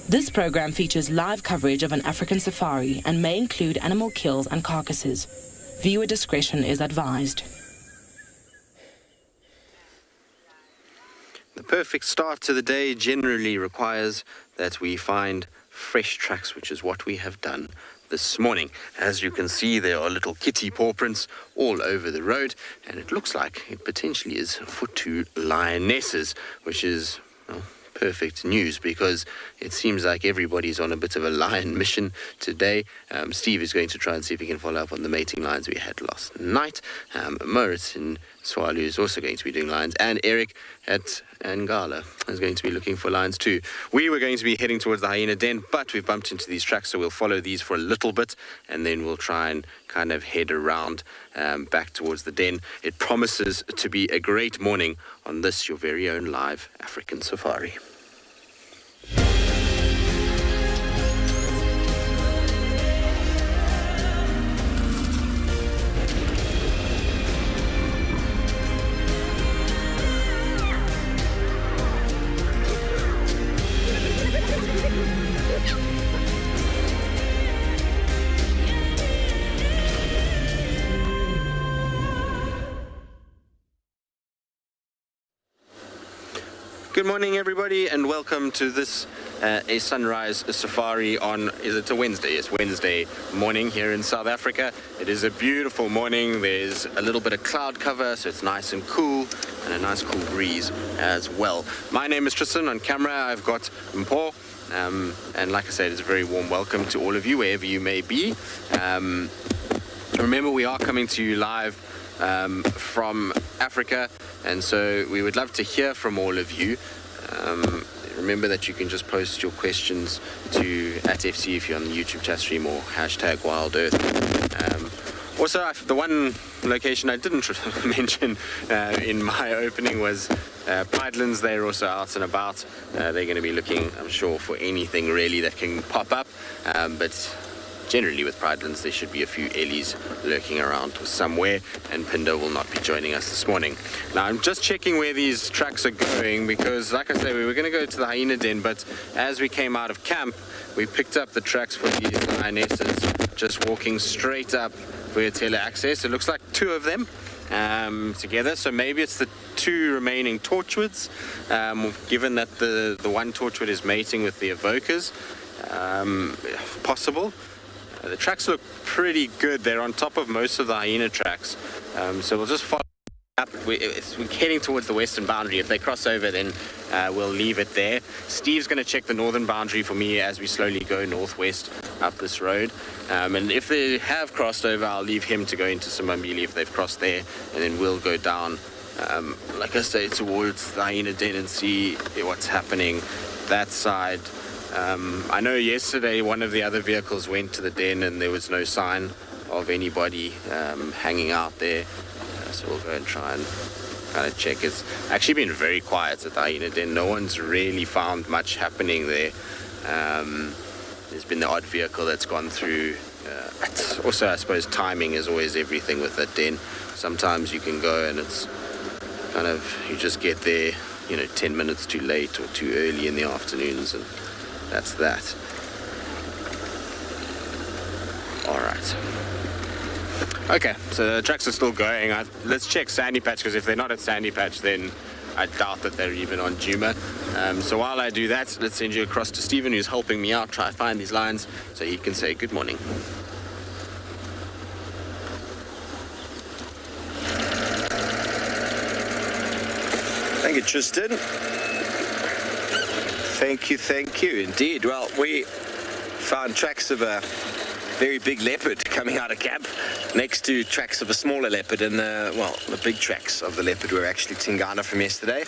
This program features live coverage of an African safari and may include animal kills and carcasses. Viewer discretion is advised. The perfect start to the day generally requires that we find fresh tracks, which is what we have done this morning. As you can see, there are little kitty paw prints all over the road, and it looks like it potentially is for two lionesses, which is, well, perfect news because it seems like everybody's on a bit of a lion mission today. Steve is going to try and see if he can follow up on the mating lines we had last night. Moritz in Tswalu is also going to be doing lions, and Eric at Ngala is going to be looking for lions too. We were going to be heading towards the hyena den, but we've bumped into these tracks, so we'll follow these for a little bit, and then we'll try and kind of head around back towards the den. It promises to be a great morning on this, your very own live African safari. Good morning, everybody, and welcome to this a sunrise safari on, is it a Wednesday? It's Wednesday morning here in South Africa. It is a beautiful morning. There's a little bit of cloud cover, so it's nice and cool, and a nice cool breeze as well. My name is Tristan. On camera, I've got Mpho, and like I said, it's a very warm welcome to all of you, wherever you may be. Remember, we are coming to you live from Africa, and so we would love to hear from all of you. Remember that you can just post your questions to @FC if you're on the YouTube chat stream, or hashtag WildEarth. Also, the one location I didn't mention in my opening was Pridelands. They're also out and about. They're going to be looking, I'm sure, for anything really that can pop up, but generally with Pridelands there should be a few Ellies lurking around somewhere, and Phinda will not be joining us this morning. Now I'm just checking where these tracks are going, because like I say, we were going to go to the hyena den, but as we came out of camp we picked up the tracks for these lionesses just walking straight up via tele access. It looks like two of them together, so maybe it's the two remaining torchwoods, given that the one torchwood is mating with the evokers. Possible. The tracks look pretty good. They're on top of most of the hyena tracks. So we'll just follow up. We're heading towards the western boundary. If they cross over, then we'll leave it there. Steve's going to check the northern boundary for me as we slowly go northwest up this road. And if they have crossed over, I'll leave him to go into Simbambili if they've crossed there. And then we'll go down, like I say, towards the hyena den and see what's happening that side. I know yesterday one of the other vehicles went to the den and there was no sign of anybody hanging out there, so we'll go and try and kind of check. It's actually been very quiet at the hyena den. No one's really found much happening there. There's been the odd vehicle that's gone through. Also, I suppose timing is always everything with that den. Sometimes you can go and it's kind of, you just get there, 10 minutes too late or too early in the afternoons, and that's that. All right. Okay, so the tracks are still going. Let's check Sandy Patch, because if they're not at Sandy Patch, then I doubt that they're even on Djuma. So while I do that, let's send you across to Stephen, who's helping me out try to find these lions, so he can say good morning. Thank you, Tristan. Thank you, indeed. Well, we found tracks of a very big leopard coming out of camp, next to tracks of a smaller leopard, and the big tracks of the leopard were actually Tingana from yesterday,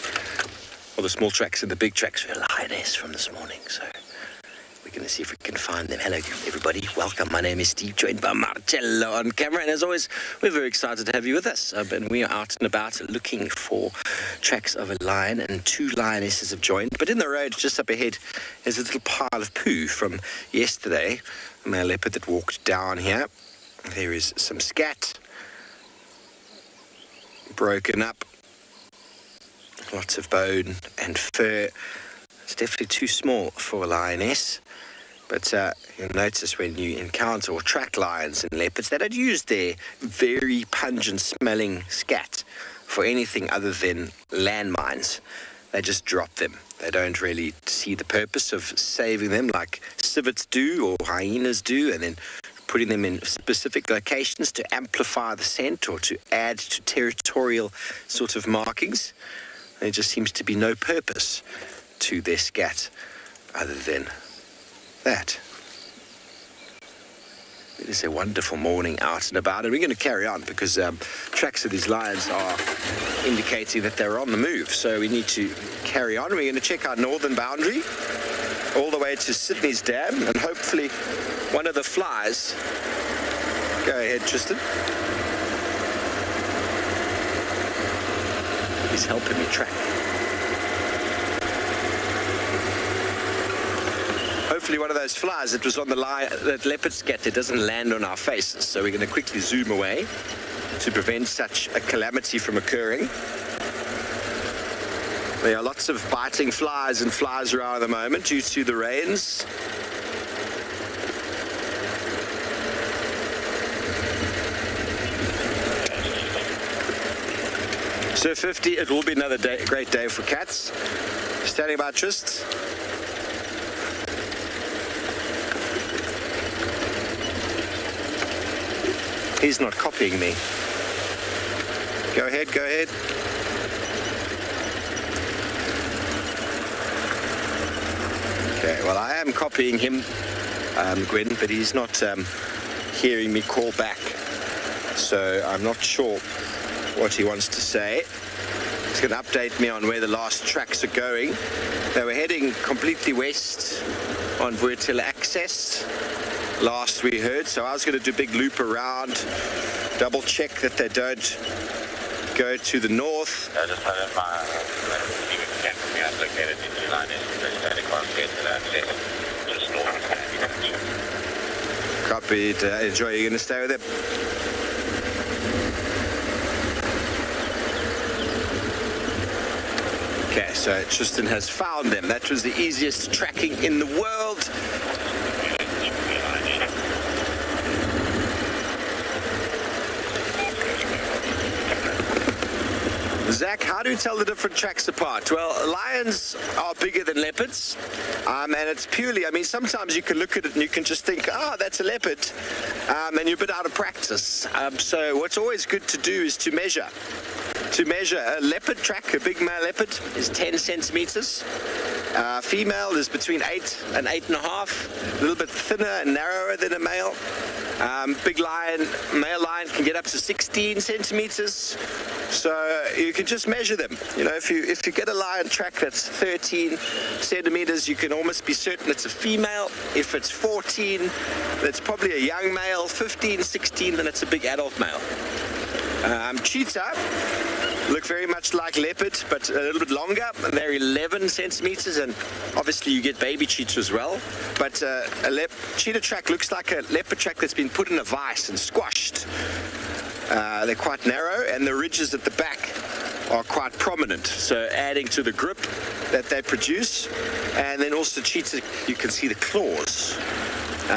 or the small tracks and the big tracks were Lioness from this morning, so we're going to see if we can find them. Hello, everybody. Welcome. My name is Steve, joined by Marcello on camera, and as always, we're very excited to have you with us. And we are out and about looking for tracks of a lion, and two lionesses have joined. But in the road just up ahead is a little pile of poo from yesterday. A male leopard that walked down here. There is some scat, broken up, lots of bone and fur. It's definitely too small for a lioness. But you'll notice when you encounter or track lions and leopards, they don't use their very pungent smelling scat for anything other than landmines. They just drop them. They don't really see the purpose of saving them like civets do or hyenas do, and then putting them in specific locations to amplify the scent or to add to territorial sort of markings. There just seems to be no purpose to their scat other than that. It is a wonderful morning out and about, and we're going to carry on because tracks of these lions are indicating that they're on the move, so we need to carry on. We're going to check our northern boundary all the way to Sydney's Dam, and hopefully one of the flies. Go ahead, Tristan. He's helping me track. Hopefully one of those flies that was on the that leopard scat there doesn't land on our faces. So we're going to quickly zoom away to prevent such a calamity from occurring. There are lots of biting flies and flies around at the moment due to the rains. So 50, it will be another day, great day for cats. Standing by, Trist. He's not copying me. Go ahead, go ahead. Okay, well, I am copying him, Gwen, but he's not hearing me call back. So I'm not sure what he wants to say. He's going to update me on where the last tracks are going. They were heading completely west on Vuatila Access. Last we heard, so I was going to do a big loop around, double check that they don't go to the north. Copied. Enjoy. You're going to stay with him? Okay, so Tristan has found them. That was the easiest tracking in the world. Zach, how do you tell the different tracks apart? Well, lions are bigger than leopards, and it's purely, I mean, sometimes you can look at it and you can just think, oh, that's a leopard, and you're a bit out of practice. So what's always good to do is to measure. To measure a leopard track, a big male leopard, is 10 centimeters. Female is between 8 and 8.5, a little bit thinner and narrower than a male. Big lion, male lion can get up to 16 centimeters. So you can just measure them. You know, if you get a lion track that's 13 centimeters, you can almost be certain it's a female. If it's 14, that's probably a young male. 15, 16, then it's a big adult male. Cheetah look very much like leopard, but a little bit longer. They're 11 centimeters, and obviously you get baby cheetah as well. But a cheetah track looks like a leopard track that's been put in a vice and squashed. They're quite narrow, and the ridges at the back are quite prominent, so adding to the grip that they produce. And then also cheetah, you can see the claws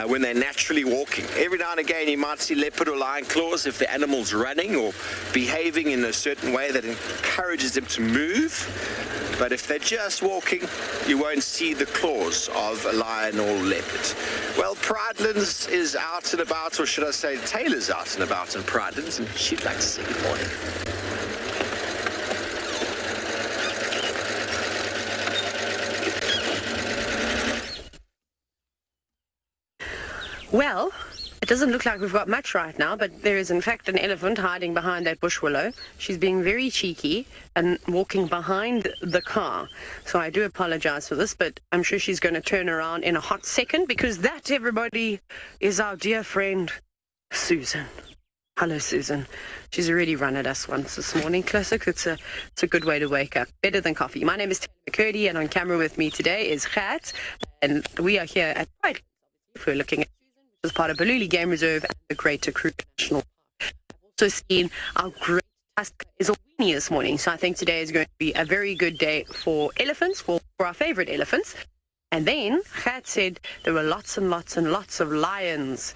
when they're naturally walking. Every now and again you might see leopard or lion claws if the animal's running or behaving in a certain way that encourages them to move. But if they're just walking, you won't see the claws of a lion or leopard. Well, Prrivate is out and about, or should I say Taylor's out and about in Prrivate, and she'd like to say good morning. Well, it doesn't look like we've got much right now, but there is in fact an elephant hiding behind that bush willow. She's being very cheeky and walking behind the car. So I do apologize for this, but I'm sure she's going to turn around in a hot second, because that, everybody, is our dear friend, Susan. Hello, Susan. She's already run at us once this morning. Classic. It's a good way to wake up. Better than coffee. My name is Taylor McCurdy, and on camera with me today is Gert, and we are here at Prrivate. We're looking at as part of Tswalu Game Reserve and the Greater Kruger National Park. I've also seen our great task is rainy this morning. So I think today is going to be a very good day for elephants, for our favorite elephants. And then Gert said there were lots and lots and lots of lions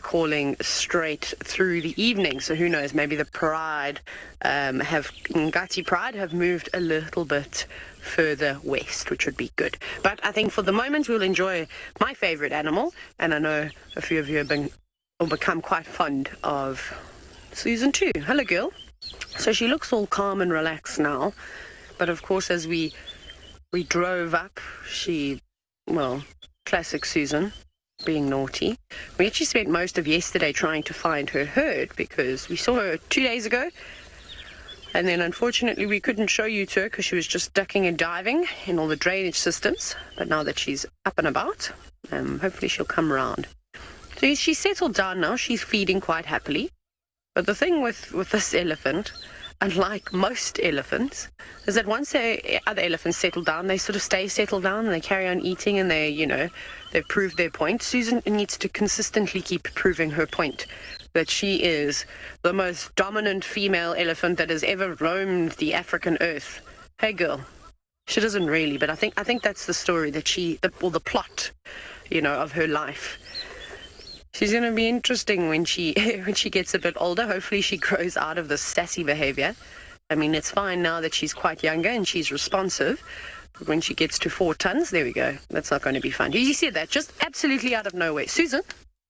calling straight through the evening. So who knows, maybe the Ngati Pride have moved a little bit further west, which would be good. But I think for the moment we'll enjoy my favorite animal. And I know a few of you will become quite fond of Susan too. Hello, girl. So she looks all calm and relaxed now. But of course, as we drove up, classic Susan, being naughty. We actually spent most of yesterday trying to find her herd because we saw her 2 days ago. And then unfortunately we couldn't show you to her because she was just ducking and diving in all the drainage systems. But now that she's up and about, hopefully she'll come around. So she's settled down now. She's feeding quite happily. But the thing with this elephant, unlike most elephants, is that once other elephants settle down, they sort of stay settled down and they carry on eating and they've proved their point. Susan needs to consistently keep proving her point that she is the most dominant female elephant that has ever roamed the African earth. Hey, girl. She doesn't really, but I think that's the story that the plot, of her life. She's going to be interesting when she gets a bit older. Hopefully she grows out of this sassy behavior. I mean, it's fine now that she's quite younger and she's responsive. But when she gets to 4 tons, there we go. That's not going to be fun. Did you see that? Just absolutely out of nowhere. Susan,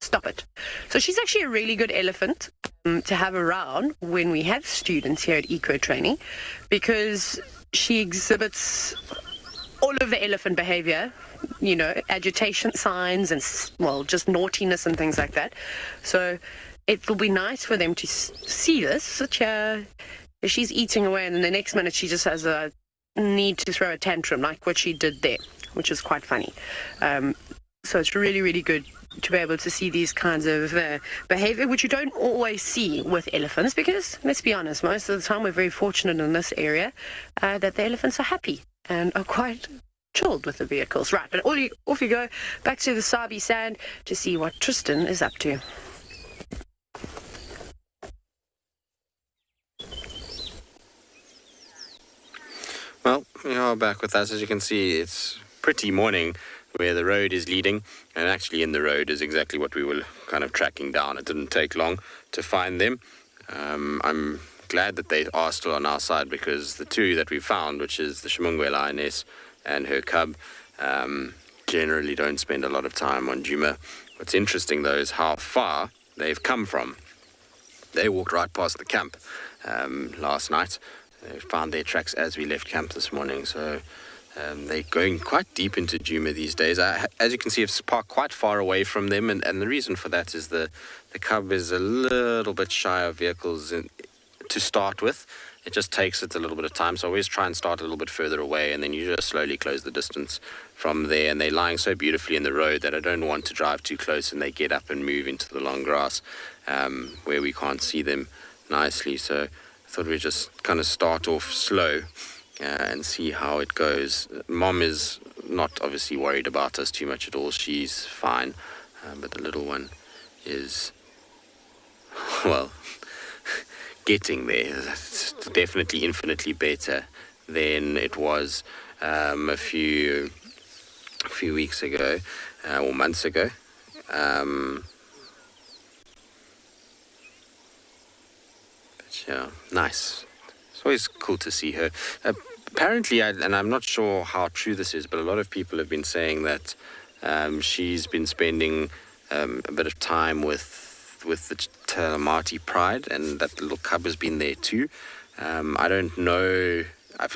stop it. So she's actually a really good elephant to have around when we have students here at Eco Training because she exhibits all of the elephant behavior, agitation signs and, just naughtiness and things like that. So it will be nice for them to see this. She's eating away and then the next minute she just has a need to throw a tantrum like what she did there, which is quite funny. So it's really, really good to be able to see these kinds of behavior, which you don't always see with elephants because, let's be honest, most of the time we're very fortunate in this area that the elephants are happy and are quite chilled with the vehicles. Right, but off you go, back to the Sabi sand to see what Tristan is up to. Well, we are back with us. As you can see, it's pretty morning where the road is leading, and actually in the road is exactly what we were kind of tracking down. It didn't take long to find them. I'm glad that they are still on our side because the two that we found, which is the Shimungwe Lioness and her cub, generally don't spend a lot of time on Djuma. What's interesting though is how far they've come from. They walked right past the camp last night. They found their tracks as we left camp this morning, so they're going quite deep into Djuma these days. As you can see, I've parked quite far away from them, and the reason for that is the cub is a little bit shy of vehicles to start with. It just takes it a little bit of time, so I always try and start a little bit further away, and then you just slowly close the distance from there. And they're lying so beautifully in the road that I don't want to drive too close, and they get up and move into the long grass where we can't see them nicely. So I thought we'd just kind of start off slow and see how it goes. Mom is not obviously worried about us too much at all. She's fine, but the little one is, getting there. It's definitely infinitely better than it was a few weeks ago or months ago. But yeah, nice. It's always cool to see her. Apparently, and I'm not sure how true this is, but a lot of people have been saying that she's been spending a bit of time with the Termite Pride, and that little cub has been there too. I don't know.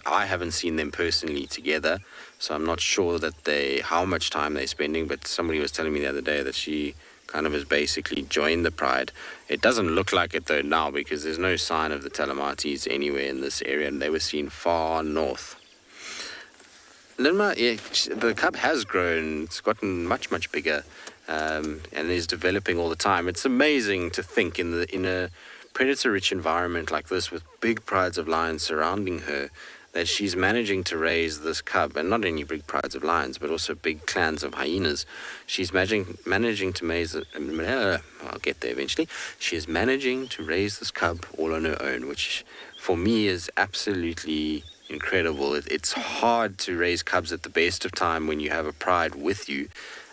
I haven't seen them personally together, so I'm not sure that how much time they're spending. But somebody was telling me the other day that she kind of has basically joined the Pride. It doesn't look like it though now because there's no sign of the Termites anywhere in this area, and they were seen far north. Linma, the cub has grown. It's gotten much, much bigger. And is developing all the time. It's amazing to think in a predator-rich environment like this with big prides of lions surrounding her, that she's managing to raise this cub, and not only big prides of lions, but also big clans of hyenas. She's managing to raise I'll get there eventually. She is managing to raise this cub all on her own, which for me is absolutely incredible. It's hard to raise cubs at the best of time when you have a pride with you.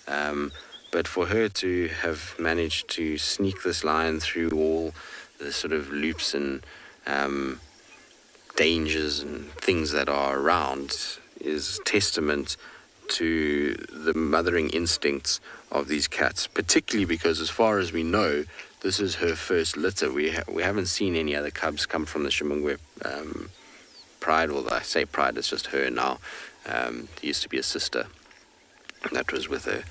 But for her to have managed to sneak this lion through all the sort of loops and dangers and things that are around is testament to the mothering instincts of these cats, particularly because, as far as we know, this is her first litter. We haven't seen any other cubs come from the Shimungwe pride. Well, I say pride, it's just her now. There used to be a sister that was with her,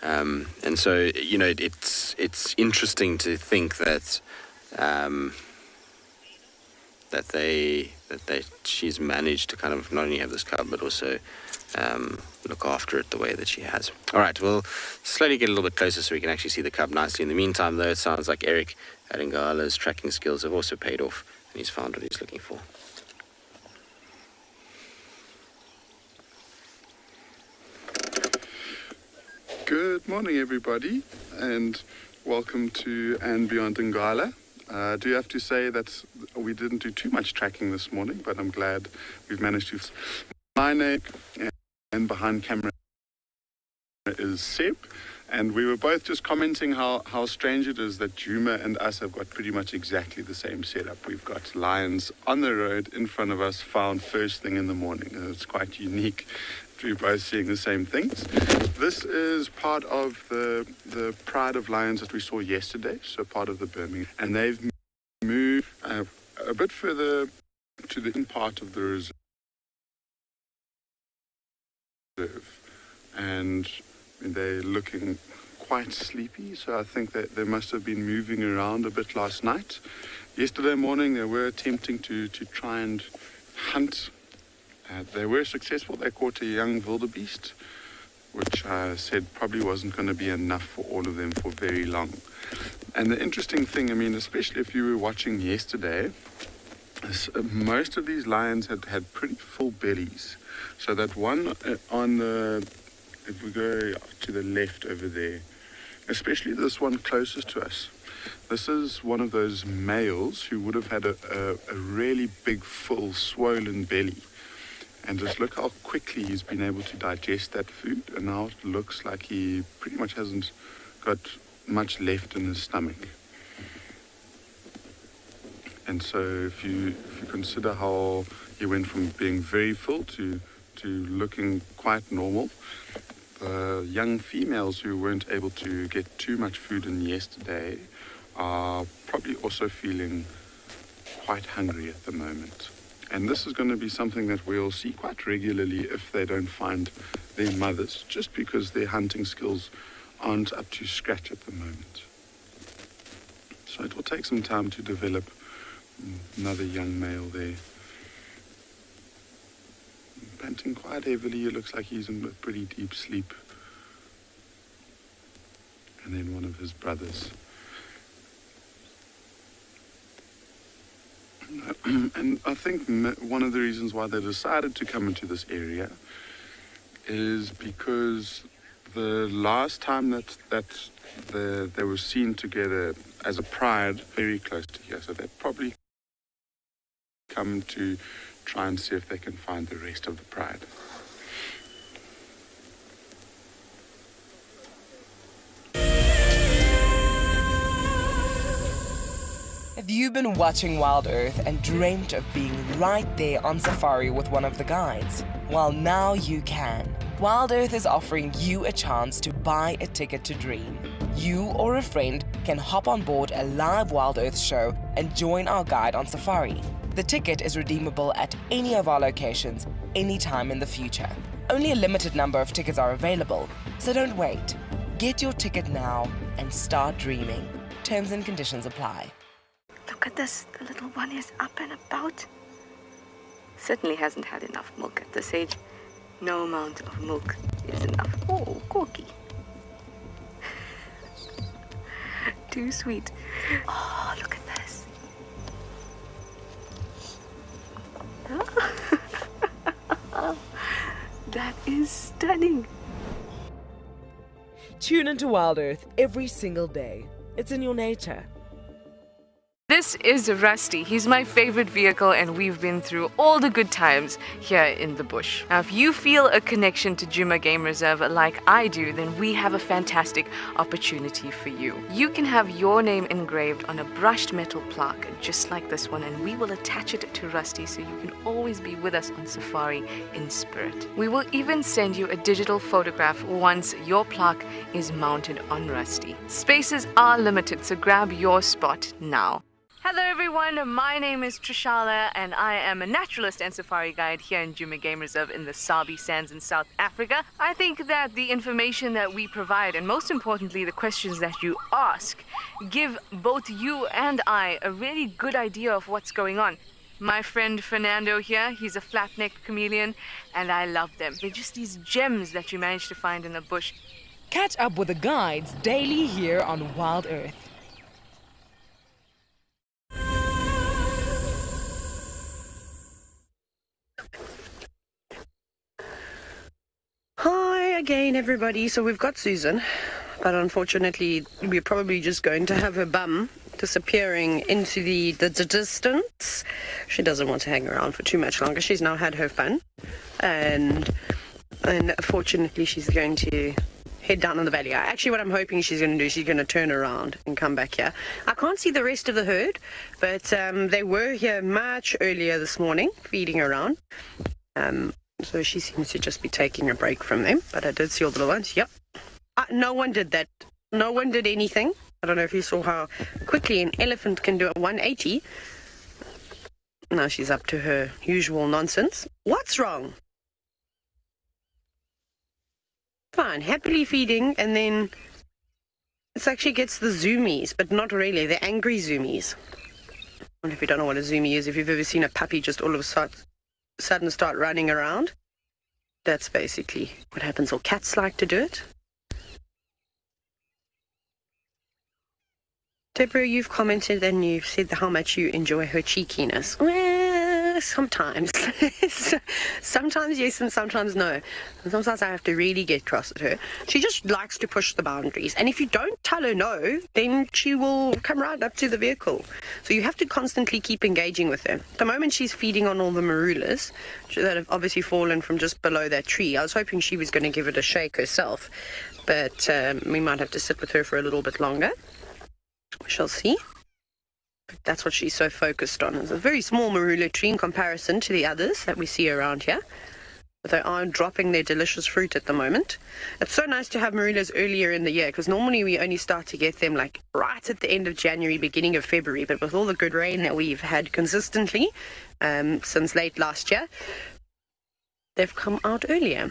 and so it's interesting to think that she's managed to kind of not only have this cub but also look after it the way that she has. All right, we'll slowly get a little bit closer so we can actually see the cub nicely. In the meantime, though, it sounds like Eric at Ngala's tracking skills have also paid off, and he's found what he's looking for. Good morning, everybody, and welcome to andBeyond Ngala. I do have to say that we didn't do too much tracking this morning, but I'm glad we've managed to. My name and behind camera is Seb, and we were both just commenting how strange it is that Djuma and us have got pretty much exactly the same setup. We've got lions on the road in front of us, found first thing in the morning, and it's quite unique. We're both seeing the same things. This is part of the pride of lions that we saw yesterday, so part of the Birmingham. And they've moved a bit further to the in part of the reserve. And they're looking quite sleepy, so I think that they must have been moving around a bit last night. Yesterday morning they were attempting to try and hunt. They were successful. They caught a young wildebeest, which I said probably wasn't going to be enough for all of them for very long. And the interesting thing, especially if you were watching yesterday, is most of these lions had pretty full bellies. So that one on the, if we go to the left over there, especially this one closest to us, this is one of those males who would have had a really big, full, swollen belly. And just look how quickly he's been able to digest that food, and now it looks like he pretty much hasn't got much left in his stomach. And so if you consider how he went from being very full to looking quite normal, the young females who weren't able to get too much food in yesterday are probably also feeling quite hungry at the moment. And this is going to be something that we'll see quite regularly if they don't find their mothers, just because their hunting skills aren't up to scratch at the moment. So it will take some time to develop another young male there. Panting quite heavily, it looks like he's in a pretty deep sleep. And then one of his brothers. And I think one of the reasons why they decided to come into this area is because the last time that they were seen together as a pride very close to here, so they've probably come to try and see if they can find the rest of the pride. Have you been watching WildEarth and dreamt of being right there on safari with one of the guides? Well, now you can. WildEarth is offering you a chance to buy a ticket to dream. You or a friend can hop on board a live WildEarth show and join our guide on safari. The ticket is redeemable at any of our locations, anytime in the future. Only a limited number of tickets are available, so don't wait. Get your ticket now and start dreaming. Terms and conditions apply. Look at this, the little one is up and about. Certainly hasn't had enough milk at this age. No amount of milk is enough. Oh, Corky. Too sweet. Oh, look at this. is stunning. Tune into WildEarth every single day. It's in your nature. This is Rusty. He's my favorite vehicle, and we've been through all the good times here in the bush. Now, if you feel a connection to Djuma Game Reserve like I do, then we have a fantastic opportunity for you. You can have your name engraved on a brushed metal plaque just like this one, and we will attach it to Rusty so you can always be with us on safari in spirit. We will even send you a digital photograph once your plaque is mounted on Rusty. Spaces are limited, so grab your spot now. Hello everyone, my name is Trishala and I am a naturalist and safari guide here in Djuma Game Reserve in the Sabi Sands in South Africa. I think that the information that we provide, and most importantly the questions that you ask, give both you and I a really good idea of what's going on. My friend Fernando here, he's a flat-necked chameleon and I love them. They're just these gems that you manage to find in the bush. Catch up with the guides daily here on WildEarth. Hi again, everybody. So we've got Susan, but unfortunately we're probably just going to have her bum disappearing into the distance. She doesn't want to hang around for too much longer. She's now had her fun, and fortunately she's going to head down in the valley. Actually, what I'm hoping she's going to do, she's going to turn around and come back here. I can't see the rest of the herd, but they were here much earlier this morning, feeding around. So she seems to just be taking a break from them. But I did see all the little ones. Yep. No one did that. No one did anything. I don't know if you saw how quickly an elephant can do a 180. Now she's up to her usual nonsense. What's wrong? Fine. Happily feeding, and then it actually gets the zoomies, but not really. They're angry zoomies. I wonder if you don't know what a zoomie is. If you've ever seen a puppy just all of a sudden start running around, that's basically what happens. Or cats like to do it. Deborah, you've commented and you've said how much you enjoy her cheekiness. Well, sometimes. Sometimes yes and sometimes no. And sometimes I have to really get cross at her. She just likes to push the boundaries. And if you don't tell her no, then she will come right up to the vehicle. So you have to constantly keep engaging with her. The moment she's feeding on all the marulas that have obviously fallen from just below that tree, I was hoping she was going to give it a shake herself. But we might have to sit with her for a little bit longer. We shall see. But that's what she's so focused on. It's a very small marula tree in comparison to the others that we see around here. But they are dropping their delicious fruit at the moment. It's so nice to have marulas earlier in the year, because normally we only start to get them like right at the end of January, beginning of February. But with all the good rain that we've had consistently since late last year, they've come out earlier.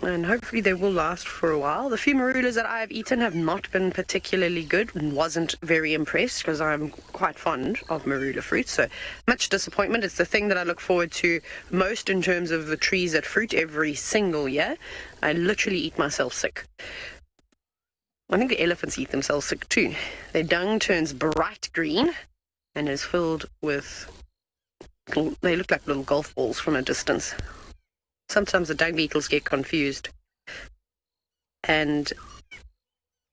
And hopefully they will last for a while. The few marulas that I have eaten have not been particularly good and wasn't very impressed, because I'm quite fond of marula fruit. So much disappointment. It's the thing that I look forward to most in terms of the trees that fruit every single year. I literally eat myself sick. I think the elephants eat themselves sick too. Their dung turns bright green and is filled with, they look like little golf balls from a distance. Sometimes the dung beetles get confused and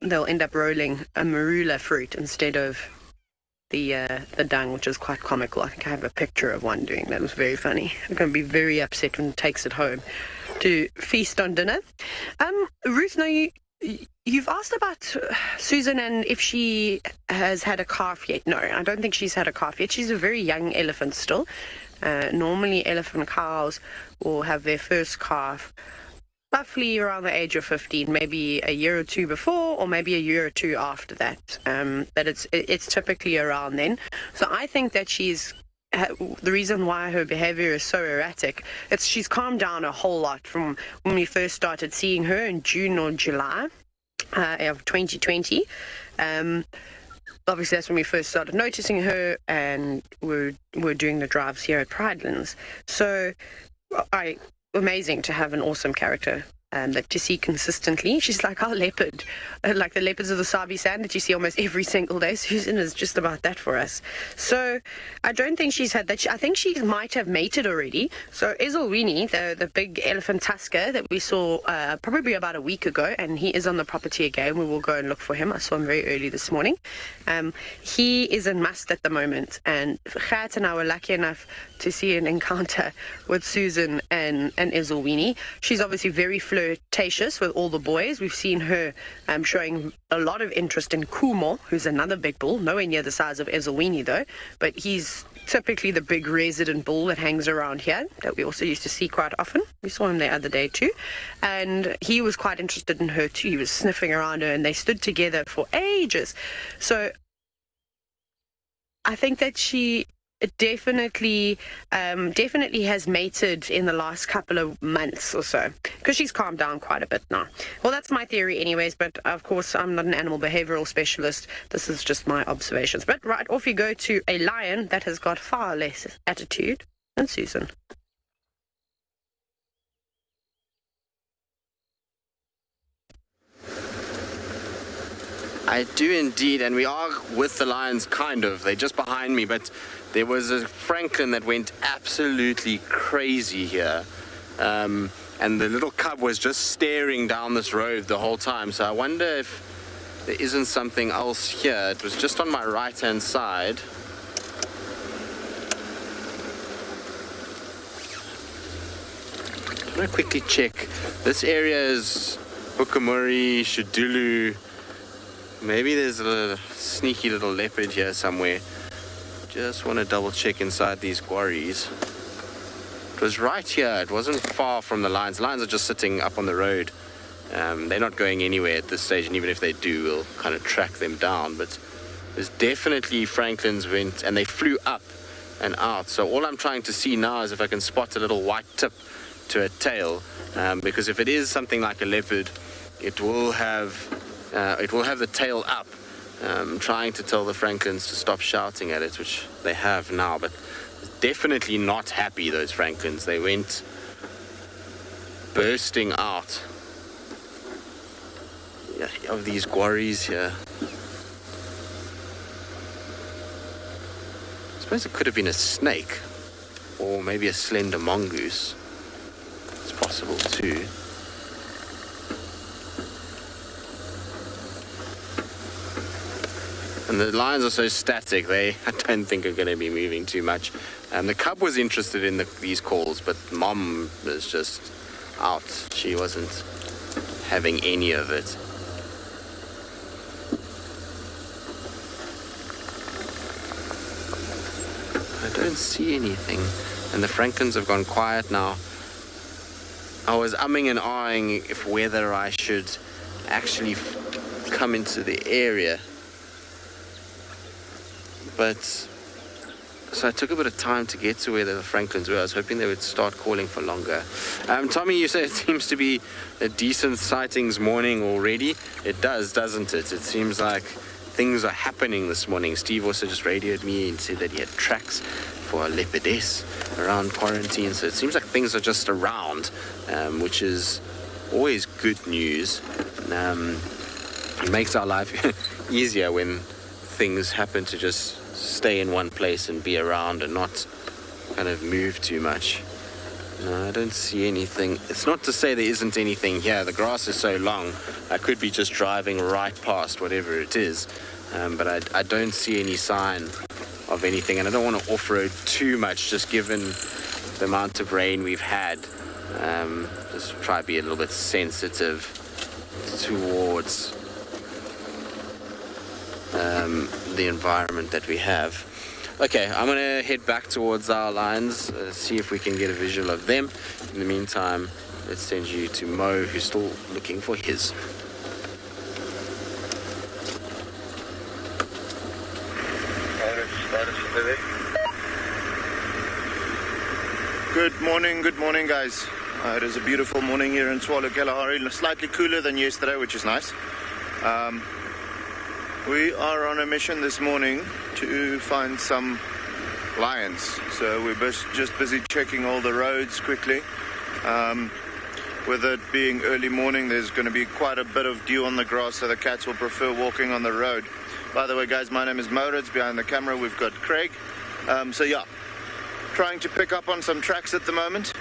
they'll end up rolling a marula fruit instead of the dung, which is quite comical. I think I have a picture of one doing that. It was very funny. I'm going to be very upset when it takes it home to feast on dinner. Ruth, now you've asked about Susan and if she has had a calf yet. No, I don't think she's had a calf yet. She's a very young elephant still. Normally elephant cows will have their first calf roughly around the age of 15, maybe a year or two before, or maybe a year or two after that. But it's typically around then. So I think that the reason why her behavior is so erratic, she's calmed down a whole lot from when we first started seeing her in June or July of 2020. Obviously, that's when we first started noticing her, and we're doing the drives here at Pridelands. So, amazing to have an awesome character that to see consistently. She's like our leopard, like the leopards of the Sabi sand that you see almost every single day. Susan is just about that for us. So I don't think she's had that. I think she might have mated already. So Ezulwini, the big elephant tusker that we saw probably about a week ago, and he is on the property again. We will go and look for him. I saw him very early this morning. He is in must at the moment, and Gert and I were lucky enough to see an encounter with Susan and Ezulwini. She's obviously very flirtatious with all the boys. We've seen her showing a lot of interest in Kumo, who's another big bull, nowhere near the size of Ezulwini though, but he's typically the big resident bull that hangs around here that we also used to see quite often. We saw him the other day too, and he was quite interested in her too. He was sniffing around her and they stood together for ages. So I think that she definitely has mated in the last couple of months or so, because she's calmed down quite a bit now. Well, that's my theory anyways, but of course I'm not an animal behavioral specialist. This is just my observations. But right off you go to a lion that has got far less attitude than Susan. I do indeed, and we are with the lions, kind of. They're just behind me, but there was a Franklin that went absolutely crazy here. And the little cub was just staring down this road the whole time. So I wonder if there isn't something else here. It was just on my right-hand side. I'm going to quickly check. This area is Bukamuri, Shidulu. Maybe there's a sneaky little leopard here somewhere. Just want to double check inside these quarries. It was right here. It wasn't far from the lions. The lions are just sitting up on the road. They're not going anywhere at this stage, and even if they do, we'll kind of track them down. But there's definitely Franklins went, and they flew up and out. So all I'm trying to see now is if I can spot a little white tip to a tail, because if it is something like a leopard, it will have the tail up, trying to tell the Franklins to stop shouting at it, which they have now, but definitely not happy, those Franklins. They went bursting out of these quarries here. I suppose it could have been a snake, or maybe a slender mongoose. It's possible too. And the lions are so static, I don't think are going to be moving too much. The cub was interested in these calls, but Mom was just out. She wasn't having any of it. I don't see anything. And the Franklins have gone quiet now. I was umming and ahhing if whether I should actually come into the area. But, so I took a bit of time to get to where the Franklins were. I was hoping they would start calling for longer. Tommy, you say it seems to be a decent sightings morning already. It does, doesn't it? It seems like things are happening this morning. Steve also just radioed me and said that he had tracks for a leopardess around quarantine. So it seems like things are just around, which is always good news. It makes our life easier when things happen to just stay in one place and be around and not kind of move too much. No, I don't see anything. It's not to say there isn't anything here. The grass is so long, I could be just driving right past whatever it is. But I don't see any sign of anything, and I don't want to off-road too much, just given the amount of rain we've had. Just try to be a little bit sensitive towards the environment that we have. Okay, I'm going to head back towards our lines, see if we can get a visual of them. In the meantime, let's send you to Mo, who's still looking for his. Good morning guys. It is a beautiful morning here in Tswalu Kalahari, slightly cooler than yesterday, which is nice. We are on a mission this morning to find some lions, so we're just busy checking all the roads quickly. with it being early morning, there's going to be quite a bit of dew on the grass, so the cats will prefer walking on the road. By the way, guys, my name is Moritz. Behind the camera, we've got Craig. So yeah, trying to pick up on some tracks at the moment.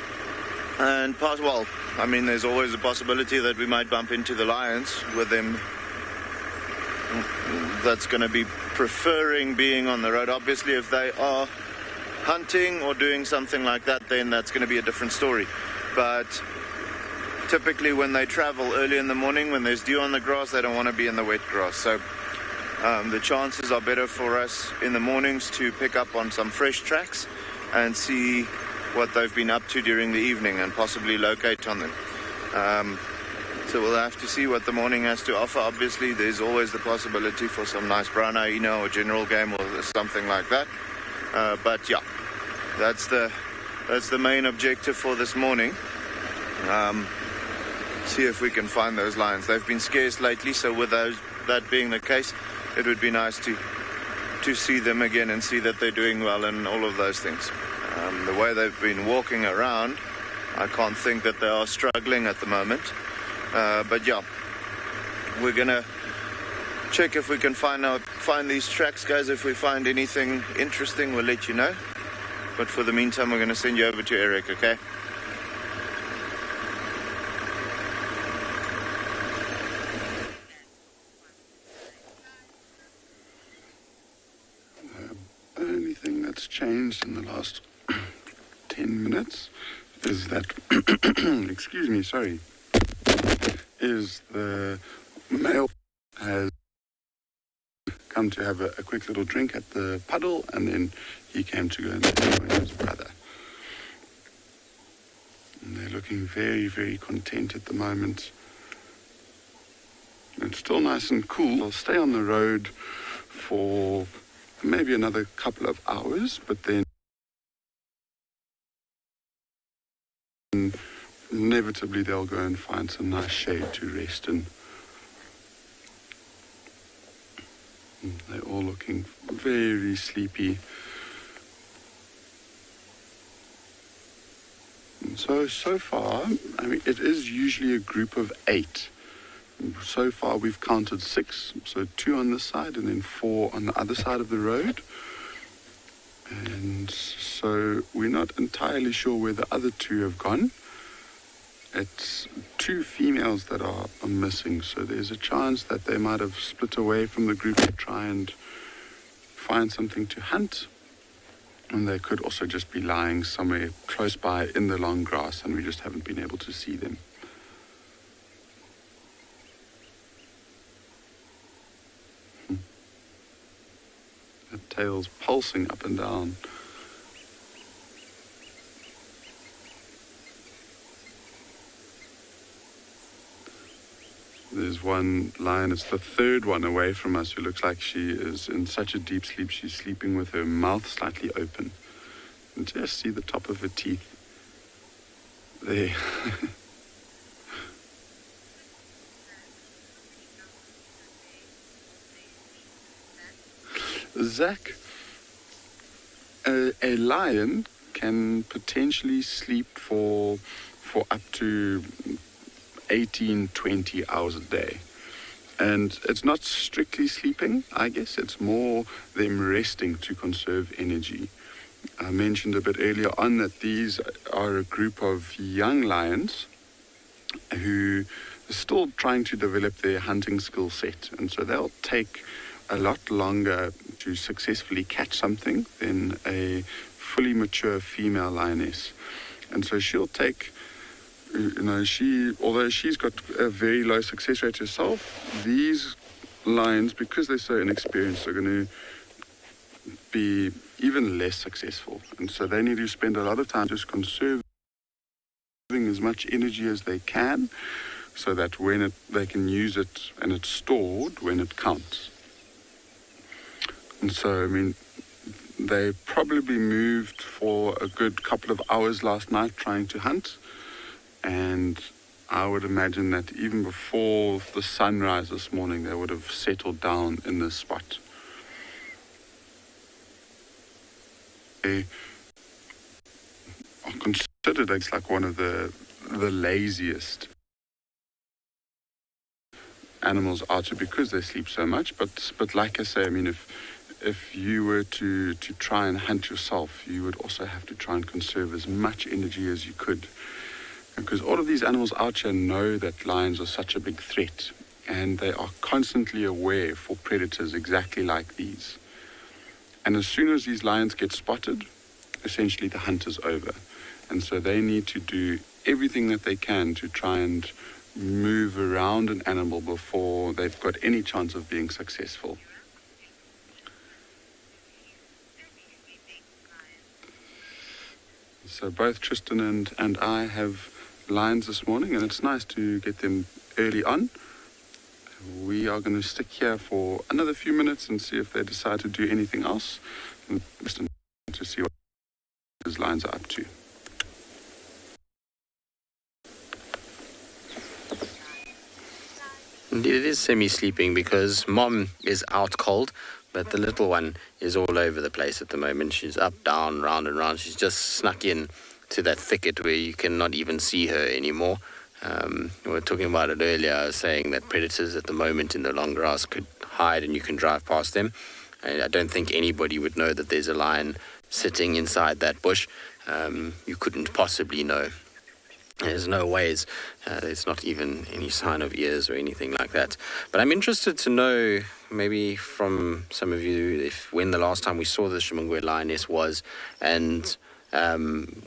And well, I mean, there's always a possibility that we might bump into the lions with them. That's going to be preferring being on the road. Obviously, if they are hunting or doing something like that, then that's going to be a different story. But typically when they travel early in the morning, when there's dew on the grass, they don't want to be in the wet grass. So the chances are better for us in the mornings to pick up on some fresh tracks and see what they've been up to during the evening and possibly locate on them. So we'll have to see what the morning has to offer. Obviously, there's always the possibility for some nice brown hyena or general game or something like that. But yeah, that's the main objective for this morning. See if we can find those lions. They've been scarce lately, so with that being the case, it would be nice to see them again and see that they're doing well and all of those things. The way they've been walking around, I can't think that they are struggling at the moment. But yeah, we're gonna check if we can find these tracks, guys. If we find anything interesting, we'll let you know. But for the meantime, we're gonna send you over to Eric, okay? The only thing that's changed in the last 10 minutes is that, excuse me, sorry, is the male has come to have a quick little drink at the puddle, and then he came to go and join his brother. And they're looking very, very content at the moment. It's still nice and cool. They'll stay on the road for maybe another couple of hours, but then inevitably they'll go and find some nice shade to rest in. They're all looking very sleepy. And so far, I mean, it is usually a group of 8. So far we've counted 6, so 2 on this side and then 4 on the other side of the road. And so we're not entirely sure where the other 2 have gone. It's 2 females that are missing, so there's a chance that they might have split away from the group to try and find something to hunt. And they could also just be lying somewhere close by in the long grass, and we just haven't been able to see them. The tail's pulsing up and down. There's one lioness, the 3rd one away from us, who looks like she is in such a deep sleep. She's sleeping with her mouth slightly open. And just see the top of her teeth. There. Zach, a lion can potentially sleep for up to 18, 20 hours a day. And it's not strictly sleeping, I guess. It's more them resting to conserve energy. I mentioned a bit earlier on that these are a group of young lions who are still trying to develop their hunting skill set. And so they'll take a lot longer to successfully catch something than a fully mature female lioness. And so she'll take, although she's got a very low success rate herself, these lions, because they're so inexperienced, are going to be even less successful. And so they need to spend a lot of time just conserving as much energy as they can, so that when they can use it and it's stored when it counts. And so, I mean, they probably moved for a good couple of hours last night trying to hunt. And I would imagine that even before the sunrise this morning, they would have settled down in this spot. They are considered like one of the the laziest animals are because they sleep so much. But like I say, I mean, if you were to try and hunt yourself, you would also have to try and conserve as much energy as you could. Because all of these animals out here know that lions are such a big threat, and they are constantly aware for predators exactly like these. And as soon as these lions get spotted, essentially the hunt is over. And so they need to do everything that they can to try and move around an animal before they've got any chance of being successful. So both Tristan and I have lions this morning, and it's nice to get them early on. We are going to stick here for another few minutes and see if they decide to do anything else, and listen to see what his lions are up to. Indeed, it is semi-sleeping because Mom is out cold, but the little one is all over the place at the moment. She's up, down, round and round. She's just snuck in to that thicket where you cannot even see her anymore. We were talking about it earlier. I was saying that predators at the moment in the long grass could hide and you can drive past them. I don't think anybody would know that there's a lion sitting inside that bush. You couldn't possibly know. There's no ways. There's not even any sign of ears or anything like that. But I'm interested to know, maybe from some of you, if when the last time we saw the Shimungwe lioness was, and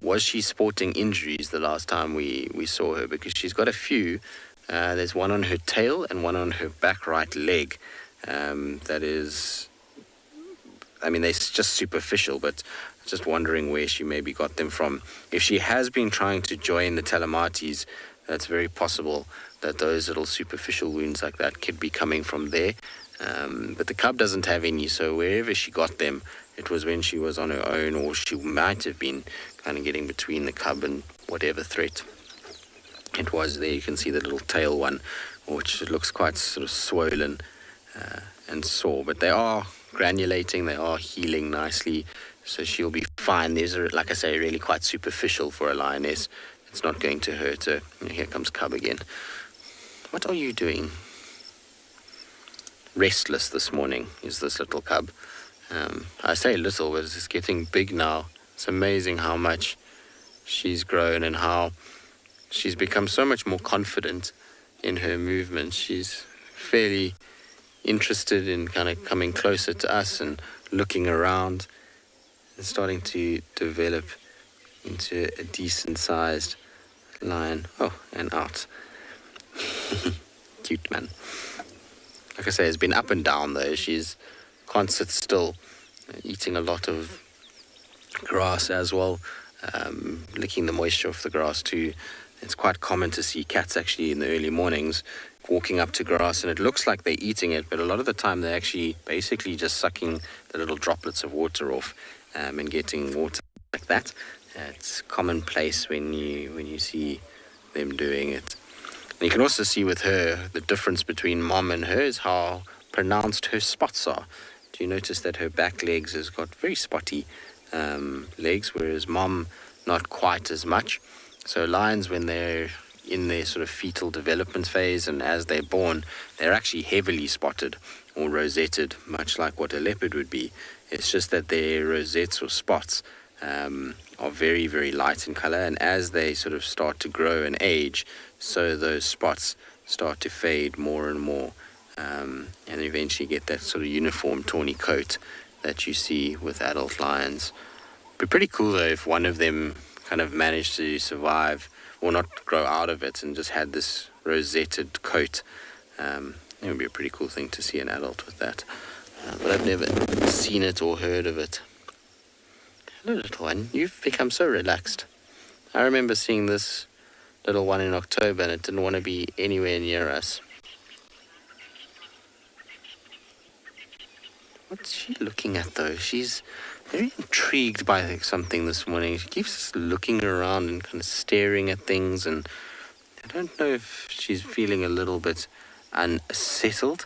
was she sporting injuries the last time we saw her? Because she's got a few. There's one on her tail and one on her back right leg. That is, I mean, they're just superficial, but just wondering where she maybe got them from. If she has been trying to join the Telemates, that's very possible that those little superficial wounds like that could be coming from there. But the cub doesn't have any, so wherever she got them, it was when she was on her own, or she might have been kind of getting between the cub and whatever threat it was there. You can see the little tail one, which looks quite sort of swollen and sore. But they are granulating, they are healing nicely, so she'll be fine. These are, like I say, really quite superficial for a lioness. It's not going to hurt her. Here comes Cub again. What are you doing? Restless this morning is this little cub. I say little, but it's getting big now. It's amazing how much she's grown and how she's become so much more confident in her movements. She's fairly interested in kind of coming closer to us and looking around and starting to develop into a decent-sized lion. Oh, and out. Cute, man. Like I say, it's been up and down, though. She's can't sit still, eating a lot of grass as well, licking the moisture off the grass too. It's quite common to see cats actually in the early mornings walking up to grass, and it looks like they're eating it, but a lot of the time they're actually basically just sucking the little droplets of water off and getting water like that. It's commonplace when you see them doing it. And you can also see with her the difference between Mom and her is how pronounced her spots are. Do you notice that her back legs has got very spotty legs, whereas Mom not quite as much? So lions, when they're in their sort of fetal development phase and as they're born, they're actually heavily spotted or rosetted, much like what a leopard would be. It's just that their rosettes or spots are very, very light in color, and as they sort of start to grow and age, so those spots start to fade more and more, and eventually get that sort of uniform tawny coat that you see with adult lions. But pretty cool though if one of them kind of managed to survive or not grow out of it and just had this rosetted coat. It would be a pretty cool thing to see an adult with that. But I've never seen it or heard of it. Hello, little one. You've become so relaxed. I remember seeing this little one in October and it didn't want to be anywhere near us. What's she looking at though? She's very intrigued by something this morning. She keeps looking around and kind of staring at things, and I don't know if she's feeling a little bit unsettled,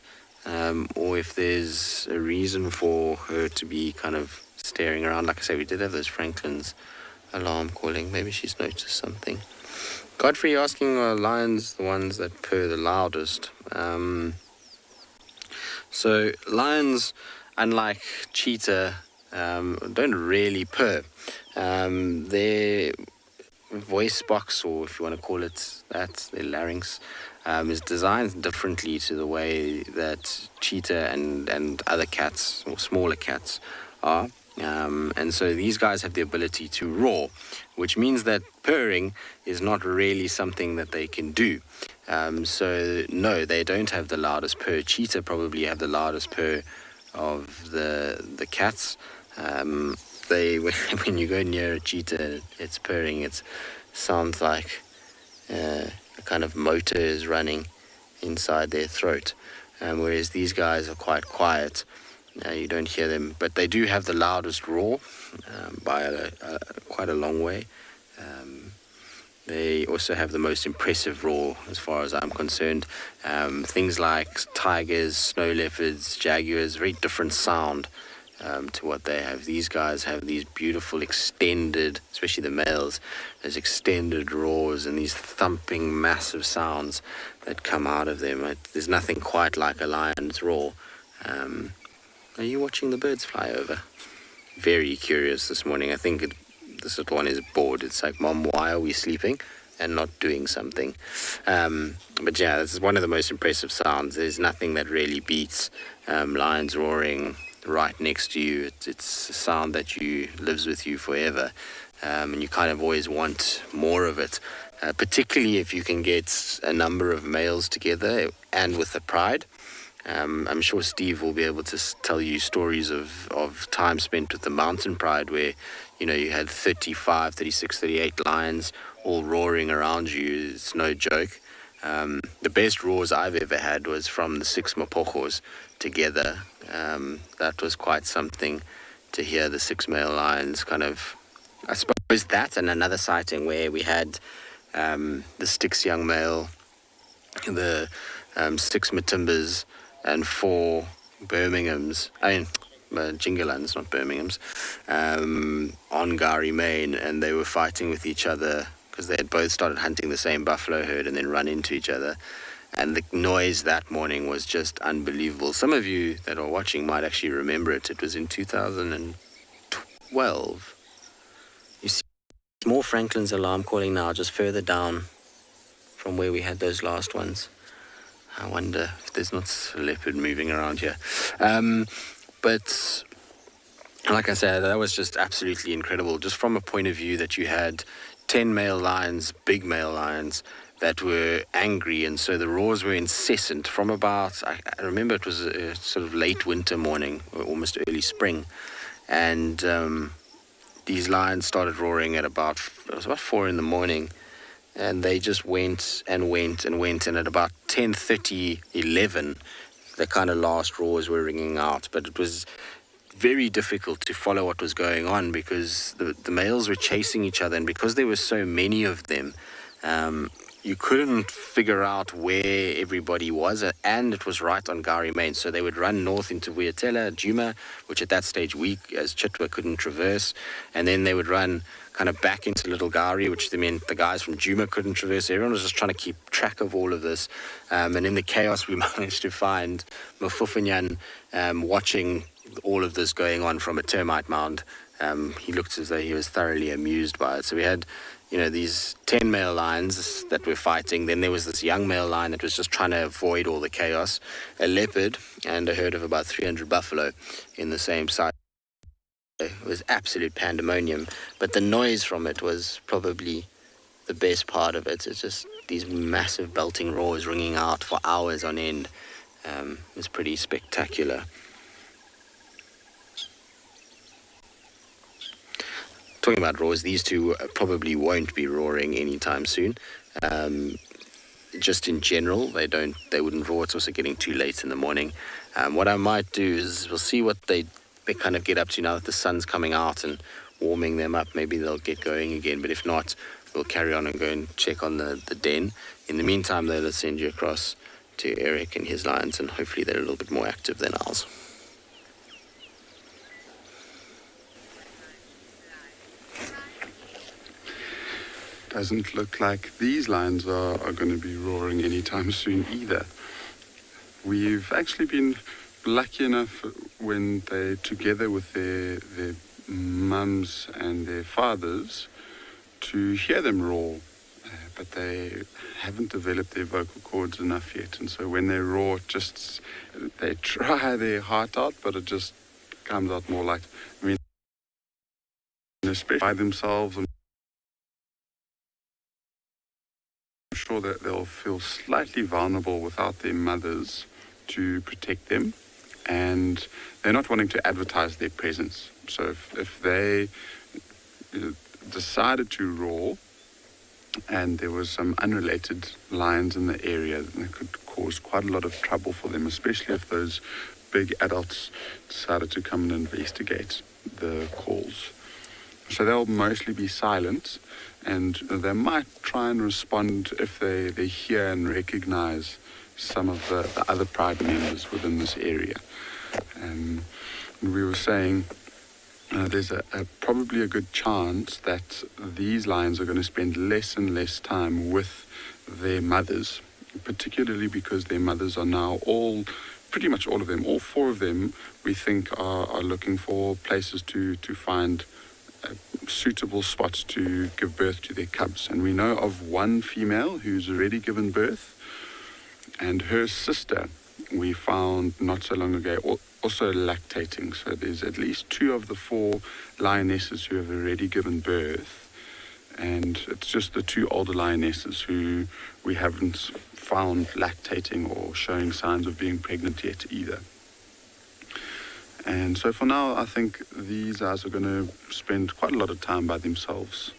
or if there's a reason for her to be kind of staring around. Like I say, we did have those Franklin's alarm calling. Maybe she's noticed something. Godfrey, you're asking are lions the ones that purr the loudest? So lions, unlike cheetah, don't really purr. Their voice box, or if you want to call it that, their larynx, is designed differently to the way that cheetah and other cats, or smaller cats, are. And so these guys have the ability to roar, which means that purring is not really something that they can do. So no, they don't have the loudest purr. Cheetah probably have the loudest purr of the cats. When you go near a cheetah, it's purring. It sounds like a kind of motor is running inside their throat. Whereas these guys are quite quiet. You don't hear them, but they do have the loudest roar by quite a long way. They also have the most impressive roar, as far as I'm concerned. Things like tigers, snow leopards, jaguars, very different sound to what they have. These guys have these beautiful extended, especially the males, those extended roars and these thumping massive sounds that come out of them. There's nothing quite like a lion's roar. Are you watching the birds fly over? Very curious this morning. I think this little one is bored. It's like, Mom, why are we sleeping and not doing something? But yeah, this is one of the most impressive sounds. There's nothing that really beats lions roaring right next to you. It's a sound that lives with you forever, and you kind of always want more of it, particularly if you can get a number of males together and with the pride. I'm sure Steve will be able to tell you stories of time spent with the mountain pride where, you had 35, 36, 38 lions all roaring around you. It's no joke. The best roars I've ever had was from the 6 Mapokos together. That was quite something to hear the 6 male lions kind of, I suppose that, and another sighting where we had the Styx young male, the 6 Matimbas, and 4 Birminghams, Jingalans, not Birminghams, on Gari Main, and they were fighting with each other because they had both started hunting the same buffalo herd and then run into each other. And the noise that morning was just unbelievable. Some of you that are watching might actually remember it. It was in 2012. You see more Franklin's alarm calling now, just further down from where we had those last ones. I wonder if there's not a leopard moving around here. But like I said, that was just absolutely incredible. Just from a point of view that you had 10 male lions, big male lions, that were angry, and so the roars were incessant from about, I remember it was a sort of late winter morning, or almost early spring, and these lions started roaring at about 4 in the morning, and they just went and went and went, and at about 10:30, 11, the kind of last roars were ringing out. But it was very difficult to follow what was going on because the males were chasing each other, and because there were so many of them, you couldn't figure out where everybody was, and it was right on Gari Main. So they would run north into Vuyatela, Djuma, which at that stage we as Chitwa couldn't traverse, and then they would run kind of back into Little Gari, which meant the guys from Djuma couldn't traverse. Everyone was just trying to keep track of all of this, and in the chaos we managed to find Mafufanyan watching all of this going on from a termite mound. He looked as though he was thoroughly amused by it. So we had these 10 male lions that were fighting. Then there was this young male lion that was just trying to avoid all the chaos, a leopard, and a herd of about 300 buffalo in the same site. It was absolute pandemonium, but the noise from it was probably the best part of it. It's just these massive belting roars ringing out for hours on end. It was pretty spectacular. Talking about roars, these two probably won't be roaring anytime soon. Just in general, they wouldn't roar. It's also getting too late in the morning. What I might do is we'll see what they kind of get up to now that the sun's coming out and warming them up. Maybe they'll get going again, but if not, we'll carry on and go and check on the den. In the meantime, though, let's send you across to Eric and his lions, and hopefully they're a little bit more active than ours. doesn't look like these lions are going to be roaring anytime soon either. We've actually been lucky enough when they're together with their mums and their fathers to hear them roar, but they haven't developed their vocal cords enough yet, and so when they roar, they try their heart out, but it just comes out more like, especially by themselves. I'm sure that they'll feel slightly vulnerable without their mothers to protect them, and they're not wanting to advertise their presence. So if they decided to roar and there was some unrelated lions in the area, that could cause quite a lot of trouble for them, especially if those big adults decided to come and investigate the calls. So they'll mostly be silent, and they might try and respond if they hear and recognize some of the other Pride members within this area. And we were saying there's probably a good chance that these lions are going to spend less and less time with their mothers, particularly because their mothers are now pretty much all of them, all four of them, we think are looking for places to find suitable spots to give birth to their cubs. And we know of one female who's already given birth, and her sister we found not so long ago also lactating. So there's at least 2 of the 4 lionesses who have already given birth, and it's just the 2 older lionesses who we haven't found lactating or showing signs of being pregnant yet either. And so for now, I think these guys are going to spend quite a lot of time by themselves.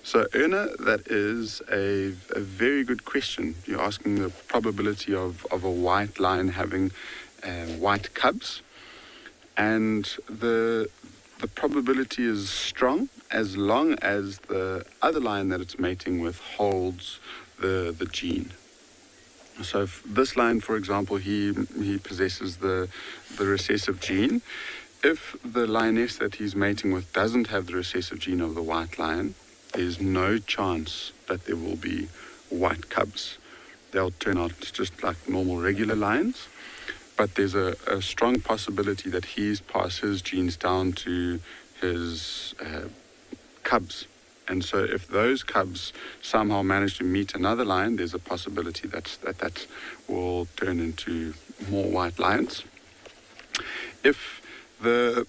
So, Erna, that is a very good question. You're asking the probability of a white lion having white cubs. And the probability is strong as long as the other lion that it's mating with holds the gene. So if this lion, for example, he possesses the recessive gene. If the lioness that he's mating with doesn't have the recessive gene of the white lion, there's no chance that there will be white cubs. They'll turn out just like normal regular lions, but there's a strong possibility that he's passed his genes down to his cubs. And so if those cubs somehow manage to meet another lion, there's a possibility that will turn into more white lions. If the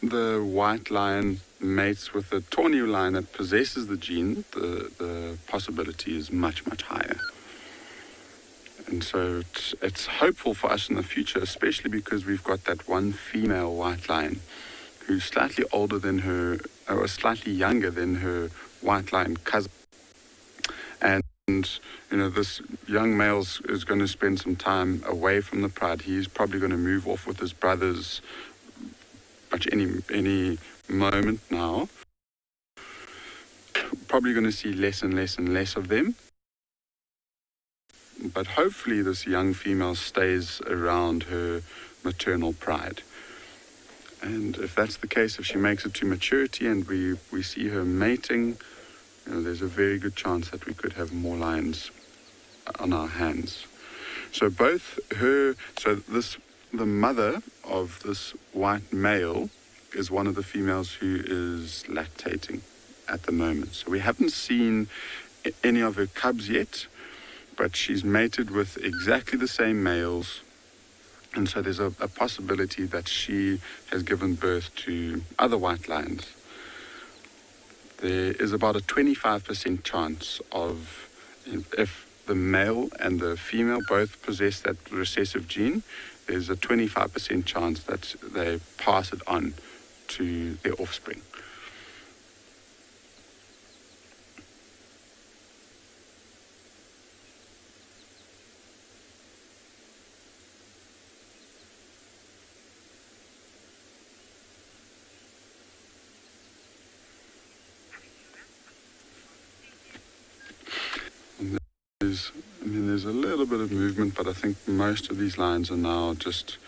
white lion mates with a tawny lion that possesses the gene, the possibility is much, much higher. And so it's hopeful for us in the future, especially because we've got that one female white lion who's slightly older than her, or slightly younger than her white lion cousin. And, this young male is going to spend some time away from the pride. He's probably going to move off with his brothers any moment now. Probably going to see less and less and less of them. But hopefully this young female stays around her maternal pride. And if that's the case, if she makes it to maturity and we see her mating, there's a very good chance that we could have more lions on our hands. So the mother of this white male is one of the females who is lactating at the moment. So we haven't seen any of her cubs yet, but she's mated with exactly the same males. And so there's a possibility that she has given birth to other white lions. There is about a 25% chance of, if the male and the female both possess that recessive gene, there's a 25% chance that they pass it on to their offspring. There's a little bit of movement, but I think most of these lions are now just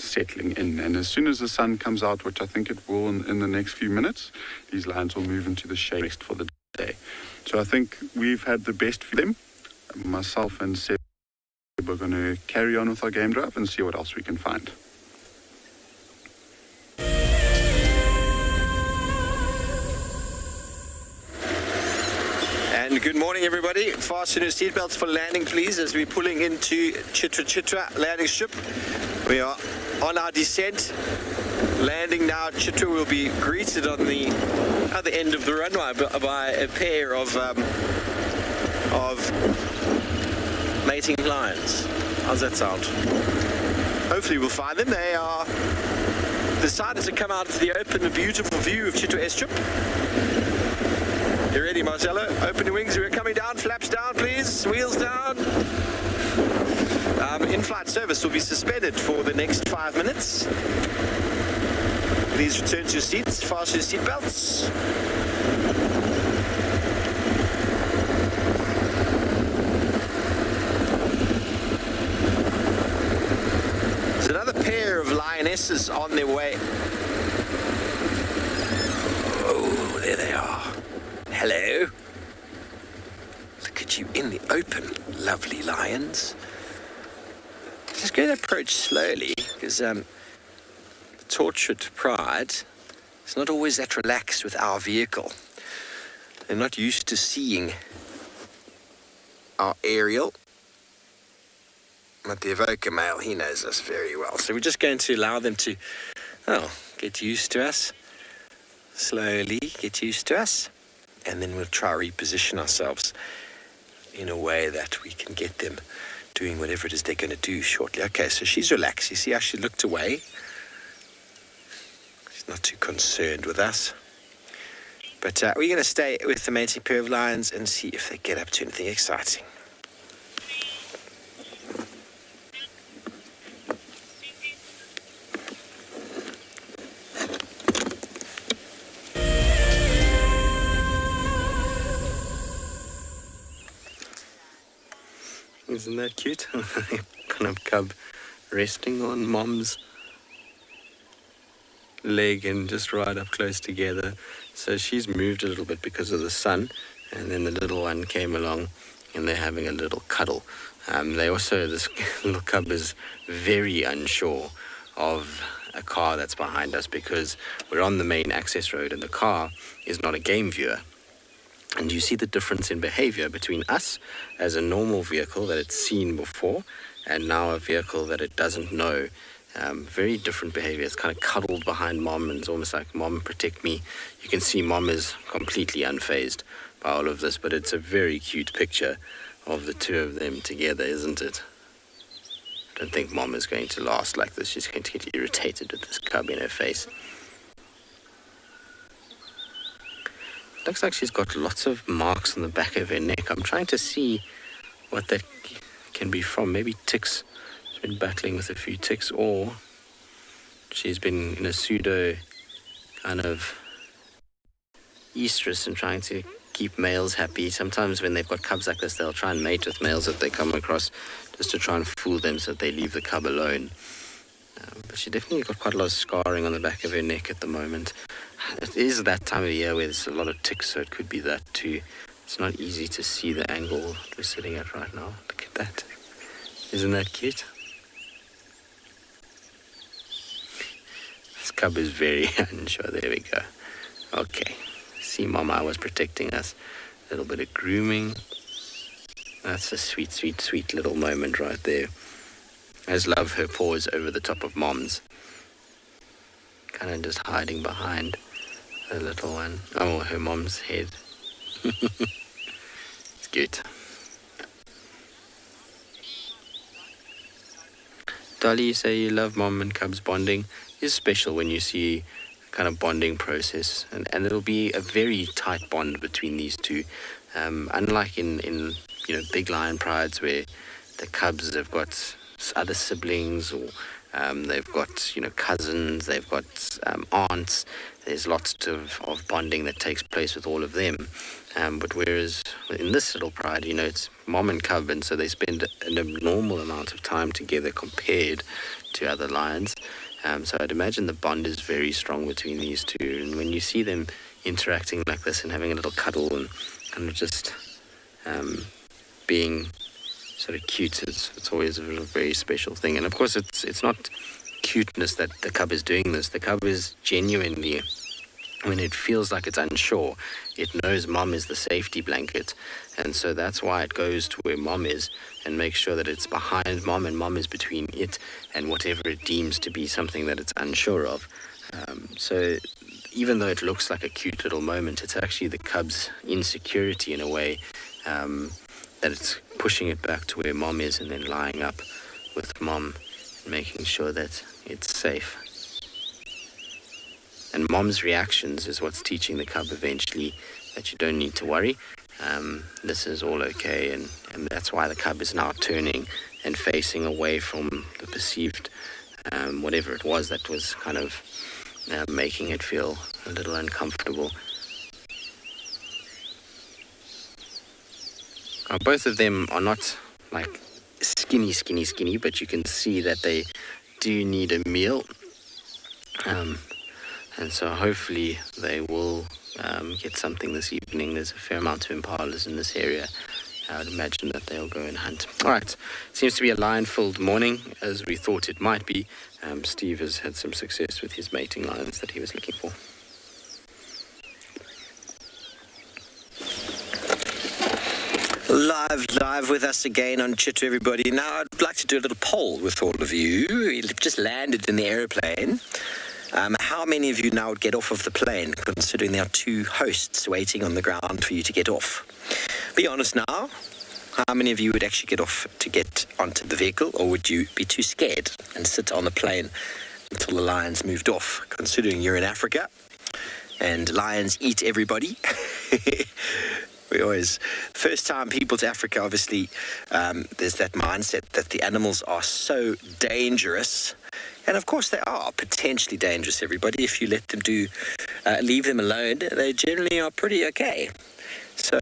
settling in. And as soon as the sun comes out, which I think it will in the next few minutes, these lions will move into the shade for the day. So I think we've had the best for them. Myself and Seb are going to carry on with our game drive and see what else we can find. And good morning, everybody. Fasten your seatbelts for landing, please, as we're pulling into Chitra landing strip. We are on our descent. Landing now. Chitra will be greeted on the other end of the runway by a pair of mating lions. How's that sound? Hopefully we'll find them. They are decided to come out to the open, a beautiful view of Chitra Airstrip. You ready, Marcelo? Open your wings. We're coming down. Flaps down, please. Wheels down. In-flight service will be suspended for the next 5 minutes. Please return to your seats. Fasten your seatbelts. There's another pair of lionesses on their way. Oh, there they are. Hello. Look at you in the open, lovely lions. Just going to approach slowly, because the tortured Pride is not always that relaxed with our vehicle. They're not used to seeing our aerial. But the evoker male, he knows us very well. So we're just going to allow them to, get used to us. Slowly get used to us. And then we'll try to reposition ourselves in a way that we can get them doing whatever it is they're going to do shortly. Okay, so she's relaxed. You see how she looked away? She's not too concerned with us. But we're going to stay with the mating pair of lions and see if they get up to anything exciting. Isn't that cute? Kind of cub resting on mom's leg and just right up close together. So she's moved a little bit because of the sun, and then the little one came along and they're having a little cuddle. This little cub is very unsure of a car that's behind us because we're on the main access road and the car is not a game viewer. And you see the difference in behavior between us as a normal vehicle that it's seen before and now a vehicle that it doesn't know. Very different behavior. It's kind of cuddled behind mom and it's almost like, Mom, protect me. You can see mom is completely unfazed by all of this, but it's a very cute picture of the two of them together, isn't it? I don't think mom is going to last like this. She's going to get irritated with this cub in her face. Looks like she's got lots of marks on the back of her neck. I'm trying to see what that can be from. Maybe ticks. She's been battling with a few ticks, or she's been in a pseudo kind of estrus and trying to keep males happy. Sometimes when they've got cubs like this, they'll try and mate with males that they come across just to try and fool them so that they leave the cub alone. But she definitely got quite a lot of scarring on the back of her neck at the moment. It is that time of year where there's a lot of ticks, so it could be that too. It's not easy to see the angle we're sitting at right now. Look at that. Isn't that cute? This cub is very unsure. There we go. Okay. See, Mama was protecting us. A little bit of grooming. That's a sweet, sweet, sweet little moment right there. I just love her paws over the top of mom's. Kind of just hiding behind the little one. Oh, her mom's head. It's cute. Dolly, you say you love mom and cubs bonding. It's special when you see a kind of bonding process. And it'll be a very tight bond between these two. Unlike in big lion prides where the cubs have got other siblings, or they've got, cousins, they've got aunts. There's lots of bonding that takes place with all of them. But whereas in this little pride, it's mom and cub, and so they spend an abnormal amount of time together compared to other lions. So I'd imagine the bond is very strong between these two. And when you see them interacting like this and having a little cuddle and kind of just being sort of cute, it's always a very special thing. And of course, it's not cuteness that the cub is doing this. The cub is genuinely, when it feels like it's unsure, it knows mom is the safety blanket, and so that's why it goes to where mom is and makes sure that it's behind mom, and mom is between it and whatever it deems to be something that it's unsure of. So even though it looks like a cute little moment, it's actually the cub's insecurity in a way, that it's pushing it back to where mom is and then lying up with mom and making sure that it's safe. And mom's reactions is what's teaching the cub eventually that you don't need to worry. This is all okay, and that's why the cub is now turning and facing away from the perceived whatever it was that was kind of making it feel a little uncomfortable. Both of them are not like skinny, but you can see that they do need a meal. And so hopefully they will get something this evening. There's a fair amount of impalas in this area. I would imagine that they'll go and hunt. All right, seems to be a lion-filled morning, as we thought it might be. Steve has had some success with his mating lions that he was looking for. Live with us again on Chit to Everybody. Now, I'd like to do a little poll with all of you. You've just landed in the aeroplane. How many of you now would get off of the plane, considering there are two hosts waiting on the ground for you to get off? Be honest now. How many of you would actually get off to get onto the vehicle, or would you be too scared and sit on the plane until the lions moved off, considering you're in Africa and lions eat everybody? We always, first time people to Africa, obviously, there's that mindset that the animals are so dangerous. And of course they are potentially dangerous, everybody. If you let them leave them alone, they generally are pretty okay. So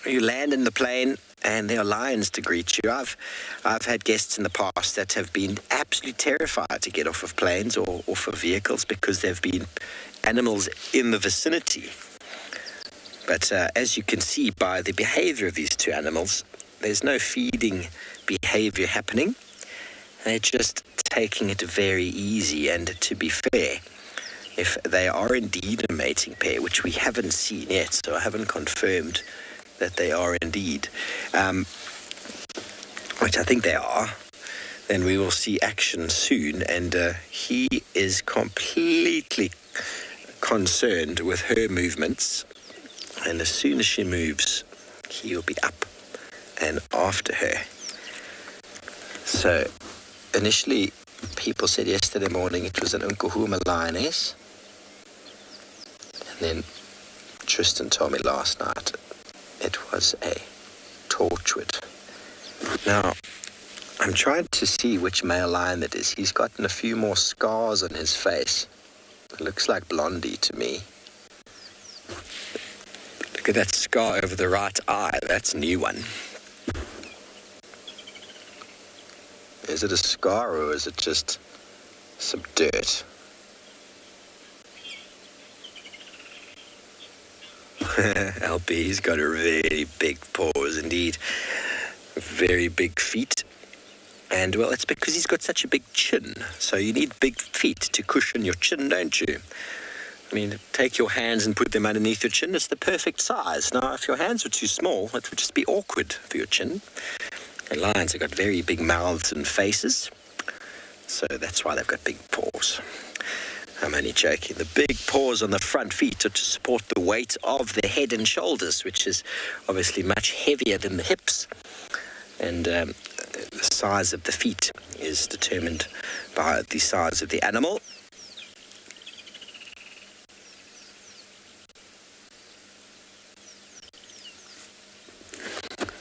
you land in the plane and there are lions to greet you. I've had guests in the past that have been absolutely terrified to get off of planes or off of vehicles because there have been animals in the vicinity. But as you can see by the behavior of these two animals, there's no feeding behavior happening. They're just taking it very easy. And to be fair, if they are indeed a mating pair, which we haven't seen yet, so I haven't confirmed that they are indeed, which I think they are, then we will see action soon. And he is completely concerned with her movements. And as soon as she moves, he will be up and after her. So initially, people said yesterday morning it was an Nkuhuma lioness. And then Tristan told me last night it was a Torchwood. Now, I'm trying to see which male lion that is. He's gotten a few more scars on his face. It looks like Blondie to me. Look at that scar over the right eye. That's a new one. Is it a scar or is it just some dirt? LP's got a really big paws indeed. Very big feet. And well, it's because he's got such a big chin. So you need big feet to cushion your chin, don't you? I mean, take your hands and put them underneath your chin. It's the perfect size. Now, if your hands were too small, it would just be awkward for your chin. And lions have got very big mouths and faces. So that's why they've got big paws. I'm only joking. The big paws on the front feet are to support the weight of the head and shoulders, which is obviously much heavier than the hips. And the size of the feet is determined by the size of the animal.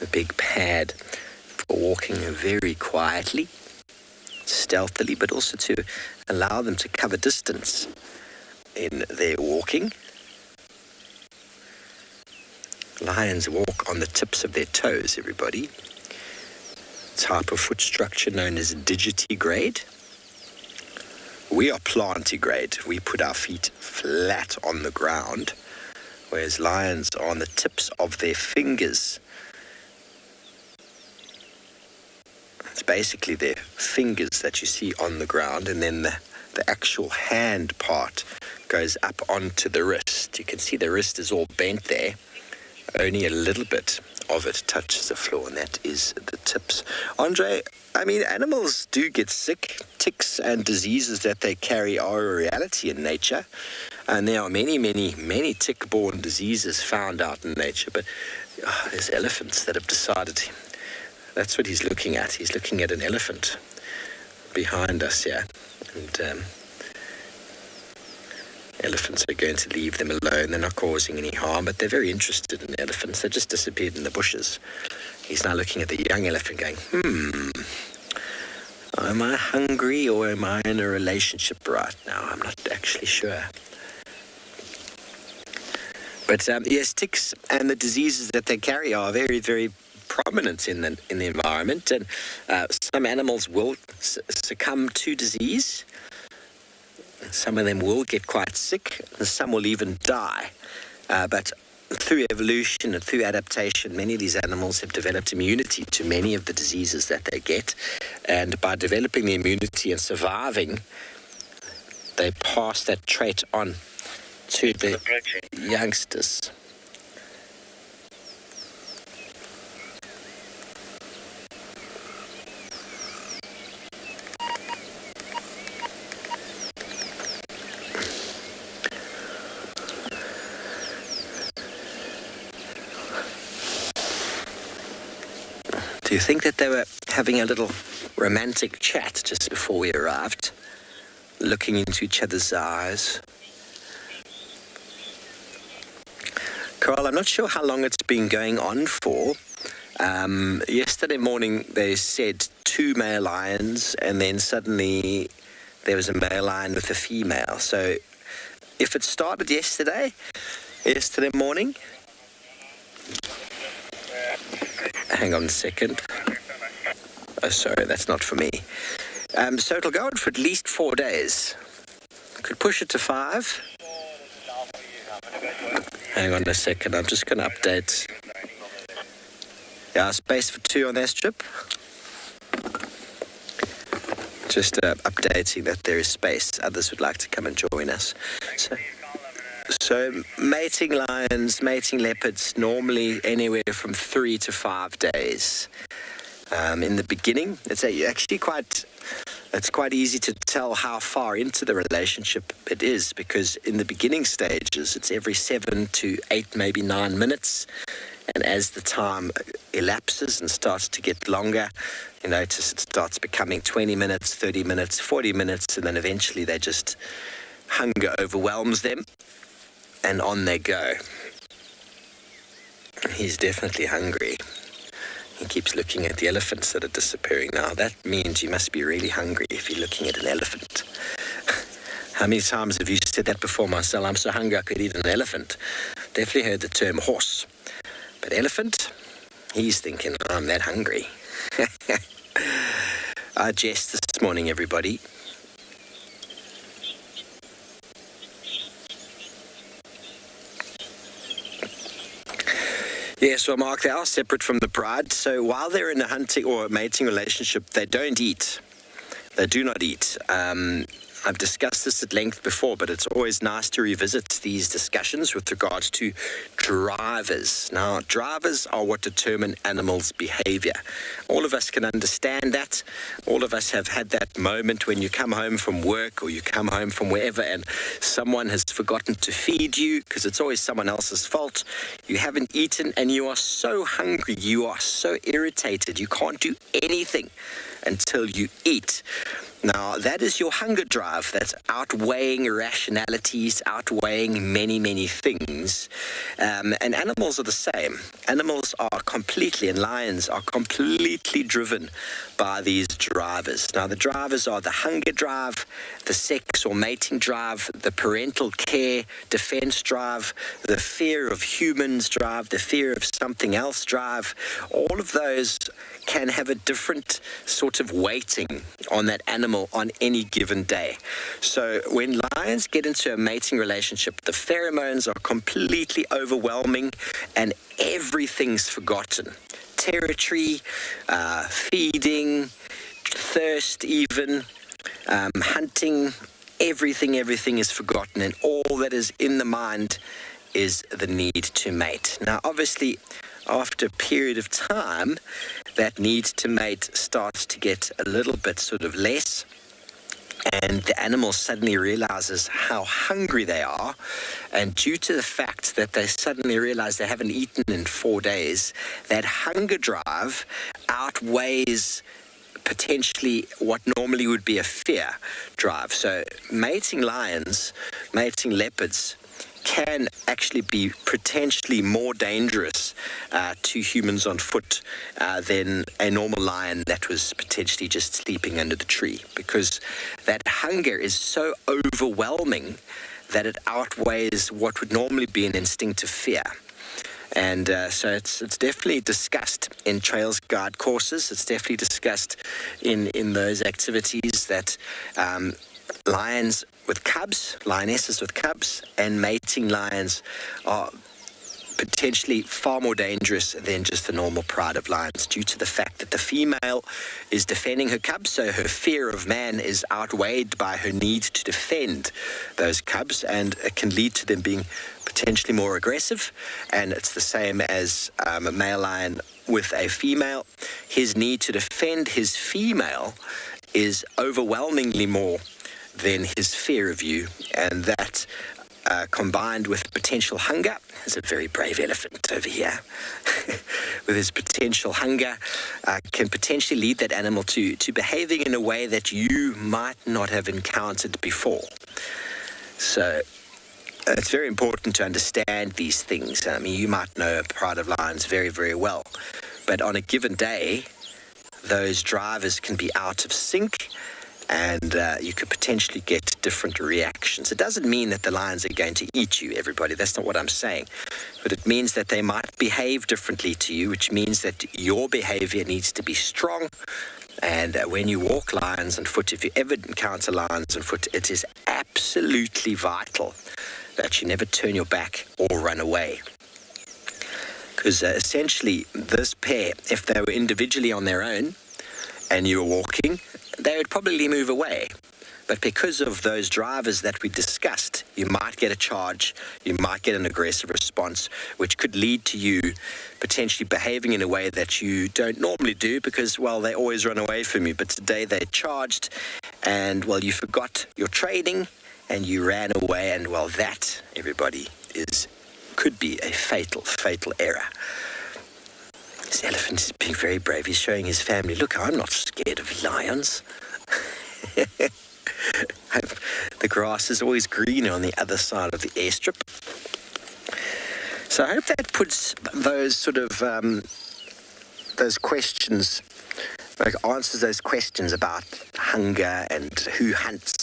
The big pad for walking very quietly. stealthily, but also to allow them to cover distance in their walking. Lions walk on the tips of their toes, everybody. Type of foot structure known as digitigrade. We are plantigrade. We put our feet flat on the ground, whereas lions are on the tips of their fingers. It's basically their fingers that you see on the ground, and then the actual hand part goes up onto the wrist. You can see the wrist is all bent there. Only a little bit of it touches the floor, and that is the tips. Andre, I mean, animals do get sick. Ticks and diseases that they carry are a reality in nature. And there are many tick-borne diseases found out in nature. But there's elephants that have decided. That's what he's looking at. He's looking at an elephant behind us here. And elephants are going to leave them alone. They're not causing any harm, but they're very interested in elephants. They just disappeared in the bushes. He's now looking at the young elephant going, am I hungry or am I in a relationship right now? I'm not actually sure. But yes, ticks and the diseases that they carry are very, very prominent in the environment. And some animals will succumb to disease. Some of them will get quite sick, and some will even die. But through evolution and through adaptation, many of these animals have developed immunity to many of the diseases that they get. And by developing the immunity and surviving, they pass that trait on to the youngsters. Do you think that they were having a little romantic chat just before we arrived? Looking into each other's eyes? Carl, I'm not sure how long it's been going on for. Yesterday morning they said 2 male lions, and then suddenly there was a male lion with a female. So if it started yesterday morning... Hang on a second. Oh, sorry, that's not for me. So it'll go on for at least 4 days. Could push it to 5. Hang on a second, I'm just going to update. Yeah, space for 2 on their strip. Just updating that there is space. Others would like to come and join us. So mating lions, mating leopards, normally anywhere from 3 to 5 days. In the beginning, it's quite easy to tell how far into the relationship it is, because in the beginning stages, it's every 7 to 8, maybe 9 minutes. And as the time elapses and starts to get longer, you notice it starts becoming 20 minutes, 30 minutes, 40 minutes, and then eventually hunger overwhelms them. And on they go. He's definitely hungry. He keeps looking at the elephants that are disappearing now. That means you must be really hungry if you're looking at an elephant. How many times have you said that before, Marcel? I'm so hungry I could eat an elephant. Definitely heard the term horse. But elephant, he's thinking, I'm that hungry. I jest this morning, everybody. Yes, well, Mark, they are separate from the pride. So while they're in a hunting or mating relationship, they don't eat. They do not eat. I've discussed this at length before, but it's always nice to revisit these discussions with regards to drivers. Now, drivers are what determine animals' behavior. All of us can understand that. All of us have had that moment when you come home from work or you come home from wherever and someone has forgotten to feed you, because it's always someone else's fault. You haven't eaten and you are so hungry. You are so irritated. You can't do anything until you eat. Now, that is your hunger drive. That's outweighing irrationalities, outweighing many, many things. And animals are the same. Animals are completely, and lions are completely driven by these drivers. Now, the drivers are the hunger drive, the sex or mating drive, the parental care, defense drive, the fear of humans drive, the fear of something else drive. All of those can have a different sort of weighting on that animal on any given day. So when lions get into a mating relationship, the pheromones are completely overwhelming and everything's forgotten. Territory, feeding, thirst even, hunting, everything is forgotten, and all that is in the mind is the need to mate. Now, obviously, after a period of time, that need to mate starts to get a little bit sort of less, and the animal suddenly realizes how hungry they are, and due to the fact that they suddenly realize they haven't eaten in 4 days, that hunger drive outweighs potentially what normally would be a fear drive. So mating lions, mating leopards, can actually be potentially more dangerous to humans on foot than a normal lion that was potentially just sleeping under the tree, because that hunger is so overwhelming that it outweighs what would normally be an instinctive fear. And so it's definitely discussed in trails guide courses. It's definitely discussed in those activities that lions with cubs, lionesses with cubs, and mating lions are potentially far more dangerous than just the normal pride of lions, due to the fact that the female is defending her cubs, so her fear of man is outweighed by her need to defend those cubs, and it can lead to them being potentially more aggressive. And it's the same as a male lion with a female. His need to defend his female is overwhelmingly more than his fear of you, and that combined with potential hunger, there's a very brave elephant over here, with his potential hunger, can potentially lead that animal to behaving in a way that you might not have encountered before. So it's very important to understand these things. I mean, you might know a pride of lions very, very well, but on a given day, those drivers can be out of sync, and you could potentially get different reactions. It doesn't mean that the lions are going to eat you, everybody. That's not what I'm saying. But it means that they might behave differently to you, which means that your behavior needs to be strong. And when you walk lions on foot, if you ever encounter lions on foot, it is absolutely vital that you never turn your back or run away. Because essentially, this pair, if they were individually on their own and you were walking, they would probably move away. But because of those drivers that we discussed, you might get a charge, you might get an aggressive response, which could lead to you potentially behaving in a way that you don't normally do because, well, they always run away from you. But today they charged and, well, you forgot your training and you ran away, and, well, that, everybody, could be a fatal error. This elephant is being very brave. He's showing his family, look, I'm not scared of lions. The grass is always greener on the other side of the airstrip. So I hope that puts those sort of, those questions, like answers those questions about hunger and who hunts.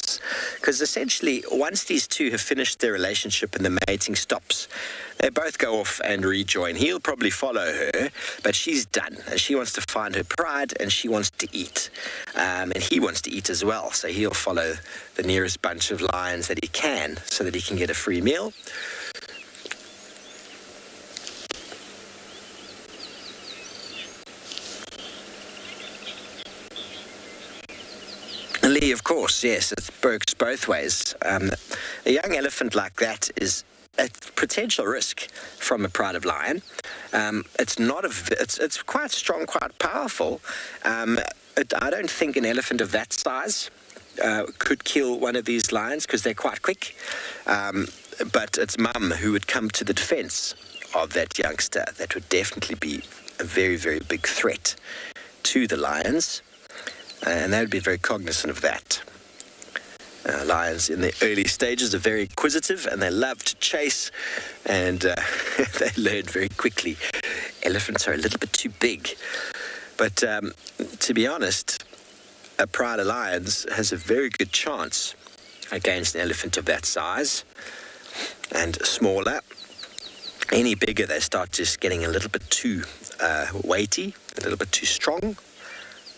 Because essentially, once these two have finished their relationship and the mating stops, they both go off and rejoin. He'll probably follow her, but she's done. And she wants to find her pride, and she wants to eat. And he wants to eat as well, so he'll follow the nearest bunch of lions that he can, so that he can get a free meal. Lee, of course, yes, it works both ways. A young elephant like that is a potential risk from a pride of lion. It's quite strong, quite powerful. I don't think an elephant of that size could kill one of these lions because they're quite quick. But it's mum who would come to the defense of that youngster. That would definitely be a very, very big threat to the lions. and they would be very cognizant of that. Lions in the early stages are very inquisitive and they love to chase, and they learn very quickly. Elephants are a little bit too big. But to be honest, a pride of lions has a very good chance against an elephant of that size and smaller. Any bigger, they start just getting a little bit too weighty, a little bit too strong.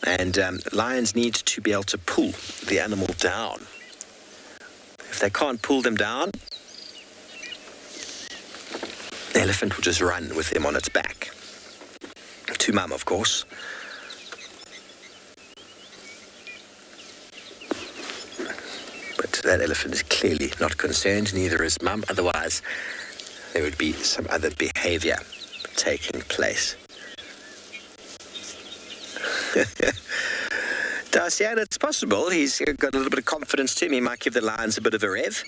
And lions need to be able to pull the animal down. If they can't pull them down, the elephant will just run with them on its back. To mum, of course. But that elephant is clearly not concerned, neither is mum, otherwise there would be some other behavior taking place. Darcy, yeah, it's possible. He's got a little bit of confidence to him. He might give the lions a bit of a rev.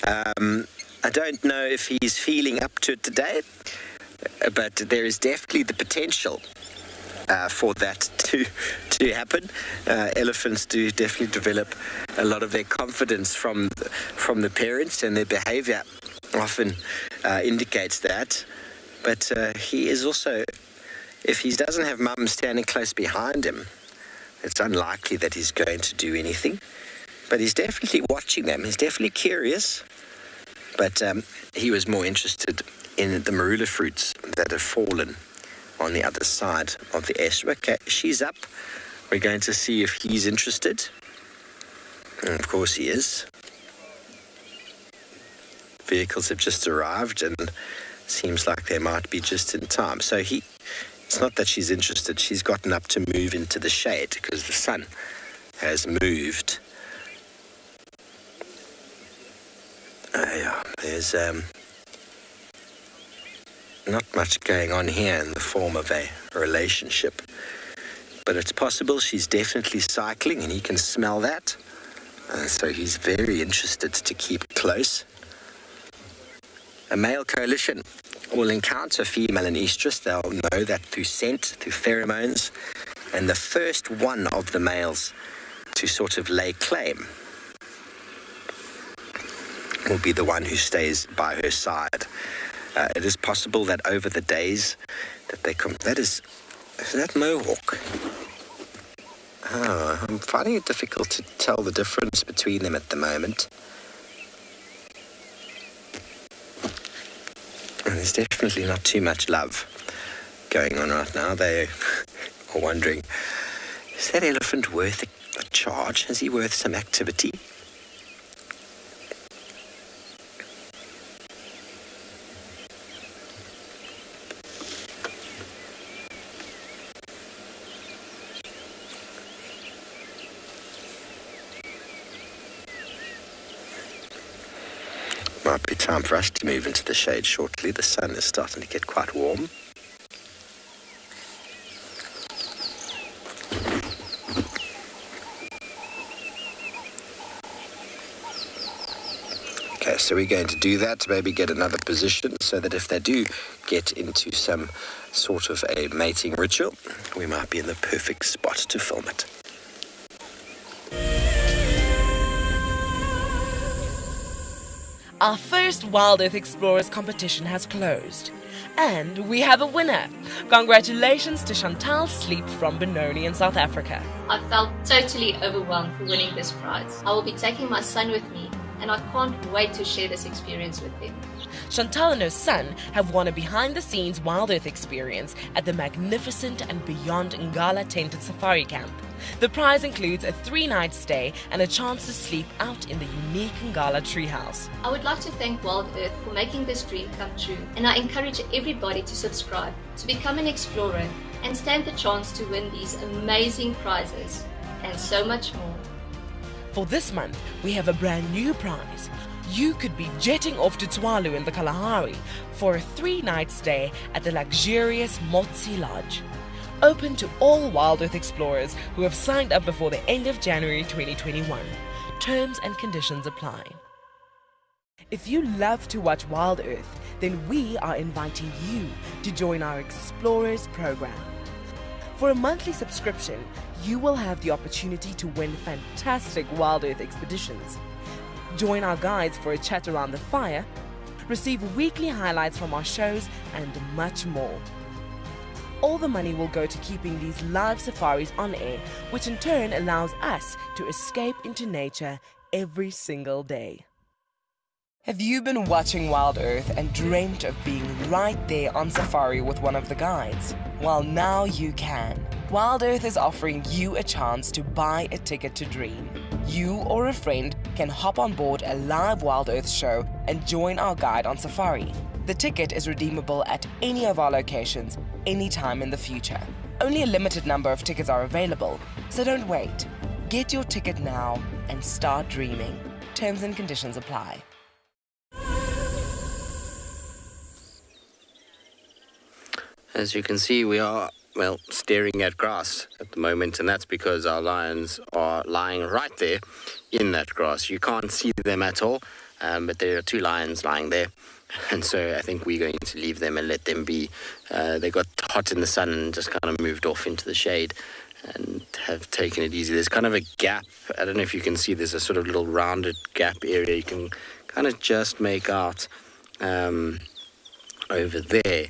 I don't know if he's feeling up to it today, but there is definitely the potential for that to happen. Elephants do definitely develop a lot of their confidence from the parents, and their behavior often indicates that. But he is also, if he doesn't have mum standing close behind him, it's unlikely that he's going to do anything. But he's definitely watching them. He's definitely curious. But he was more interested in the marula fruits that have fallen on the other side of the estuary. Okay, she's up. We're going to see if he's interested. And of course he is. Vehicles have just arrived and seems like they might be just in time. So it's not that she's interested. She's gotten up to move into the shade because the sun has moved. Yeah, there's not much going on here in the form of a relationship. But it's possible she's definitely cycling, and he can smell that. So he's very interested to keep close. A male coalition will encounter a female in estrus. They'll know that through scent, through pheromones. And the first one of the males to sort of lay claim will be the one who stays by her side. It is possible that over the days that they come... Is that mohawk? Oh, I'm finding it difficult to tell the difference between them at the moment. And there's definitely not too much love going on right now. They are wondering, is that elephant worth a charge? Is he worth some activity? Might be time for us to move into the shade shortly. The sun is starting to get quite warm. Okay, so we're going to do that to maybe get another position so that if they do get into some sort of a mating ritual, we might be in the perfect spot to film it. Our first WildEarth Explorers competition has closed. And we have a winner. Congratulations to Chantal Sleep from Benoni in South Africa. I felt totally overwhelmed for winning this prize. I will be taking my son with me, and I can't wait to share this experience with him. Chantal and her son have won a behind-the-scenes WildEarth experience at the magnificent andBeyond Ngala tented safari camp. The prize includes a 3-night stay and a chance to sleep out in the unique Ngala treehouse. I would like to thank WildEarth for making this dream come true, and I encourage everybody to subscribe, to become an explorer, and stand the chance to win these amazing prizes, and so much more. For this month, we have a brand new prize. You could be jetting off to Tswalu in the Kalahari for a 3-night stay at the luxurious Motsi Lodge. Open to all WildEarth explorers who have signed up before the end of January 2021. Terms and conditions apply. If you love to watch WildEarth, then we are inviting you to join our Explorers program. For a monthly subscription, you will have the opportunity to win fantastic WildEarth expeditions. Join our guides for a chat around the fire, receive weekly highlights from our shows, and much more. All the money will go to keeping these live safaris on air, which in turn allows us to escape into nature every single day. Have you been watching WildEarth and dreamt of being right there on safari with one of the guides? Well, now you can. WildEarth is offering you a chance to buy a ticket to dream. You or a friend can hop on board a live WildEarth show and join our guide on safari. The ticket is redeemable at any of our locations, anytime in the future. Only a limited number of tickets are available, so don't wait. Get your ticket now and start dreaming. Terms and conditions apply. As you can see, we are, well, staring at grass at the moment, and that's because our lions are lying right there in that grass. You can't see them at all, but there are two lions lying there, and so I think we're going to leave them and let them be. They got hot in the sun and just kind of moved off into the shade and have taken it easy. There's kind of a gap. I don't know if you can see, there's a sort of little rounded gap area. You can kind of just make out over there.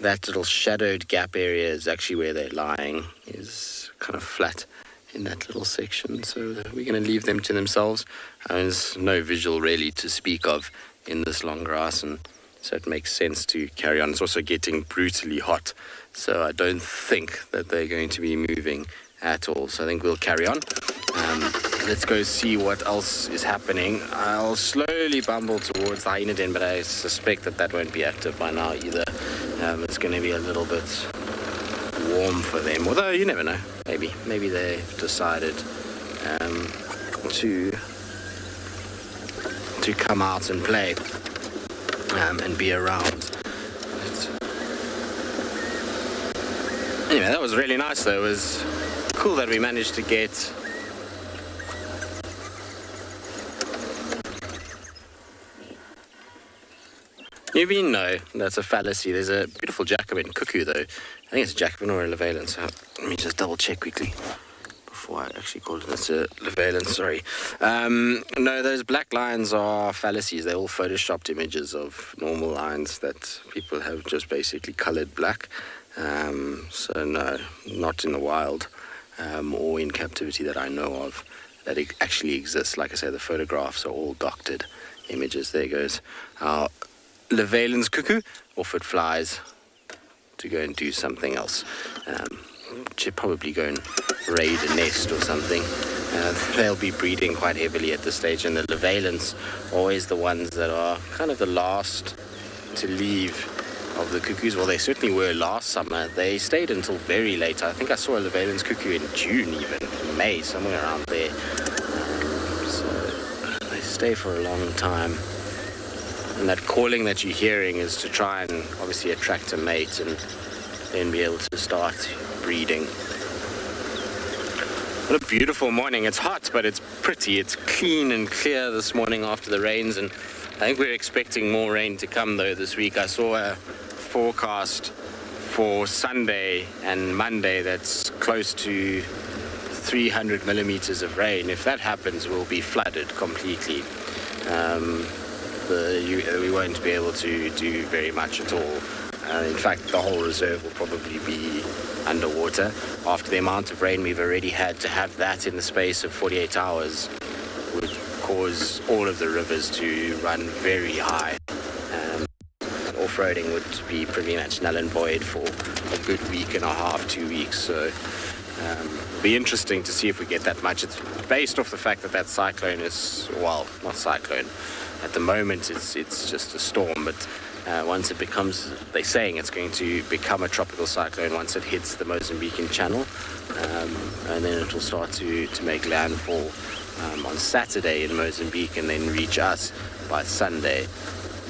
That little shadowed gap area is actually where they're lying, is kind of flat in that little section. So we're going to leave them to themselves. There's no visual really to speak of in this long grass, and so it makes sense to carry on. It's also getting brutally hot, so I don't think that they're going to be moving at all. So I think we'll carry on. Let's go see what else is happening. I'll slowly bumble towards the hyena den, but I suspect that that won't be active by now either. It's going to be a little bit warm for them, although you never know. Maybe they've decided to come out and play and be around. Anyway, that was really nice though. It was cool that we managed to get no, that's a fallacy. There's a beautiful Jacobin cuckoo though. I think it's a Jacobin or a Leopard, so let me just double check quickly before I actually call it. It's a Leopard, sorry. No, those black lines are fallacies. They're all photoshopped images of normal lines that people have just basically colored black. So no, not in the wild or in captivity that I know of that it actually exists. Like I say, the photographs are all doctored images. There goes our Levalin's cuckoo. Off it flies to go and do something else. Should probably go and raid a nest or something. They'll be breeding quite heavily at this stage, and the Levalins are always the ones that are kind of the last to leave of the cuckoos. Well, they certainly were last summer. They stayed until very late. I think I saw a Levalin's cuckoo in June, even May, somewhere around there. So they stay for a long time. And that calling that you're hearing is to try and obviously attract a mate and then be able to start breeding. What a beautiful morning. It's hot, but it's pretty. It's clean and clear this morning after the rains, and I think we're expecting more rain to come though this week. I saw a forecast for Sunday and Monday that's close to 300 millimeters of rain. If that happens, we'll be flooded completely. We won't be able to do very much at all. In fact, the whole reserve will probably be underwater. After the amount of rain we've already had, to have that in the space of 48 hours would cause all of the rivers to run very high. Off-roading would be pretty much null and void for a good week and a half, 2 weeks. So it'll be interesting to see if we get that much. It's based off the fact that cyclone is, well, not cyclone. At the moment, it's just a storm, but once it becomes, they're saying it's going to become a tropical cyclone once it hits the Mozambican Channel, and then it will start to make landfall on Saturday in Mozambique and then reach us by Sunday.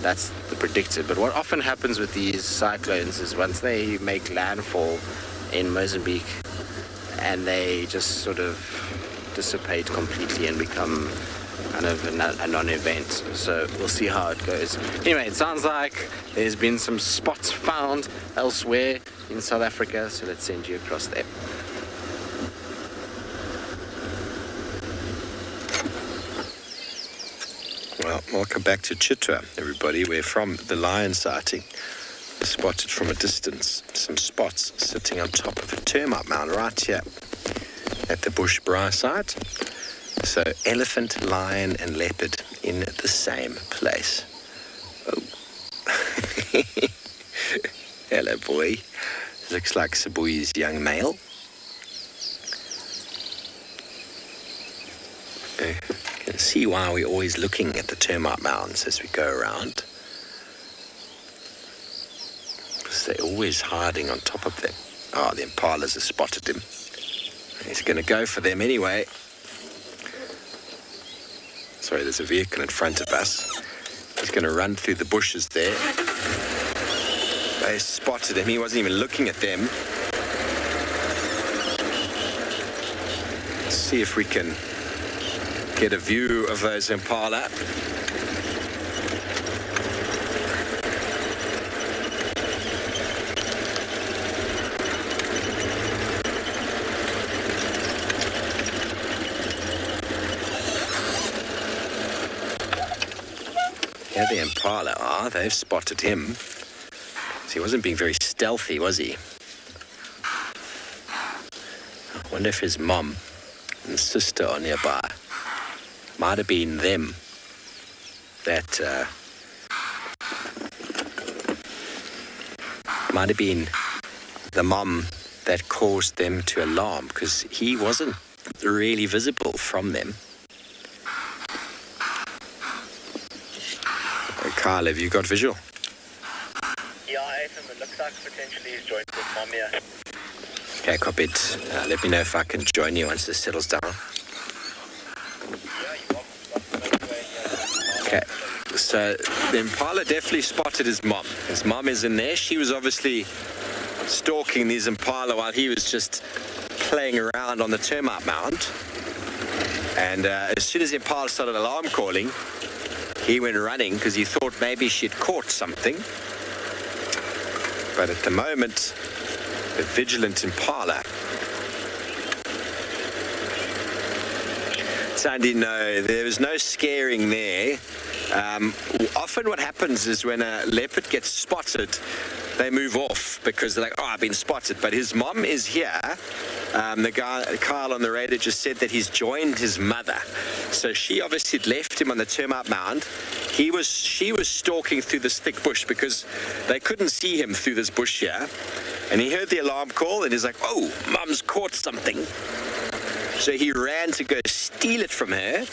That's the predicted. But what often happens with these cyclones is once they make landfall in Mozambique and they just sort of dissipate completely and become kind of a non-event. So we'll see how it goes. Anyway, it sounds like there's been some spots found elsewhere in South Africa, so let's send you across there. Well, welcome back to Chitwa, everybody. We're from the lion sighting. Spotted from a distance some spots sitting on top of a termite mound right here at the Bush Braai site. So elephant, lion and leopard in the same place. Oh. Hello, boy. Looks like Sabui's young male. You can see why we're always looking at the termite mounds as we go around. Because they're always hiding on top of them. Oh, the impalas have spotted him. He's going to go for them anyway. Sorry, there's a vehicle in front of us. He's going to run through the bushes there. They spotted him. He wasn't even looking at them. Let's see if we can get a view of those impala. Here the impala are. They've spotted him. So he wasn't being very stealthy, was he? I wonder if his mom and sister are nearby. Might have been them that might have been the mom that caused them to alarm, because he wasn't really visible from them. Kyle, have you got visual? Yeah, Ethan, it looks like potentially he's joined with mom here. Okay, copied. Let me know if I can join you once this settles down. Okay, so the impala definitely spotted his mom. His mom is in there. She was obviously stalking these impala while he was just playing around on the termite mound. And as soon as the impala started alarm calling, he went running because he thought maybe she'd caught something. But at the moment, the vigilant impala. Sandy, no, there was no scaring there. Often what happens is when a leopard gets spotted, they move off because they're like, oh, I've been spotted. But his mom is here. The guy, Kyle on the radio, just said that he's joined his mother. So she obviously had left him on the termite mound. She was stalking through this thick bush because they couldn't see him through this bush here. And he heard the alarm call and he's like, oh, mum's caught something. So he ran to go steal it from her.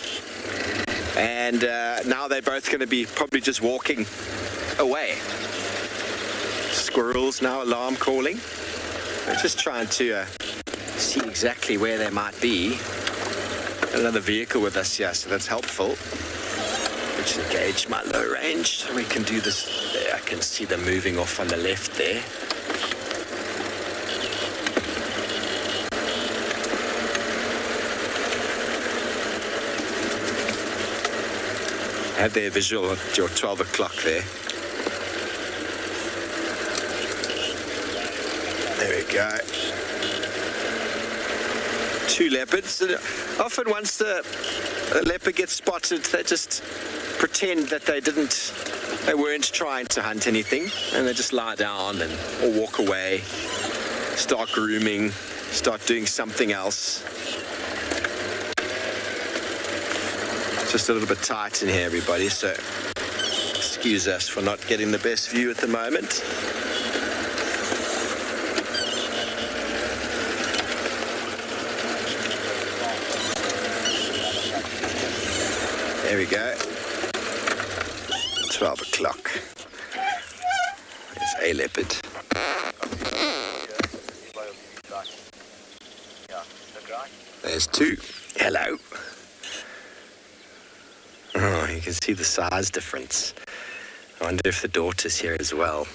And now they're both going to be probably just walking away. Squirrels now alarm calling. We're just trying to see exactly where they might be. Another vehicle with us here, so that's helpful. Which engage my low range. So we can do this there. I can see them moving off on the left there. Have their visual at your 12 o'clock there. There we go. 2 leopards. And often once the leopard gets spotted, they just pretend that they weren't trying to hunt anything, and they just lie down or walk away, start grooming, start doing something else. It's just a little bit tight in here, everybody, so excuse us for not getting the best view at the moment. There we go. 12 o'clock. There's a leopard. There's 2. Hello. Oh, you can see the size difference. I wonder if the daughter's here as well.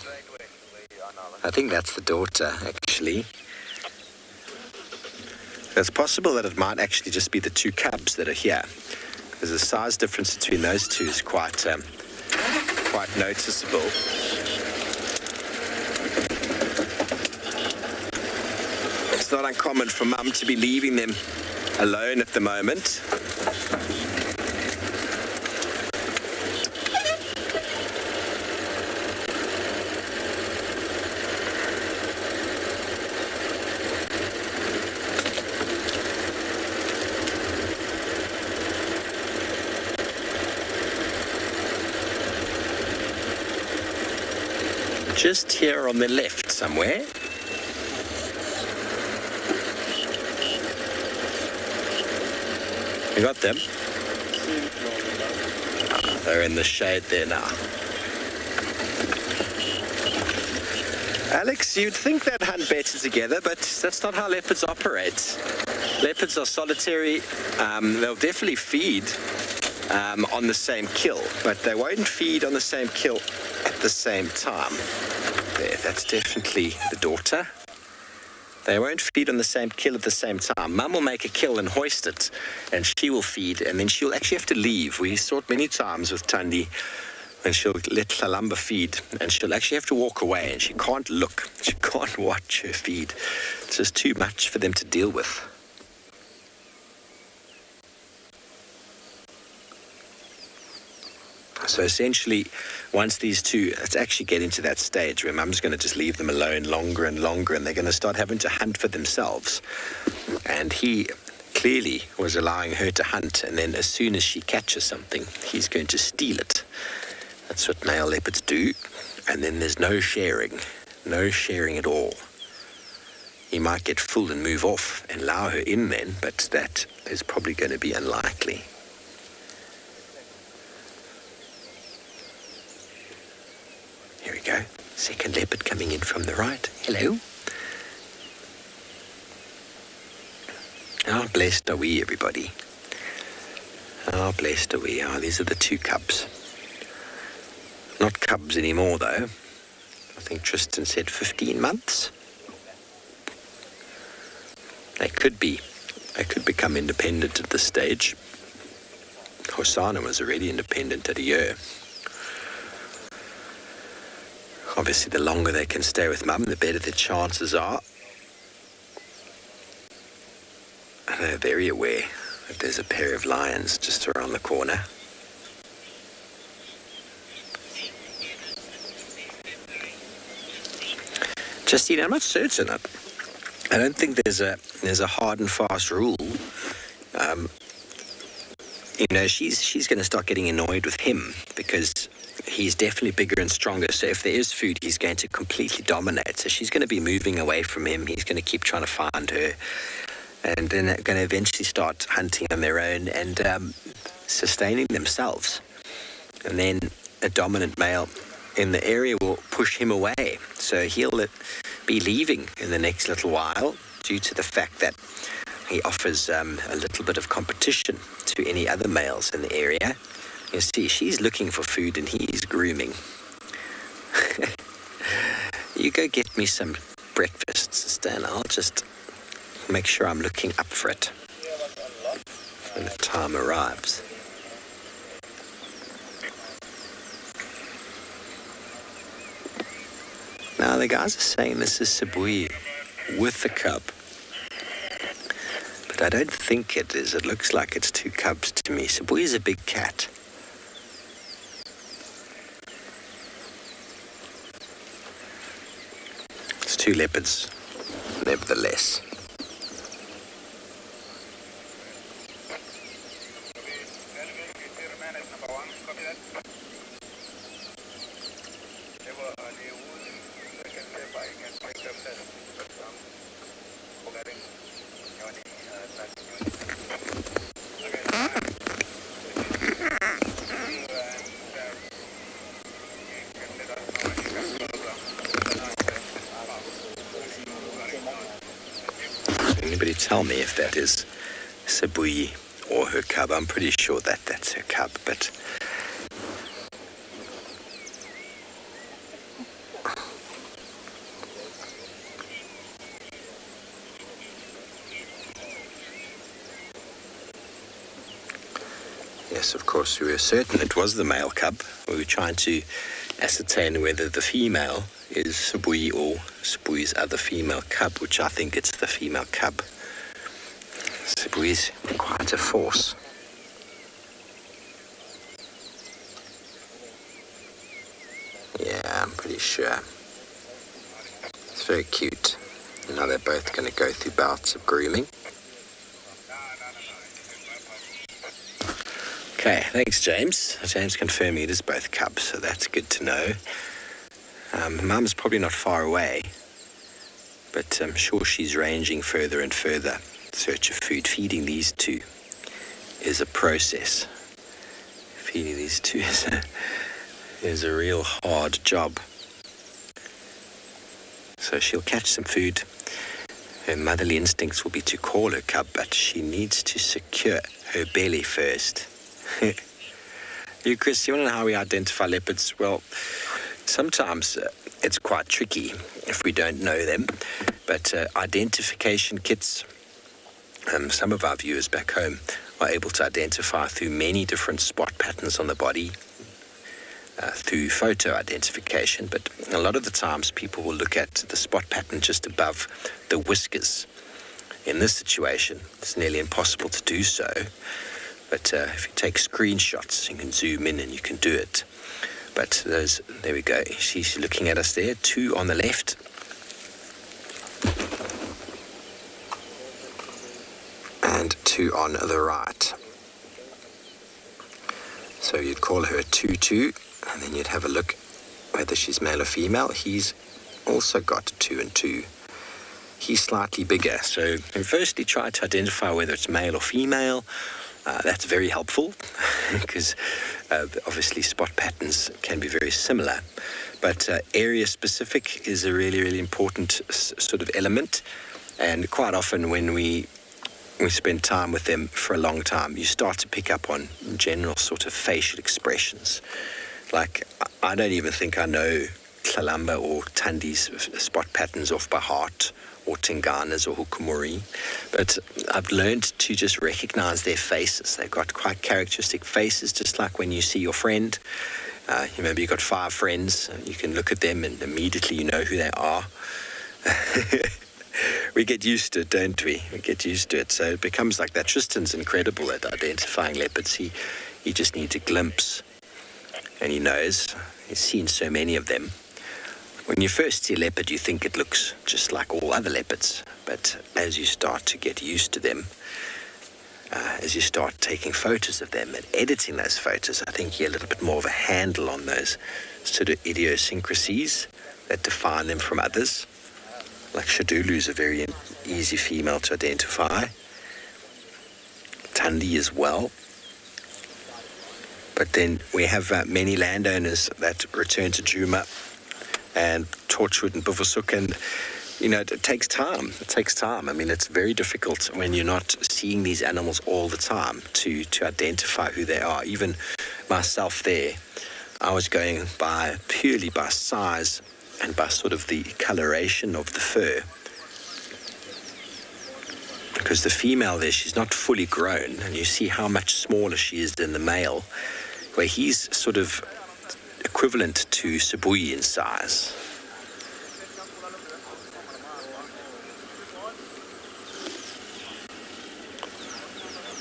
I think that's the daughter, actually. It's possible that it might actually just be the 2 cubs that are here. There's a size difference between those two is quite noticeable. It's not uncommon for Mum to be leaving them alone at the moment. Just here on the left somewhere. You got them? They're in the shade there now. Alex, you'd think they'd hunt better together, but that's not how leopards operate. Leopards are solitary. They'll definitely feed on the same kill, but they won't feed on the same kill at the same time. There, that's definitely the daughter. They won't feed on the same kill at the same time. Mum will make a kill and hoist it, and she will feed, and then she'll actually have to leave. We saw it many times with Thandi, and she'll let Lalamba feed, and she'll actually have to walk away, and she can't look. She can't watch her feed. It's just too much for them to deal with. So essentially, once these two, let's actually get into that stage where Mum's going to just leave them alone longer and longer, and they're going to start having to hunt for themselves. And he clearly was allowing her to hunt, and then as soon as she catches something, he's going to steal it. That's what male leopards do. And then there's no sharing at all. He might get full and move off and allow her in then, but that is probably going to be unlikely. Here we go. Second leopard coming in from the right. Hello. How blessed are we, everybody? How blessed are we? These are the two cubs. Not cubs anymore, though. I think Tristan said 15 months. They could become independent at this stage. Hosanna was already independent at a year. Obviously, the longer they can stay with Mum, the better the chances are. And they're very aware that there's a pair of lions just around the corner. Justine, I'm not certain. I don't think there's a hard and fast rule. She's going to start getting annoyed with him because he's definitely bigger and stronger. So if there is food, he's going to completely dominate. So she's going to be moving away from him. He's going to keep trying to find her. And then they're going to eventually start hunting on their own and sustaining themselves. And then a dominant male in the area will push him away. So he'll be leaving in the next little while due to the fact that he offers a little bit of competition to any other males in the area. You see, she's looking for food and he's grooming. You go get me some breakfast, sister, and I'll just make sure I'm looking up for it when the time arrives. Now, the guys are saying this is Sabui with the cub. But I don't think it is. It looks like it's two cubs to me. Sabui is a big cat. It's two leopards, nevertheless. Anybody tell me if that is Sabui or her cub? I'm pretty sure that that's her cub, but yeah, Yes, of course, we were certain it was the male cub. We were trying to ascertain whether the female is Sibui or Sibui's other female cub, which I think it's the female cub. Sibui's quite a force. Yeah, I'm pretty sure. It's very cute. Now they're both going to go through bouts of grooming. Okay, thanks, James. James confirming it is both cubs, so that's good to know. Mum's probably not far away, but I'm sure she's ranging further and further in search of food. Feeding these two is a process. Feeding these two is a real hard job. So she'll catch some food. Her motherly instincts will be to call her cub, but she needs to secure her belly first. You, Chris, you want to know how we identify leopards? Well, sometimes it's quite tricky if we don't know them, but identification kits, some of our viewers back home are able to identify through many different spot patterns on the body, through photo identification, but a lot of the times people will look at the spot pattern just above the whiskers. In this situation, it's nearly impossible to do so, but if you take screenshots, you can zoom in and you can do it. But there we go. She's looking at us there, two on the left. And two on the right. So you'd call her a 2-2. And then you'd have a look whether she's male or female. He's also got a 2 and 2. He's slightly bigger. So firstly try to identify whether it's male or female. That's very helpful because obviously spot patterns can be very similar. But area specific is a really, really important sort of element. And quite often when we spend time with them for a long time, you start to pick up on general sort of facial expressions. Like, I don't even think I know Tlalamba or Tandi's spot patterns off by heart, or Tingana's or Hukumuri, but I've learned to just recognize their faces. They've got quite characteristic faces, just like when you see your friend. Maybe you've got 5 friends, you can look at them and immediately you know who they are. We get used to it, don't we? We get used to it, so it becomes like that. Tristan's incredible at identifying leopards. He just needs a glimpse. And he knows, he's seen so many of them. When you first see a leopard, you think it looks just like all other leopards. But as you start to get used to them, as you start taking photos of them and editing those photos, I think you get a little bit more of a handle on those sort of idiosyncrasies that define them from others. Like Shadulu is a very easy female to identify. Tandi as well. But then we have many landowners that return to Djuma and Torchwood and Buvusuk, and it takes time. It takes time. I mean, it's very difficult when you're not seeing these animals all the time to identify who they are. Even myself there, I was going purely by size and by sort of the coloration of the fur. Because the female there, she's not fully grown, and you see how much smaller she is than the male, where he's sort of equivalent to Sibui in size.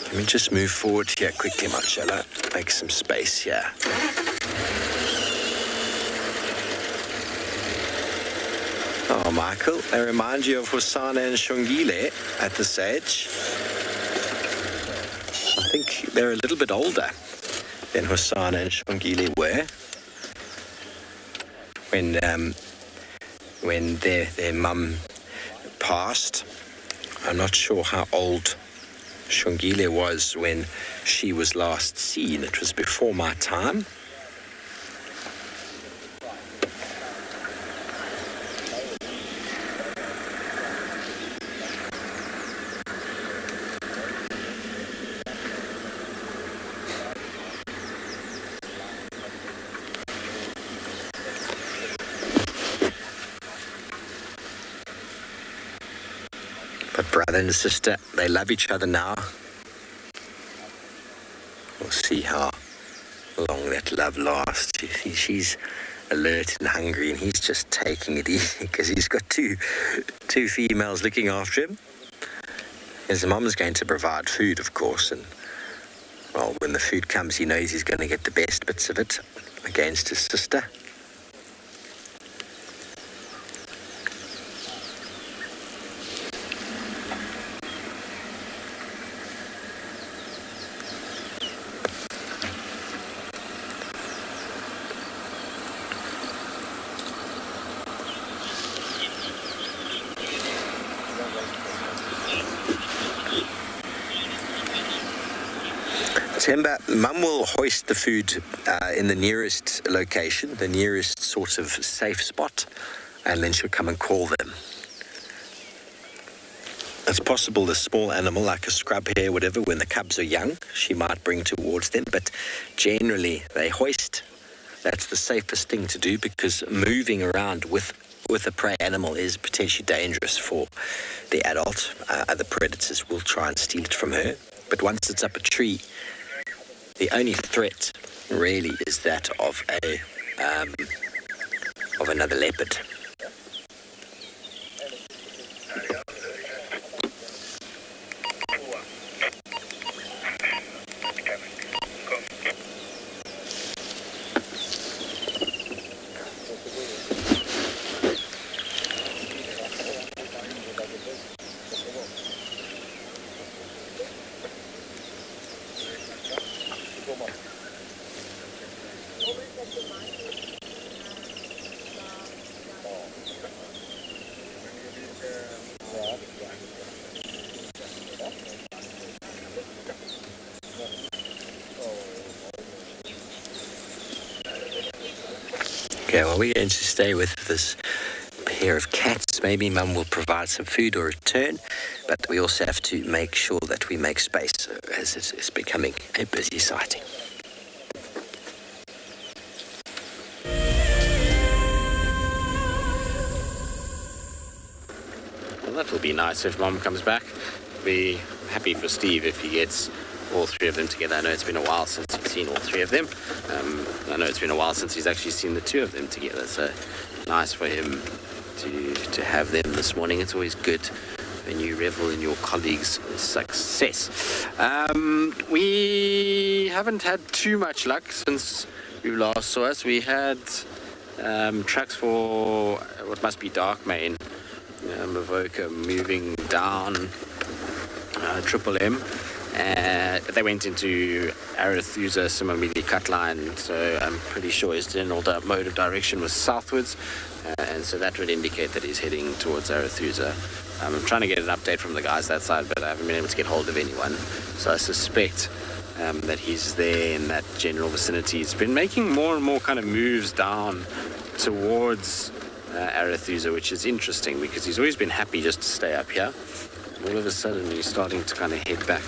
Let me just move forward here quickly, Marcella. Make some space here. Oh, Michael, they remind you of Hosana and Shongile at this age. I think they're a little bit older than Hosana and Shongile were when their mum passed. I'm not sure how old Shongile was when she was last seen. It was before my time. Brother and sister, they love each other now. We'll see how long that love lasts. She's alert and hungry, and he's just taking it easy because he's got two females looking after him. His mum's going to provide food, of course, and well, when the food comes, he knows he's going to get the best bits of it against his sister. Remember, Mum will hoist the food in the nearest location, the nearest sort of safe spot, and then she'll come and call them. It's possible the small animal, like a scrub hare, whatever, when the cubs are young, she might bring towards them, but generally they hoist. That's the safest thing to do, because moving around with a prey animal is potentially dangerous for the adult. Other predators will try and steal it from her. But once it's up a tree, the only threat really is that of another leopard. Okay, well, we're going to stay with this pair of cats. Maybe Mum will provide some food or a turn, but we also have to make sure that we make space as it is becoming a busy sighting. Well, that will be nice if Mum comes back. Be happy for Steve if he gets all three of them together. I know it's been a while since he's seen all three of them. I know it's been a while since he's actually seen the two of them together, so nice for him to have them this morning. It's always good when you revel in your colleagues' success. We haven't had too much luck since you last saw us. We had tracks for what must be dark main, Mavoka moving down Triple M. They went into Arethusa, Simamili cut line, so I'm pretty sure his general mode of direction was southwards, and so that would indicate that he's heading towards Arethusa. I'm trying to get an update from the guys that side, but I haven't been able to get hold of anyone, so I suspect that he's there in that general vicinity. He's been making more and more kind of moves down towards Arethusa, which is interesting because he's always been happy just to stay up here. All of a sudden he's starting to kind of head back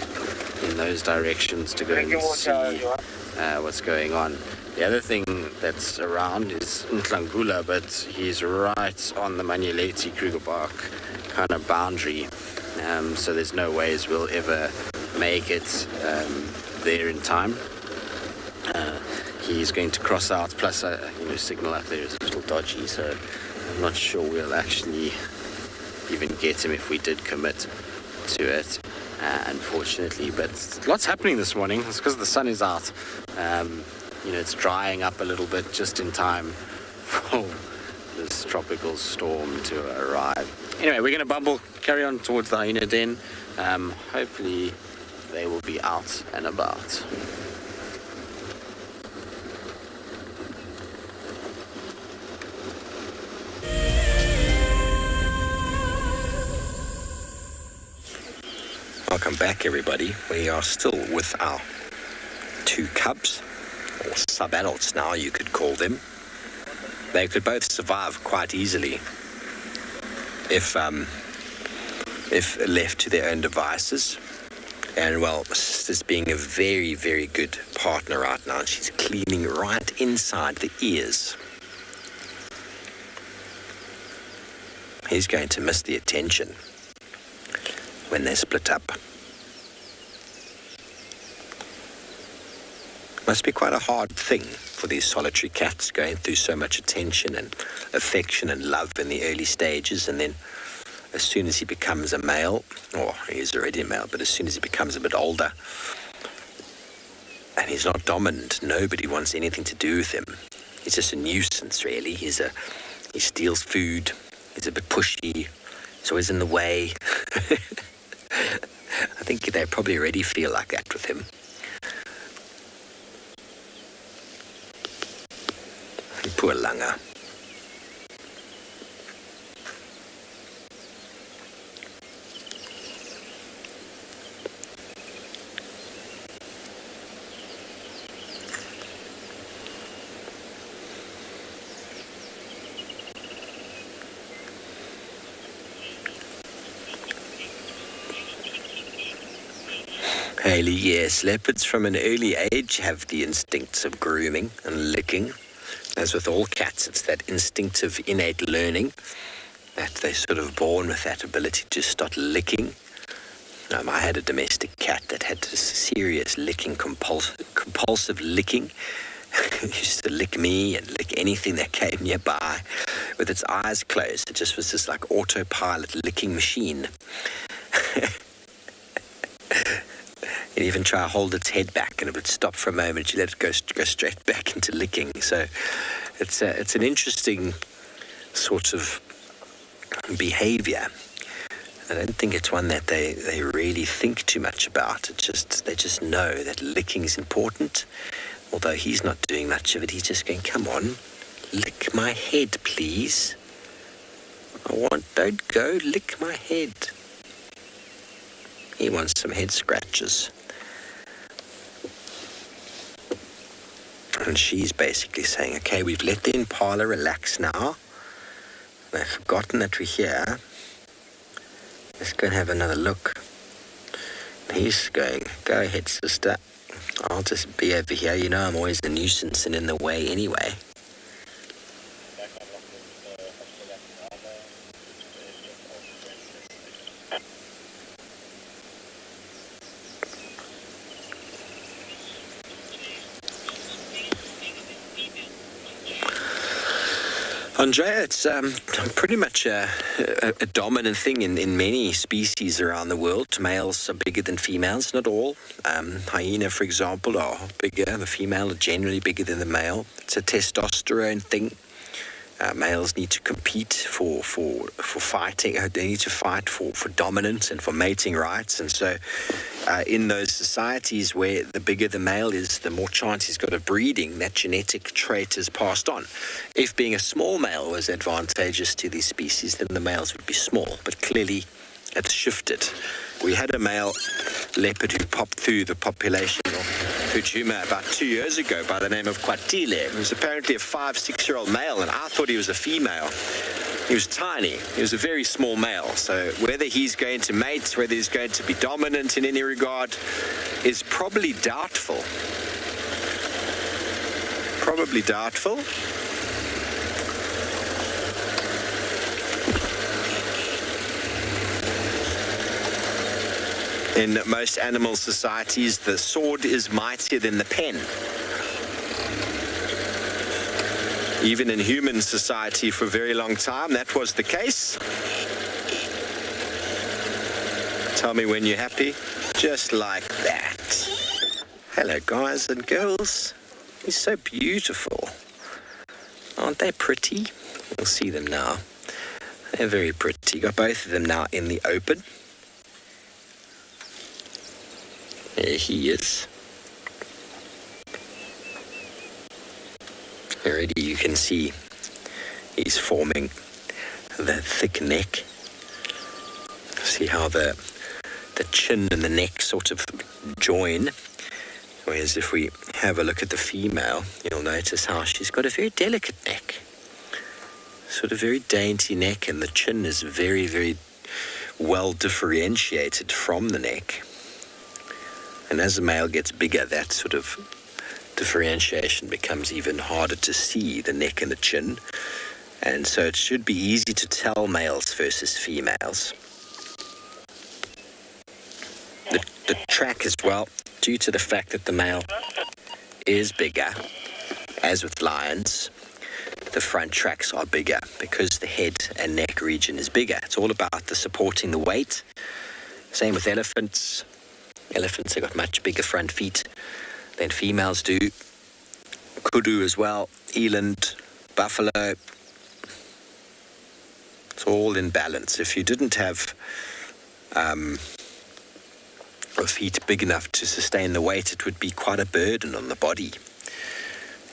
in those directions to go and see what's going on. The other thing that's around is Ntlangula, but he's right on the Manyeleti Krugerpark kind of boundary, so there's no ways we'll ever make it there in time. He's going to cross out, plus signal up there is a little dodgy, so I'm not sure we'll actually even get him if we did commit to it, unfortunately. But lots happening this morning. It's because the sun is out. It's drying up a little bit just in time for this tropical storm to arrive. Anyway, we're going to carry on towards the hyena den. Hopefully they will be out and about. Welcome back, everybody. We are still with our two cubs, or sub-adults now you could call them. They could both survive quite easily if left to their own devices. And well, sister's being a very, very good partner right now. She's cleaning right inside the ears. He's going to miss the attention when they split up. Must be quite a hard thing for these solitary cats, going through so much attention and affection and love in the early stages, and then as soon as he becomes a male, or he is already a male, but as soon as he becomes a bit older and he's not dominant, nobody wants anything to do with him. He's just a nuisance, really. He steals food, he's a bit pushy, he's always in the way. I think they probably already feel like that with him. Poor Langa. Hayley, yes, leopards from an early age have the instincts of grooming and licking. As with all cats, it's that instinctive innate learning that they're sort of born with, that ability to start licking. I had a domestic cat that had this serious licking, compulsive licking. It used to lick me and lick anything that came nearby with its eyes closed. It just was this like autopilot licking machine. You'd even try to hold its head back and it would stop for a moment. You let it go straight back into licking. So it's an interesting sort of behavior. I don't think it's one that they really think too much about. They just know that licking is important. Although he's not doing much of it, he's just going, come on, lick my head, please. Don't go, lick my head. He wants some head scratches. And she's basically saying, okay, we've let the impala relax now. They've forgotten that we're here. Let's go and have another look. And he's going, go ahead, sister. I'll just be over here. You know I'm always a nuisance and in the way anyway. Andrea, it's pretty much a dominant thing in many species around the world. Males are bigger than females, not all. Hyena, for example, are bigger. The female are generally bigger than the male. It's a testosterone thing. Males need to compete for fighting. They need to fight for dominance and for mating rights. And so in those societies where the bigger the male is, the more chance he's got of breeding, that genetic trait is passed on. If being a small male was advantageous to these species, then the males would be small. But clearly, it's shifted. We had a male leopard who popped through the population of Djuma about 2 years ago by the name of Kwatile. He was apparently a 5-6-year-old male, and I thought he was a female. He was tiny. He was a very small male. So whether he's going to mate, whether he's going to be dominant in any regard, is probably doubtful. Probably doubtful. In most animal societies, the sword is mightier than the pen. Even in human society for a very long time, that was the case. Tell me when you're happy. Just like that. Hello, guys and girls. He's so beautiful. Aren't they pretty? You'll see them now. They're very pretty. Got both of them now in the open. There he is. Already you can see he's forming the thick neck. See how the chin and the neck sort of join. Whereas if we have a look at the female, you'll notice how she's got a very delicate neck. Sort of very dainty neck, and the chin is very, very well differentiated from the neck. And as the male gets bigger, that sort of differentiation becomes even harder to see, the neck and the chin. And so it should be easy to tell males versus females. The track as well, due to the fact that the male is bigger, as with lions, the front tracks are bigger because the head and neck region is bigger. It's all about the supporting the weight. Same with elephants. Elephants have got much bigger front feet than females do. Kudu as well, eland, buffalo. It's all in balance. If you didn't have feet big enough to sustain the weight, it would be quite a burden on the body.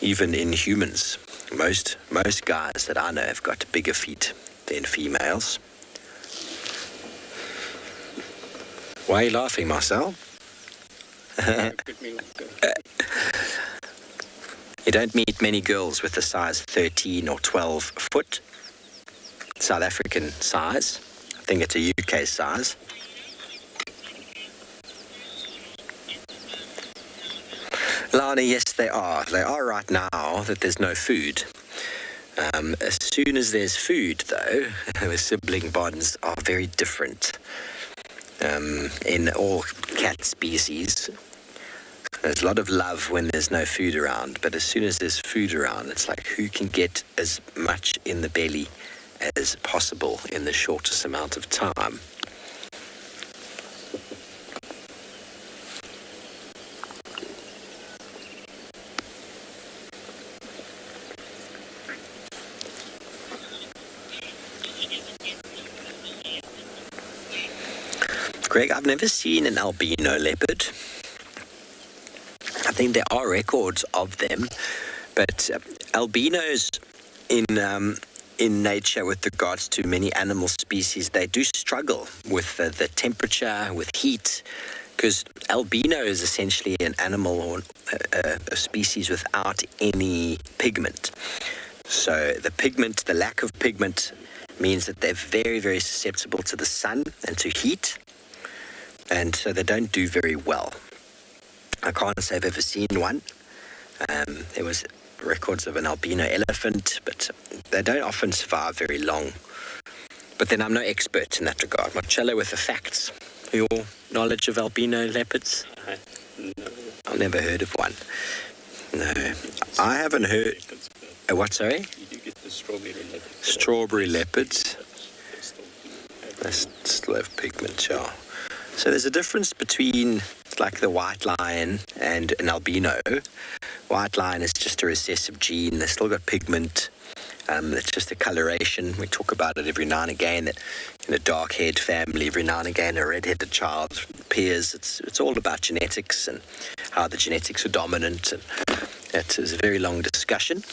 Even in humans, most guys that I know have got bigger feet than females. Why are you laughing, Marcel? You don't meet many girls with a size 13 or 12 foot. South African size. I think it's a UK size. Lana, yes, they are. They are right now that there's no food. As soon as there's food, though, the sibling bonds are very different. In all cat species, there's a lot of love when there's no food around, but as soon as there's food around, it's like who can get as much in the belly as possible in the shortest amount of time. Greg, I've never seen an albino leopard. I think there are records of them, but albinos in nature with regards to many animal species, they do struggle with the temperature, with heat, because albino is essentially an animal or a species without any pigment. So the lack of pigment means that they're very, very susceptible to the sun and to heat. And so they don't do very well. I can't say I've ever seen one. There was records of an albino elephant, but they don't often survive very long. But then I'm no expert in that regard. Marcello with the facts. Your knowledge of albino leopards? No. I've never heard of one. No. I haven't heard... what, sorry? You do get the strawberry leopards. Strawberry leopards. They still have pigment, yeah. So there's a difference between like the white lion and an albino. White lion is just a recessive gene. They've still got pigment. It's just a coloration. We talk about it every now and again, that in a dark-haired family, every now and again, a red-headed child appears. It's all about genetics and how the genetics are dominant. And that is a very long discussion.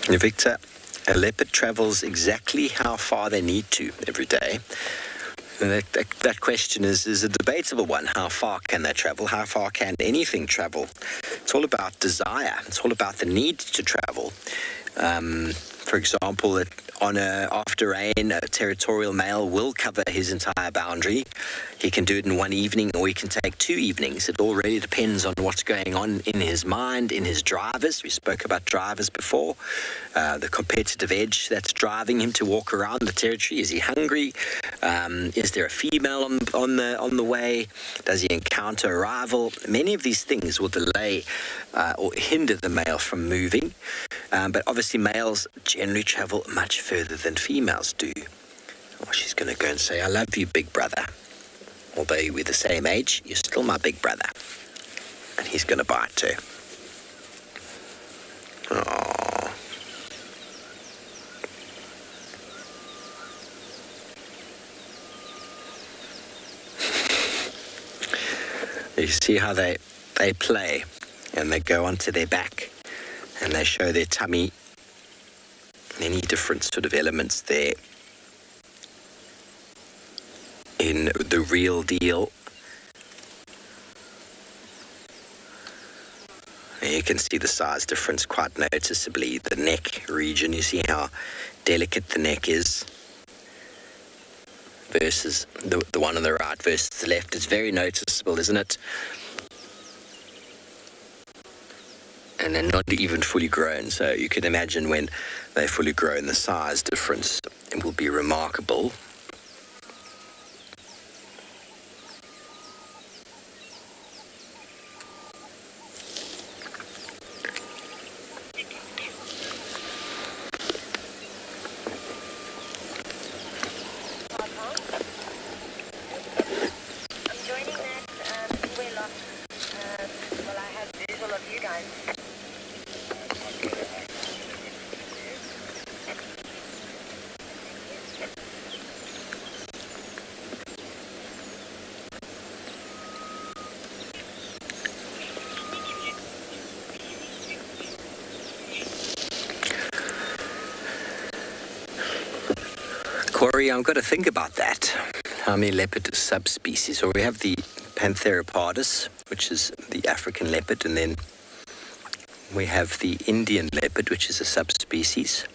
Victor, a leopard travels exactly how far they need to every day. And that question is a debatable one. How far can they travel? How far can anything travel? It's all about desire. It's all about the need to travel. For example, after rain, a territorial male will cover his entire boundary. He can do it in one evening, or he can take 2 evenings. It all really depends on what's going on in his mind, in his drivers. We spoke about drivers before. The competitive edge that's driving him to walk around the territory. Is he hungry? Is there a female on the way? Does he encounter a rival? Many of these things will delay or hinder the male from moving. But obviously males generally travel much further than females do. Oh, she's going to go and say, I love you, big brother. Although we're the same age, you're still my big brother. And he's going to bite too. Oh. You see how they play, and they go onto their back, and they show their tummy. Many different sort of elements there in the real deal. You can see the size difference quite noticeably. The neck region, you see how delicate the neck is versus the one on the right versus the left. It's very noticeable, isn't it? And they're not even fully grown, so you can imagine when they're fully grown, the size difference will be remarkable. Corey, I've got to think about that. How many leopard subspecies? So we have the Pantherapardus, which is the African leopard, and then we have the Indian leopard, which is a subspecies.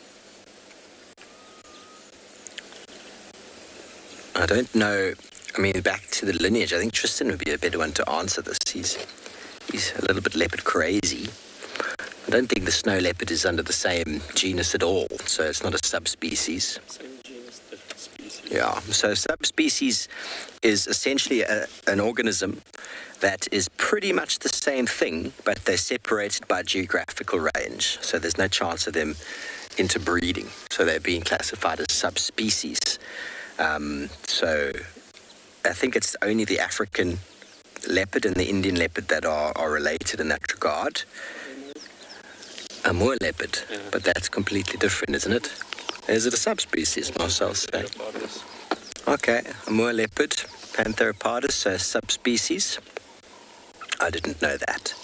I don't know. I mean, back to the lineage, I think Tristan would be a better one to answer this. He's a little bit leopard crazy. I don't think the snow leopard is under the same genus at all, so it's not a subspecies. Yeah, so subspecies is essentially an organism that is pretty much the same thing, but they're separated by geographical range. So there's no chance of them interbreeding. So they're being classified as subspecies. So I think it's only the African leopard and the Indian leopard that are related in that regard. A Moor leopard, but that's completely different, isn't it? Is it a subspecies, Marcel? Okay, a Moor leopard, Pantherapardus, so subspecies. I didn't know that.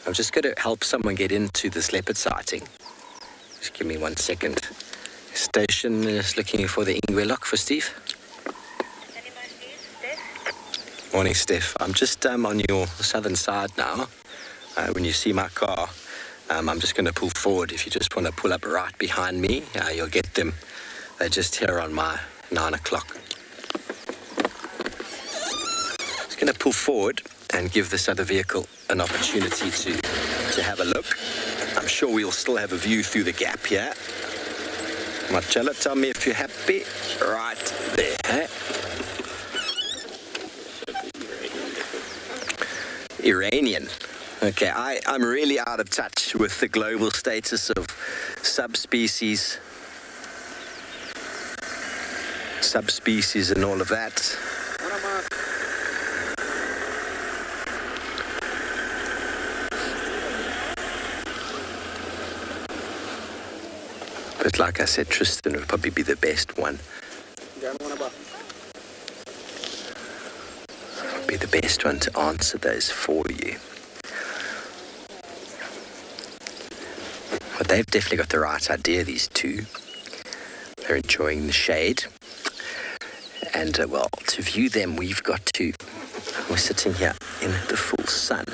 I'm just going to help someone get into this leopard sighting. Just give me 1 second. Station is looking for the Ingwe lock for Steve. Morning, Steph. I'm just on your southern side now. When you see my car, I'm just going to pull forward. If you just want to pull up right behind me, you'll get them. They're just here on my 9 o'clock. Just going to pull forward and give this other vehicle an opportunity to have a look. I'm sure we'll still have a view through the gap here. Marcella, tell me if you're happy. Right there. Eh? Iranian. Okay, I'm really out of touch with the global status of subspecies and all of that. But like I said, Tristan would probably be the best one. Be the best one to answer those for you. But they've definitely got the right idea, these two. They're enjoying the shade. And, well, to view them, we're sitting here in the full sun.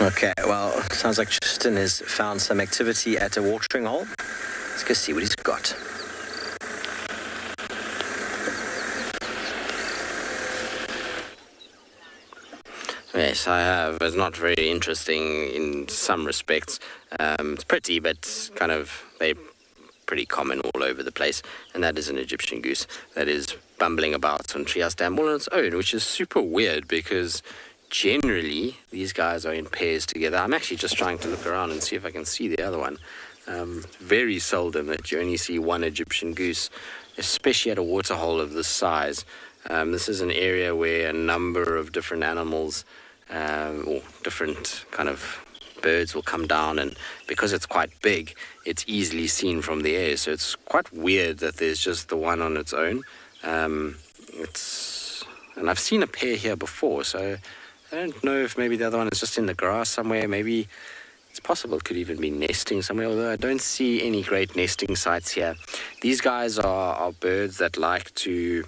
Okay, well, sounds like Tristan has found some activity at a watering hole. Let's go see what he's got. Yes, I have. It's not very interesting in some respects. It's pretty, but kind of they're pretty common all over the place. And that is an Egyptian goose that is bumbling about on Treehouse Dam all on its own, which is super weird because generally these guys are in pairs together. I'm actually just trying to look around and see if I can see the other one. Very seldom that you only see one Egyptian goose, especially at a waterhole of this size. This is an area where a number of different animals or different kind of birds will come down, and because it's quite big, it's easily seen from the air. So it's quite weird that there's just the one on its own. And I've seen a pair here before, so I don't know if maybe the other one is just in the grass somewhere. Maybe It's possible it could even be nesting somewhere, although I don't see any great nesting sites here. These guys are birds that like to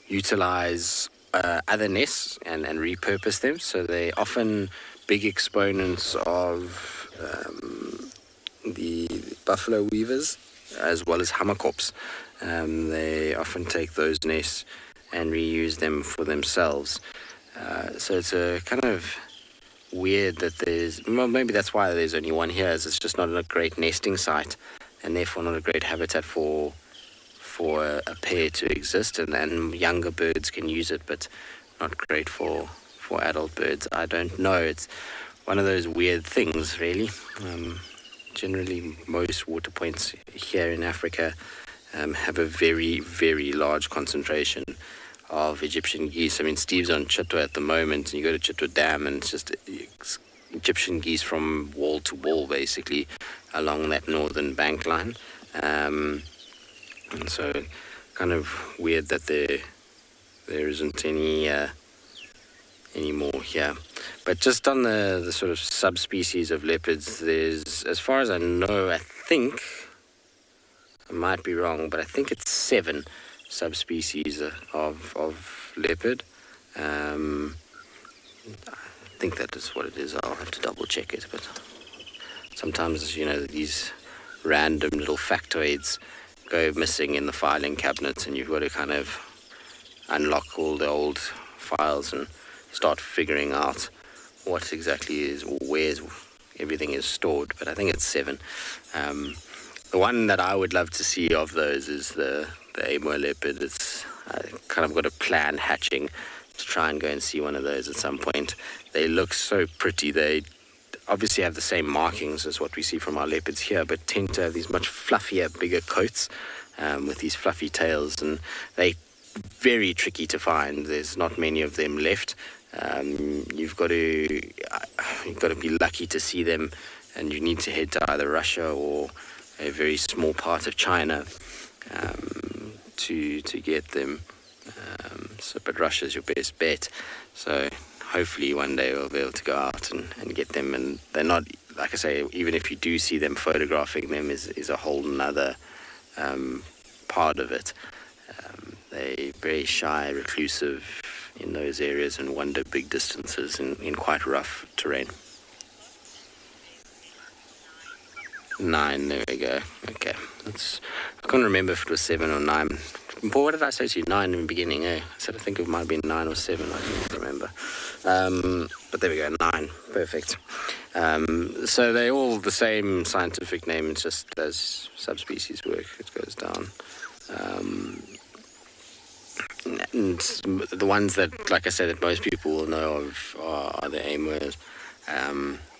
utilize other nests and repurpose them, so they're often big exponents of the buffalo weavers as well as hammerkops. They often take those nests and reuse them for themselves. So it's a kind of weird that well, maybe that's why there's only one here, is it's just not a great nesting site and therefore not a great habitat for a pair to exist, and younger birds can use it, but not great for adult birds. I don't know. It's one of those weird things, really. Generally, most water points here in Africa have a very, very large concentration of Egyptian geese. I mean, Steve's on Chitwa at the moment, and you go to Chitwa Dam, and it's just Egyptian geese from wall to wall, basically, along that northern bank line. And so, kind of weird that there isn't any more here. But just on the sort of subspecies of leopards, there's, as far as I know, I think, I might be wrong, but I think it's 7 subspecies of leopard. I think that is what it is. I'll have to double check it, but sometimes, you know, these random little factoids go missing in the filing cabinets, and you've got to kind of unlock all the old files and start figuring out what exactly is, or where everything is stored. But I think it's 7. The one that I would love to see of those is the Amur leopard. I kind of got a plan hatching to try and go and see one of those at some point. They look so pretty. They obviously have the same markings as what we see from our leopards here, but tend to have these much fluffier, bigger coats with these fluffy tails, and they're very tricky to find. There's not many of them left. You've got to be lucky to see them, and you need to head to either Russia or a very small part of China to get them. But Russia's your best bet. So hopefully one day we'll be able to go out and get them. And they're not, like I say, even if you do see them, photographing them is a whole nother part of it. They're very shy, reclusive in those areas, and wander big distances in quite rough terrain. 9, there we go. Okay. I can't remember if it was 7 or 9. But what did I say to you? 9 in the beginning, eh? I said I think it might have been 9 or 7, I can't remember. But there we go, 9. Perfect. So they're all the same scientific name, it's just as subspecies work, it goes down. And the ones that, like I said, that most people will know of are the Amurs.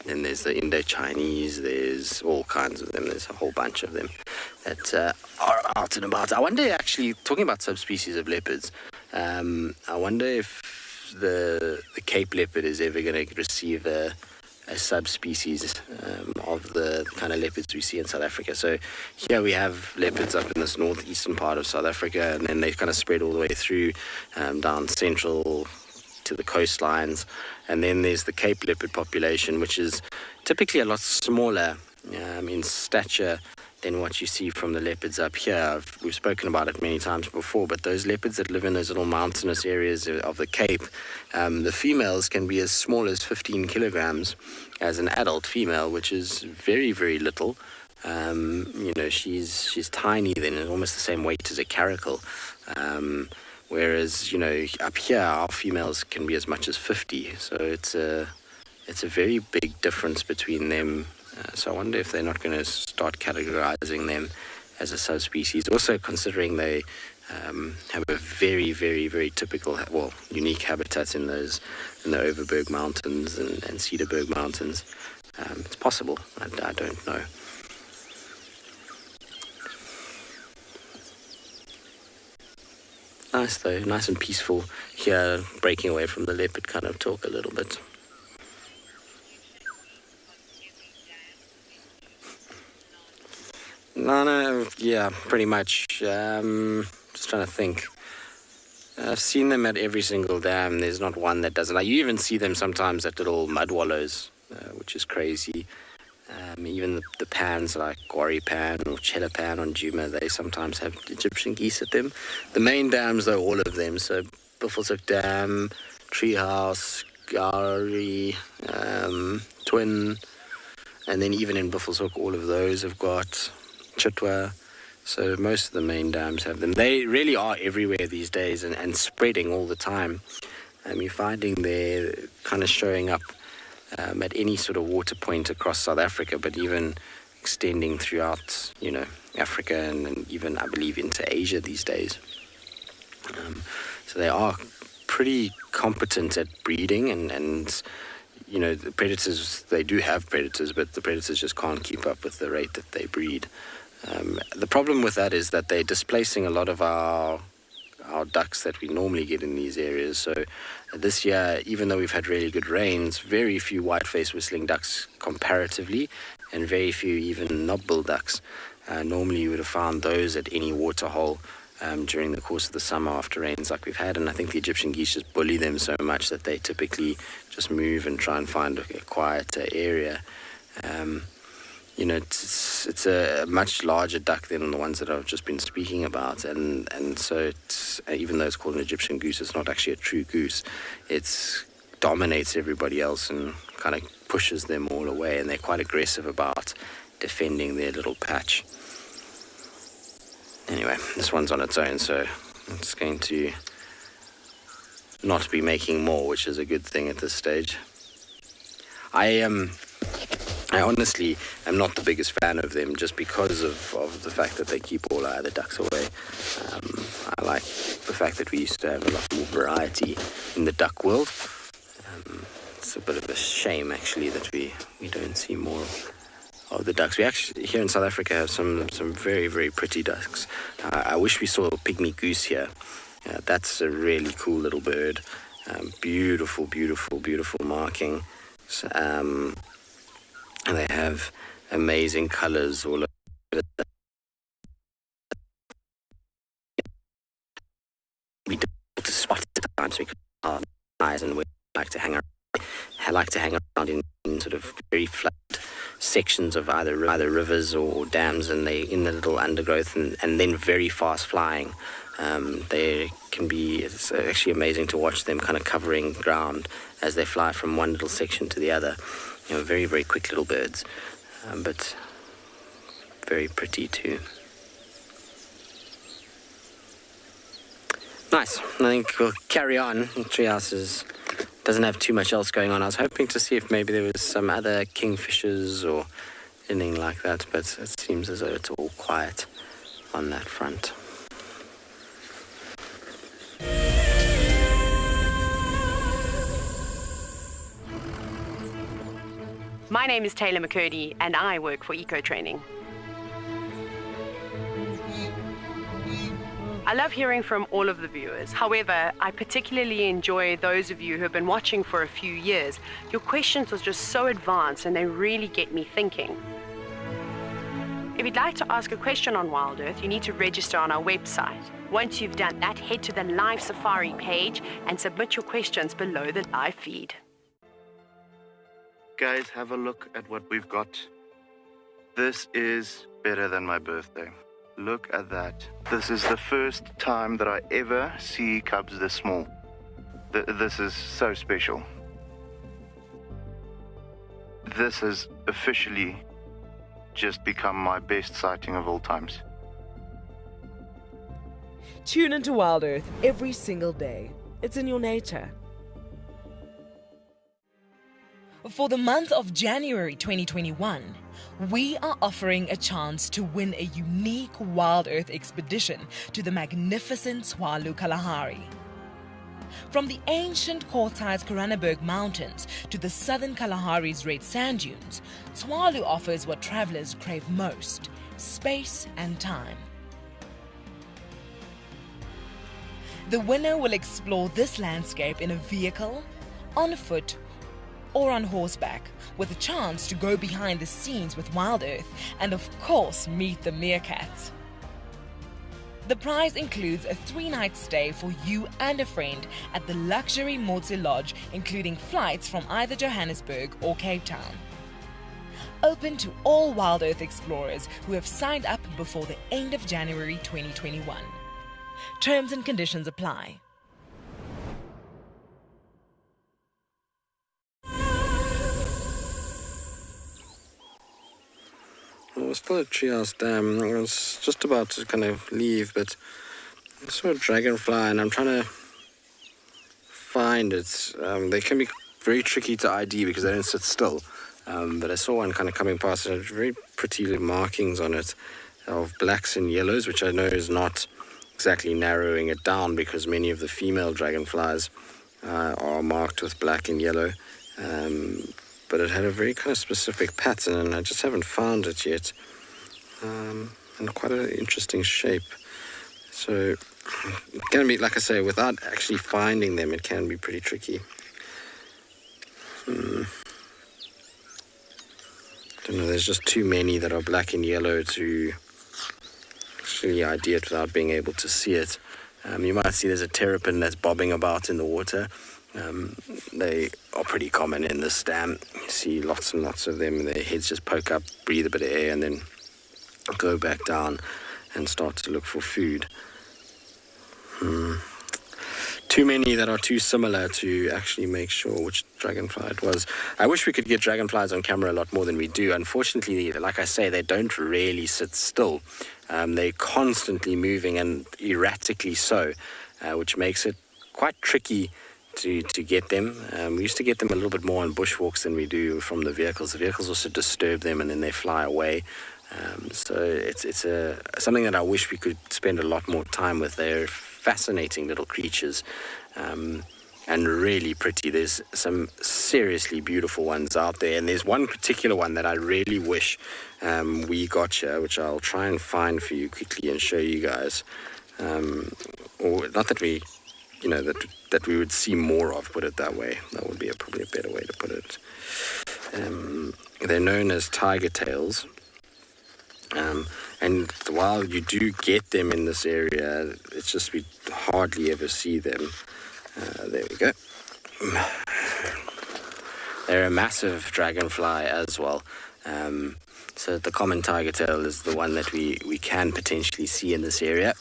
Then there's the Indo-Chinese, there's all kinds of them, there's a whole bunch of them that are out and about. I wonder, actually, talking about subspecies of leopards, I wonder if the Cape leopard is ever going to receive a subspecies of the kind of leopards we see in South Africa. So here we have leopards up in this northeastern part of South Africa, and then they kind of spread all the way through down central to the coastlines. And then there's the Cape leopard population, which is typically a lot smaller in stature than what you see from the leopards up here. We've spoken about it many times before, but those leopards that live in those little mountainous areas of the Cape, the females can be as small as 15 kilograms as an adult female, which is very, very little. She's tiny then, and almost the same weight as a caracal. Whereas, up here, our females can be as much as 50. So it's a very big difference between them. So I wonder if they're not going to start categorizing them as a subspecies. Also considering they have a very, very, very typical, unique habitats in the Overberg Mountains and Cedarburg Mountains. It's possible. I don't know. Nice though, nice and peaceful here, breaking away from the leopard kind of talk a little bit. No, yeah, pretty much. Just trying to think. I've seen them at every single dam. There's not one that doesn't. Like, you even see them sometimes at little mud wallows which is crazy. Even the pans like Quarry Pan or Cheddar Pan on Djuma, they sometimes have Egyptian geese at them. The main dams, though, all of them. So Buffelshoek Dam, Treehouse, Gowrie, Twin, and then even in Buffelshoek, all of those have got Chitwa. So most of the main dams have them. They really are everywhere these days and spreading all the time. You're finding they're kind of showing up at any sort of water point across South Africa, but even extending throughout, Africa and even, I believe, into Asia these days. So they are pretty competent at breeding and the predators, they do have predators, but the predators just can't keep up with the rate that they breed. The problem with that is that they're displacing a lot of our ducks that we normally get in these areas. So this year, even though we've had really good rains, very few white-faced whistling ducks comparatively, and very few even knob-billed ducks. Normally you would have found those at any waterhole during the course of the summer after rains like we've had, and I think the Egyptian geese just bully them so much that they typically just move and try and find a quieter area. It's a much larger duck than the ones that I've just been speaking about, and so even though it's called an Egyptian goose, it's not actually a true goose. It dominates everybody else and kind of pushes them all away, and they're quite aggressive about defending their little patch. Anyway, this one's on its own, so it's going to not be making more, which is a good thing at this stage. I honestly am not the biggest fan of them just because of the fact that they keep all our other ducks away. I like the fact that we used to have a lot more variety in the duck world. It's a bit of a shame, actually, that we don't see more of the ducks. We actually, here in South Africa, have some very, very pretty ducks. I wish we saw a pygmy goose here. That's a really cool little bird. Beautiful, beautiful, beautiful marking. And they have amazing colors all over. We don't to spot it at times because our eyes, and we like to hang around in sort of very flat sections of either rivers or dams, and they in the little undergrowth and then very fast flying. It's actually amazing to watch them kind of covering ground as they fly from one little section to the other. Very, very quick little birds, but very pretty too. Nice. I think we'll carry on. Treehouse doesn't have too much else going on. I was hoping to see if maybe there was some other kingfishers or anything like that, but it seems as though it's all quiet on that front. My name is Taylor McCurdy, and I work for Eco Training. I love hearing from all of the viewers. However, I particularly enjoy those of you who have been watching for a few years. Your questions are just so advanced, and they really get me thinking. If you'd like to ask a question on WildEarth, you need to register on our website. Once you've done that, head to the live safari page and submit your questions below the live feed. Guys, have a look at what we've got. This is better than my birthday. Look at that. This is the first time that I ever see cubs this small. This is so special. This has officially just become my best sighting of all times. Tune into WildEarth every single day. It's in your nature. For the month of January 2021, we are offering a chance to win a unique WildEarth expedition to the magnificent Tswalu Kalahari. From the ancient quartized Koranenberg Mountains to the southern Kalahari's red sand dunes, Tswalu offers what travelers crave most: space and time. The winner will explore this landscape in a vehicle, on foot, or on horseback, with a chance to go behind the scenes with WildEarth and of course meet the meerkats. The prize includes a 3-night stay for you and a friend at the luxury Motse Lodge, including flights from either Johannesburg or Cape Town. Open to all WildEarth explorers who have signed up before the end of January 2021. Terms and conditions apply. Well, we're still at Treehouse Dam. I was just about to kind of leave, but I saw a dragonfly and I'm trying to find it. They can be very tricky to ID because they don't sit still. But I saw one kind of coming past. It had very pretty little markings on it of blacks and yellows, which I know is not exactly narrowing it down because many of the female dragonflies are marked with black and yellow. But it had a very kind of specific pattern, and I just haven't found it yet. And quite an interesting shape. So it's going to be, like I say, without actually finding them, it can be pretty tricky. I don't know, there's just too many that are black and yellow to actually ID it without being able to see it. You might see there's a terrapin that's bobbing about in the water. They are pretty common in this dam. You see lots and lots of them. Their heads just poke up, breathe a bit of air, and then go back down and start to look for food. Too many that are too similar to actually make sure which dragonfly it was. I wish we could get dragonflies on camera a lot more than we do. Unfortunately, like I say, they don't really sit still. They're constantly moving, and erratically so, which makes it quite tricky to get them. We used to get them a little bit more on bushwalks than we do from the vehicles. The vehicles also disturb them and then they fly away. So it's something that I wish we could spend a lot more time with. They're fascinating little creatures and really pretty. There's some seriously beautiful ones out there, and there's one particular one that I really wish we got here, which I'll try and find for you quickly and show you guys. Or not that we, that we would see more of, put it that way. That would be probably a better way to put it. They're known as tiger tails. And while you do get them in this area, it's just we hardly ever see them. There we go. They're a massive dragonfly as well. So the common tiger tail is the one that we can potentially see in this area,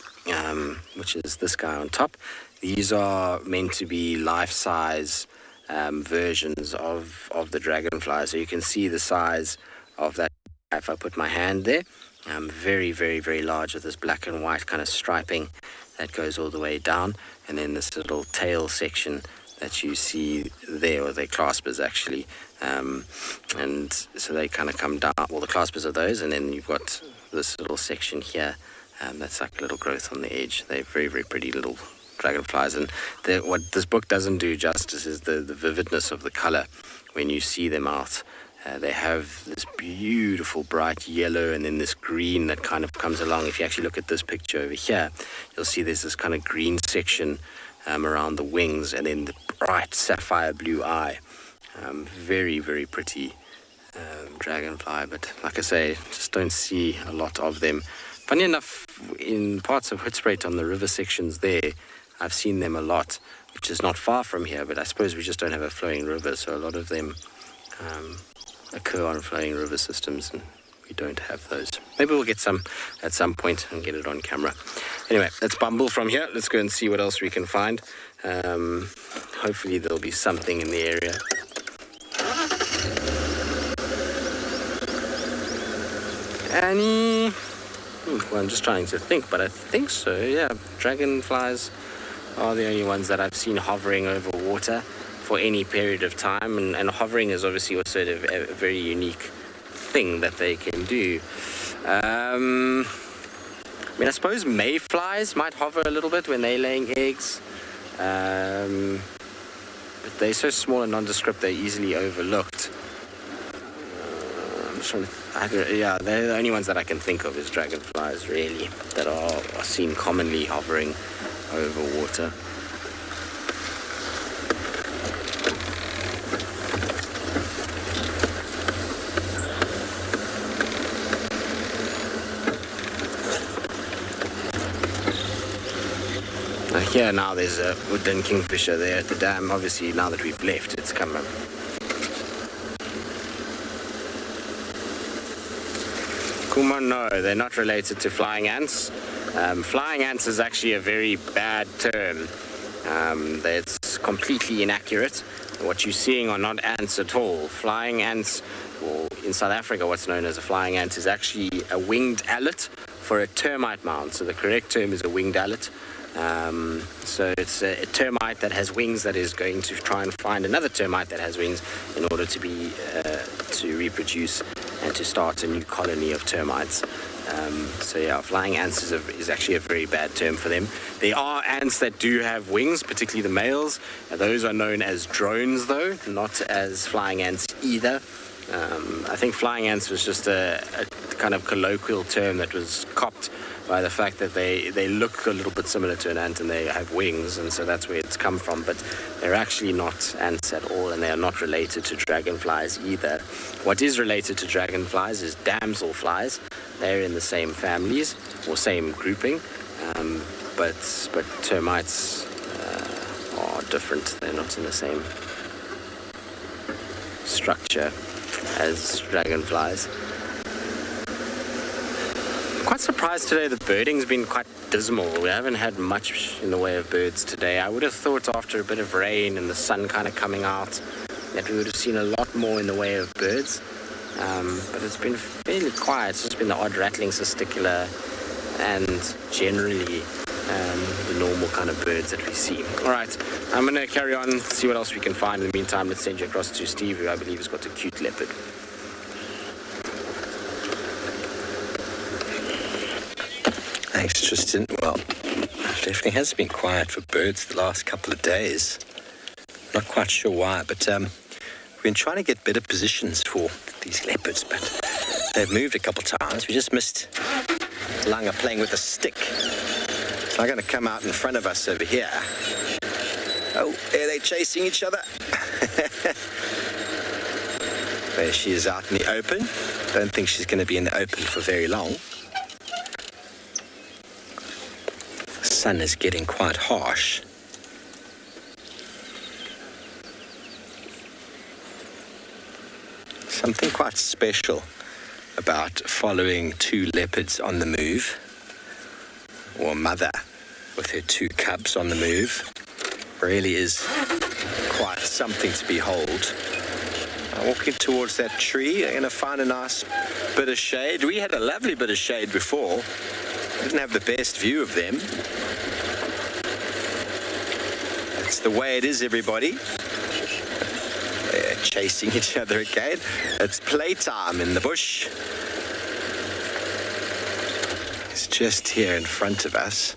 which is this guy on top. These are meant to be life-size versions of the dragonfly. So you can see the size of that if I put my hand there. Very, very, very large with this black and white kind of striping that goes all the way down. And then this little tail section that you see there, or their claspers actually. And so they kind of come down. Well, the claspers are those, and then you've got this little section here. That's like a little growth on the edge. They're very, very pretty little dragonflies. And what this book doesn't do justice is the vividness of the color when you see them out. They have this beautiful bright yellow and then this green that kind of comes along. If you actually look at this picture over here, you'll see there's this kind of green section around the wings, and then the bright sapphire blue eye. Very, very pretty dragonfly, but like I say, just don't see a lot of them. Funny enough, in parts of Hoedspruit on the river sections there, I've seen them a lot, which is not far from here, but I suppose we just don't have a flowing river, so a lot of them occur on flowing river systems, and we don't have those. Maybe we'll get some at some point and get it on camera. Anyway, let's bumble from here. Let's go and see what else we can find. Hopefully there'll be something in the area. Annie? Well, I'm just trying to think, but I think so, yeah. Dragonflies are the only ones that I've seen hovering over water for any period of time, and hovering is obviously also a very unique thing that they can do. I mean, I suppose mayflies might hover a little bit when they're laying eggs, but they're so small and nondescript they're easily overlooked. I'm just trying to, yeah, they're the only ones that I can think of as dragonflies, really, that are seen commonly hovering over water. Here now there's a woodland kingfisher there at the dam. Obviously now that we've left, it's come up. Kuma, no, they're not related to flying ants. Flying ants is actually a very bad term. It's completely inaccurate. What you're seeing are not ants at all. Flying ants, or in South Africa what's known as a flying ant, is actually a winged allet for a termite mound. So the correct term is a winged allet. So it's a termite that has wings that is going to try and find another termite that has wings in order to reproduce and to start a new colony of termites. So yeah, flying ants is actually a very bad term for them. There are ants that do have wings, particularly the males. Those are known as drones though, not as flying ants either. I think flying ants was just a kind of colloquial term that was copped by the fact that they look a little bit similar to an ant and they have wings, and so that's where it's come from. But they're actually not ants at all, and they are not related to dragonflies either. What is related to dragonflies is damselflies. They're in the same families or same grouping, but termites are different. They're not in the same structure as dragonflies. Quite surprised today that birding's been quite dismal. We haven't had much in the way of birds today. I would have thought after a bit of rain and the sun kind of coming out that we would have seen a lot more in the way of birds. But it's been fairly quiet. It's just been the odd rattling cisticola and generally the normal kind of birds that we see. All right, I'm going to carry on, see what else we can find. In the meantime, let's send you across to Steve, who I believe has got a cute leopard. Thanks, Tristan. Well, it definitely has been quiet for birds the last couple of days. Not quite sure why, but we've been trying to get better positions for these leopards, but they've moved a couple of times. We just missed Langa playing with a stick. So I'm going to come out in front of us over here. Oh, are they chasing each other? There she is out in the open. Don't think she's going to be in the open for very long. The sun is getting quite harsh. Something quite special about following two leopards on the move, or a mother with her two cubs on the move, really is quite something to behold. I'm walking towards that tree. I'm going to find a nice bit of shade. We had a lovely bit of shade before. Didn't have the best view of them. That's the way it is, everybody. They're chasing each other again. It's playtime in the bush. It's just here in front of us.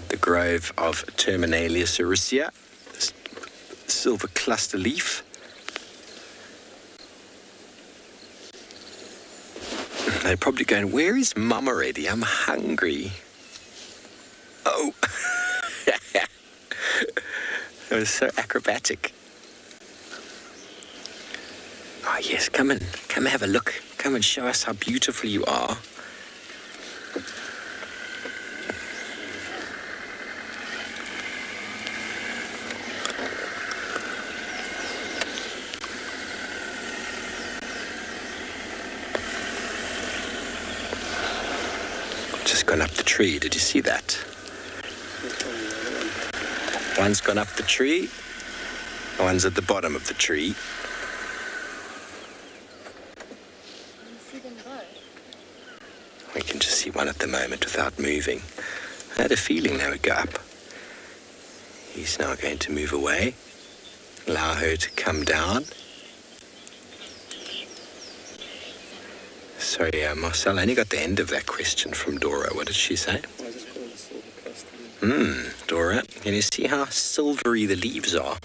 The grove of Terminalia sericea, silver cluster leaf. They're probably going, where is Mum already? I'm hungry. Oh. It was so acrobatic. Oh yes, come and have a look. Come and show us how beautiful you are. Just gone up the tree. Did you see that? One's gone up the tree. One's at the bottom of the tree. We can just see one at the moment without moving. I had a feeling they would go up. He's now going to move away. Allow her to come down. Sorry, Marcel, I only got the end of that question from Dora. What did she say? I just call it a silver cluster. Dora, can you see how silvery the leaves are?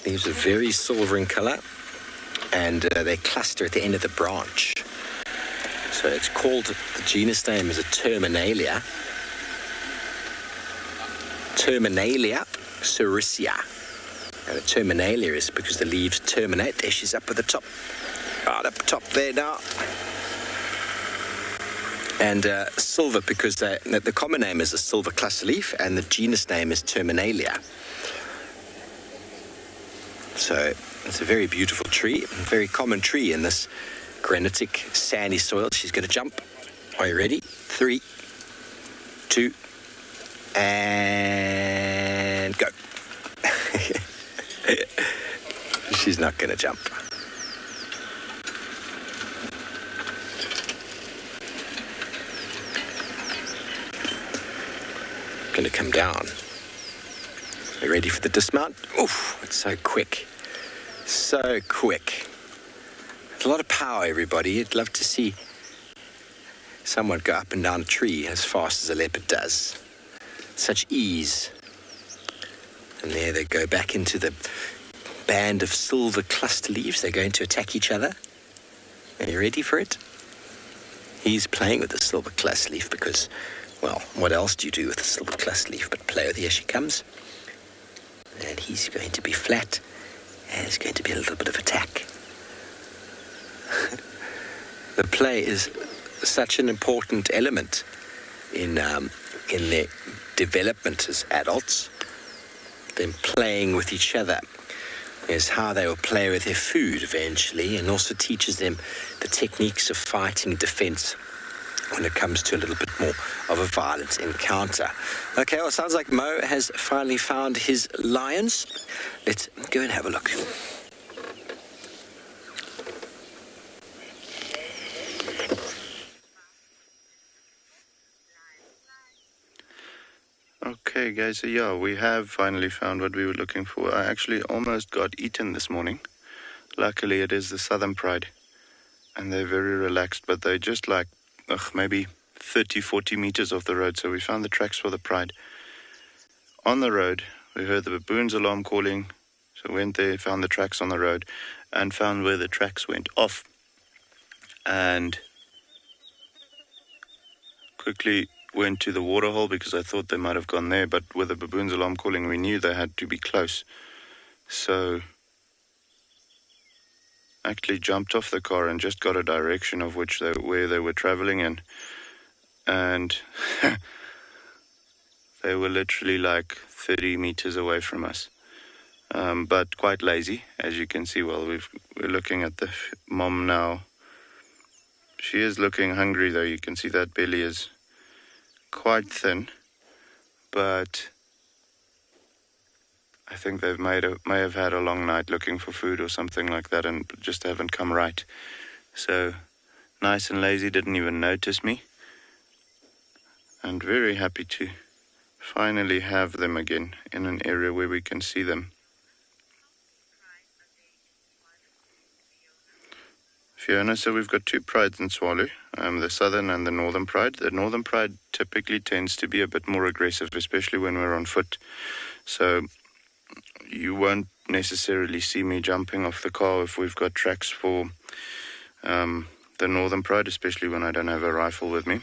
Leaves are very silver in colour, and they cluster at the end of the branch. So it's called, the genus name is a Terminalia. Terminalia sericea. And the Terminalia is because the leaves terminate. There she's up at the top. Right up top there now. And silver, because the common name is a silver cluster leaf, and the genus name is Terminalia. So it's a very beautiful tree, a very common tree in this granitic, sandy soil. She's going to jump. Are you ready? 3, 2, and go. She's not going to jump. Going to come down. Are you ready for the dismount? Oof, it's so quick. So quick. It's a lot of power, everybody. You'd love to see someone go up and down a tree as fast as a leopard does. Such ease. And there they go back into the band of silver cluster leaves. They're going to attack each other. Are you ready for it? He's playing with the silver cluster leaf because, well, what else do you do with a silver cluster leaf but play with? Here she comes. And he's going to be flat. And it's going to be a little bit of attack. The play is such an important element in their development as adults. Them playing with each other is how they will play with their food eventually, and also teaches them the techniques of fighting defense when it comes to a little bit more of a violent encounter. Okay, well, it sounds like Mo has finally found his lions. Let's go and have a look. Okay, guys, so yeah, we have finally found what we were looking for. I actually almost got eaten this morning. Luckily, it is the Southern Pride, and they're very relaxed, but they're just like maybe 30, 40 meters off the road. So we found the tracks for the Pride. On the road, we heard the baboon's alarm calling, so went there, found the tracks on the road, and found where the tracks went off. And quickly went to the waterhole because I thought they might have gone there, but with the baboon's alarm calling, we knew they had to be close. So actually jumped off the car and just got a direction of where they were traveling in, and they were literally like 30 meters away from us, but quite lazy, as you can see. Well, we're looking at the mom now. She is looking hungry, though. You can see that belly is quite thin, but I think they may have had a long night looking for food or something like that, and just haven't come right. So nice and lazy, didn't even notice me, and very happy to finally have them again in an area where we can see them. Fiona, so we've got two prides in Tswalu, the southern and the northern pride. The northern pride typically tends to be a bit more aggressive, especially when we're on foot. So you won't necessarily see me jumping off the car if we've got tracks for the northern pride, especially when I don't have a rifle with me.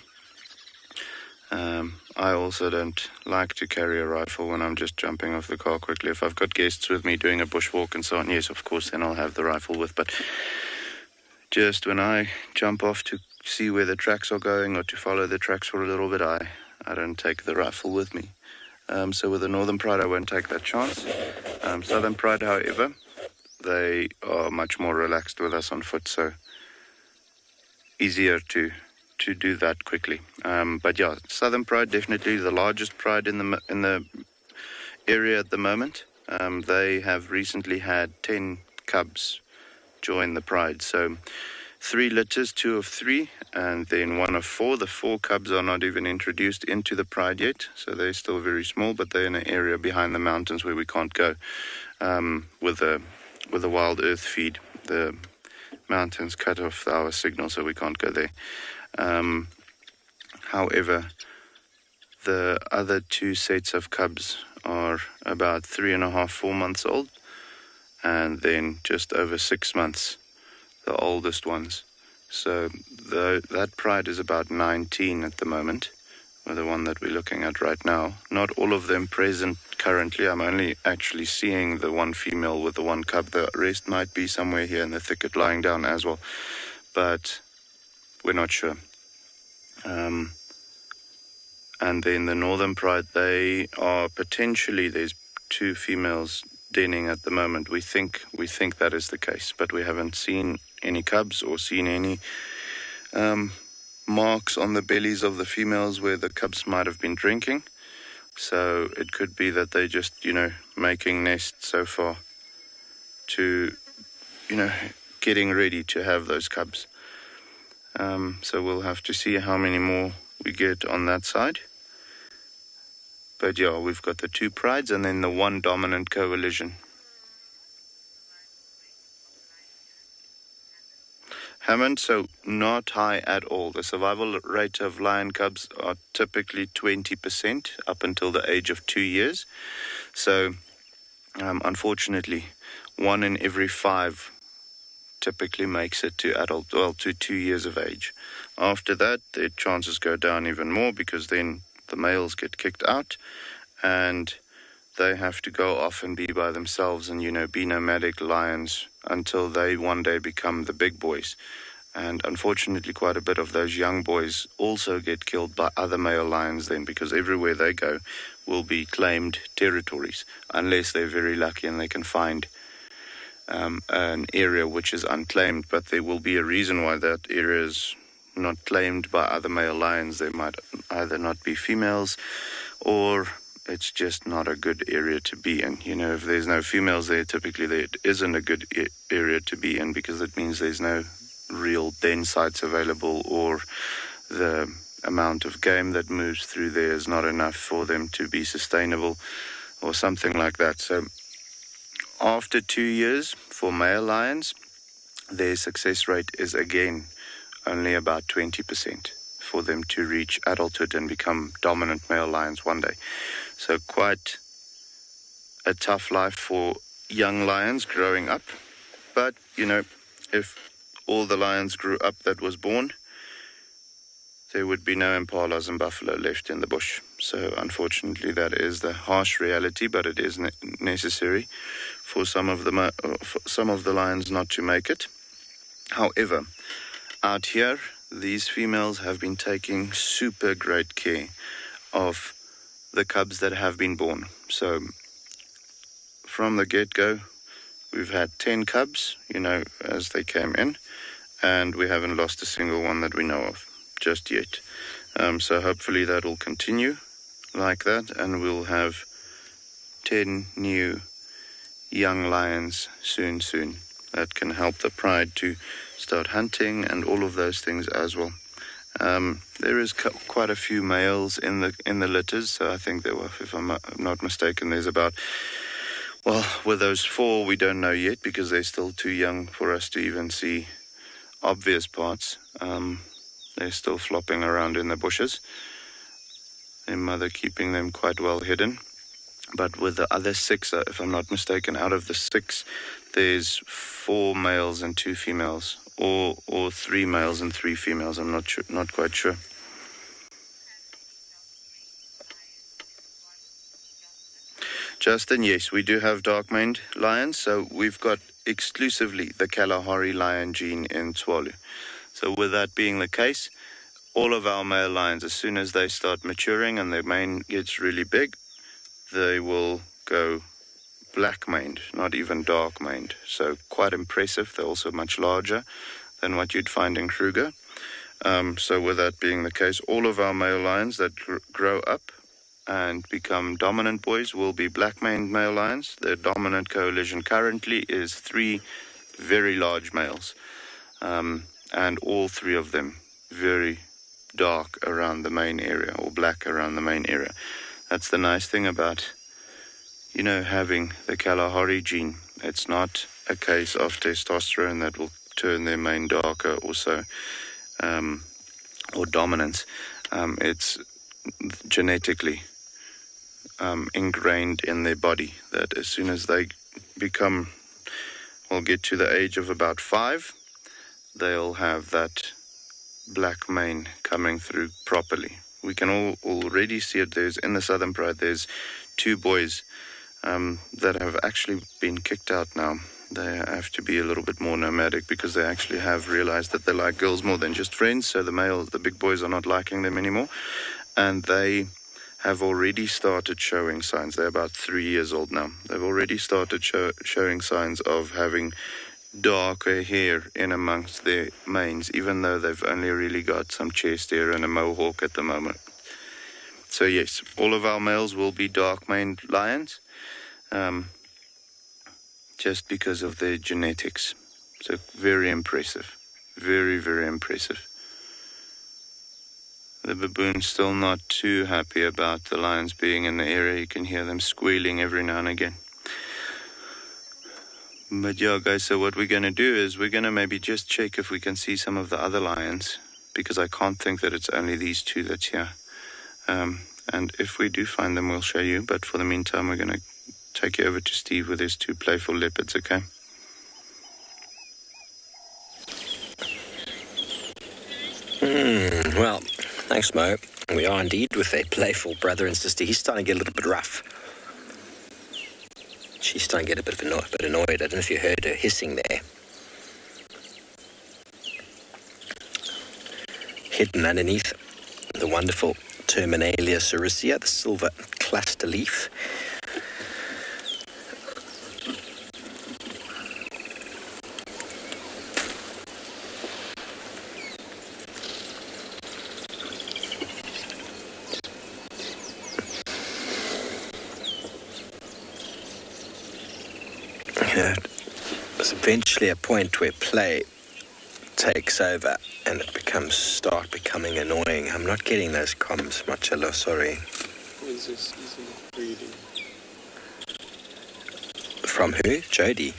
I also don't like to carry a rifle when I'm just jumping off the car quickly. If I've got guests with me doing a bushwalk and so on, yes, of course, then I'll have the rifle with. But just when I jump off to see where the tracks are going or to follow the tracks for a little bit, I don't take the rifle with me. So with the northern pride, I won't take that chance. Southern pride, however, they are much more relaxed with us on foot, so easier to do that quickly. But yeah, southern pride, definitely the largest pride in the area at the moment. They have recently had 10 cubs join the pride, so 3 litters, 2 of 3, and then 1 of 4. The 4 cubs are not even introduced into the pride yet, so they're still very small, but they're in an area behind the mountains where we can't go with a WildEarth feed. The mountains cut off our signal, so we can't go there. However, the other 2 sets of cubs are about 3.5, 4 months old, and then just over 6 months, the oldest ones. So that pride is about 19 at the moment, or the one that we're looking at right now. Not all of them present currently. I'm only actually seeing the one female with the 1 cub. The rest might be somewhere here in the thicket lying down as well, but we're not sure. And then the Northern Pride, they are potentially, there's 2 females denning at the moment. We think that is the case, but we haven't seen any cubs or seen any marks on the bellies of the females where the cubs might have been drinking. So it could be that they're just, making nests so far to, getting ready to have those cubs. So we'll have to see how many more we get on that side. But yeah, we've got the 2 prides and then the 1 dominant coalition. Hammond, so not high at all. The survival rate of lion cubs are typically 20% up until the age of 2 years. So, unfortunately, 1 in every 5 typically makes it to to 2 years of age. After that, their chances go down even more because then the males get kicked out and they have to go off and be by themselves and, be nomadic lions until they one day become the big boys. And unfortunately, quite a bit of those young boys also get killed by other male lions then, because everywhere they go will be claimed territories, unless they're very lucky and they can find an area which is unclaimed. But there will be a reason why that area is not claimed by other male lions. They might either not be females or it's just not a good area to be in. If there's no females there, typically there isn't a good area to be in because it means there's no real den sites available or the amount of game that moves through there is not enough for them to be sustainable or something like that. So after 2 years for male lions, their success rate is again only about 20% for them to reach adulthood and become dominant male lions one day. So quite a tough life for young lions growing up. But, if all the lions grew up that was born, there would be no impalas and buffalo left in the bush. So unfortunately, that is the harsh reality, but it is necessary for some of the lions not to make it. However, out here, these females have been taking super great care of the cubs that have been born. So from the get-go, we've had 10 cubs, as they came in, and we haven't lost a single one that we know of just yet. So hopefully that will continue like that, and we'll have 10 new young lions soon. That can help the pride to start hunting and all of those things as well. There is quite a few males in the litters, so I think there were, if I'm not mistaken, there's about, with those 4 we don't know yet because they're still too young for us to even see obvious parts. They're still flopping around in the bushes, their mother keeping them quite well hidden. But with the other 6, if I'm not mistaken, out of the 6, there's 4 males and 2 females, or 3 males and 3 females. I'm not quite sure. Justin, yes, we do have dark-maned lions, so we've got exclusively the Kalahari lion gene in Tswalu. So with that being the case, all of our male lions, as soon as they start maturing and their mane gets really big, they will go black-maned, not even dark-maned. So quite impressive. They're also much larger than what you'd find in Kruger. So with that being the case, all of our male lions that grow up and become dominant boys will be black-maned male lions. The dominant coalition currently is 3 very large males, and all 3 of them very dark around the main area, or black around the main area. That's the nice thing about, having the Kalahari gene. It's not a case of testosterone that will turn their mane darker or so, or dominance. It's genetically ingrained in their body that as soon as they get to the age of about 5, they'll have that black mane coming through properly. We can already see it. There's in the Southern Pride, there's 2 boys that have actually been kicked out now they have to be a little bit more nomadic because they actually have realized that they like girls more than just friends. So the big boys are not liking them anymore. And they have already started showing signs. They're about 3 years old now. They've already started showing signs of having darker hair in amongst their manes, even though they've only really got some chest hair and a mohawk at the moment. So yes, all of our males will be dark-maned lions, just because of their genetics. So very impressive. Very, very impressive. The baboon's still not too happy about the lions being in the area. You can hear them squealing every now and again. But yeah, guys, so what we're going to do is we're going to maybe just check if we can see some of the other lions, because I can't think that it's only these two that's here. And if we do find them, we'll show you. But for the meantime, we're going to take you over to Steve with his 2 playful leopards, okay? Well, thanks, Mo. We are indeed with a playful brother and sister. He's starting to get a little bit rough. She's starting to get a bit annoyed. I don't know if you heard her hissing there. Hidden underneath the wonderful Terminalia sericea, the silver cluster leaf. There's eventually a point where play takes over and it start becoming annoying. I'm not getting those comms, Marcello, sorry. Is this breeding? From who? Jody.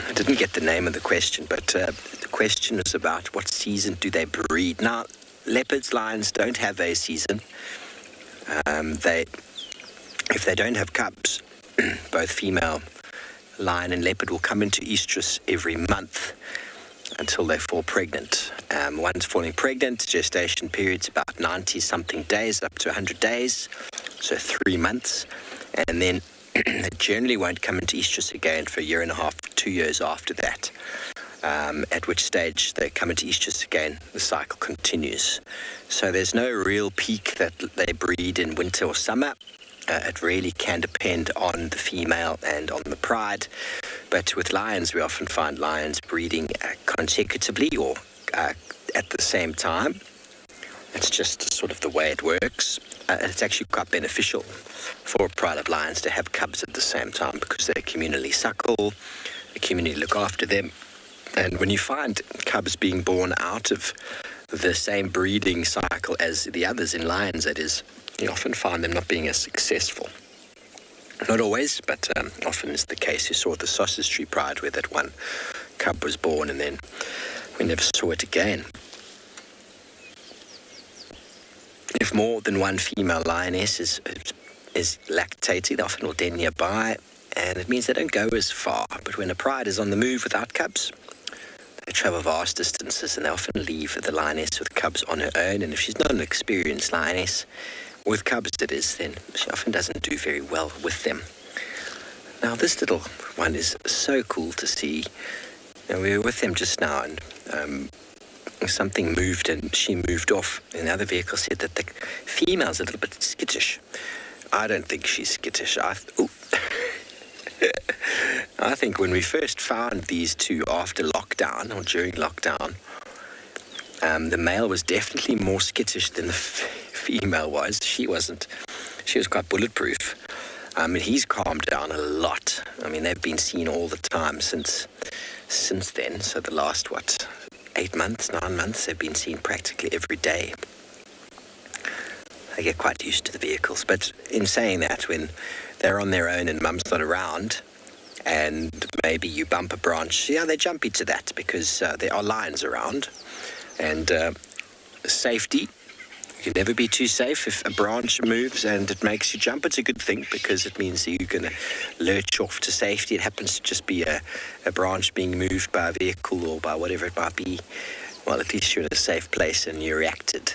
I didn't get the name of the question, but the question is about what season do they breed. Now, leopards, lions don't have a season. If they don't have cubs, both female lion and leopard will come into estrus every month until they fall pregnant. Once falling pregnant, gestation period's about 90-something days, up to 100 days, so 3 months. And then they generally won't come into estrus again for a year and a half, 2 years after that, at which stage they come into estrus again. The cycle continues. So there's no real peak that they breed in winter or summer. It really can depend on the female and on the pride. But with lions, we often find lions breeding consecutively or at the same time. It's just sort of the way it works. It's actually quite beneficial for a pride of lions to have cubs at the same time because they communally suckle, the community look after them. And when you find cubs being born out of the same breeding cycle as the others in lions, that is, you often find them not being as successful. Not always, but often is the case. You saw the Sausage Tree Pride where that one cub was born and then we never saw it again. If more than one female lioness is lactating, they often will den nearby, and it means they don't go as far. But when a pride is on the move without cubs, they travel vast distances and they often leave the lioness with cubs on her own. And if she's not an experienced lioness, with cubs that is, then she often doesn't do very well with them. Now this little one is so cool to see. And we were with them just now and something moved and she moved off. And the other vehicle said that the female's a little bit skittish. I don't think she's skittish. I think when we first found these two after lockdown or during lockdown, the male was definitely more skittish than the female was. She wasn't. She was quite bulletproof. And he's calmed down a lot. I mean, they've been seen all the time since then. So the last, 8 months, 9 months, they've been seen practically every day. They get quite used to the vehicles. But in saying that, when they're on their own and mum's not around, and maybe you bump a branch, they jump into that because there are lions around. And safety, you can never be too safe. If a branch moves and it makes you jump, it's a good thing because it means that you're going to lurch off to safety. It happens to just be a branch being moved by a vehicle or by whatever it might be. Well, at least you're in a safe place and you reacted.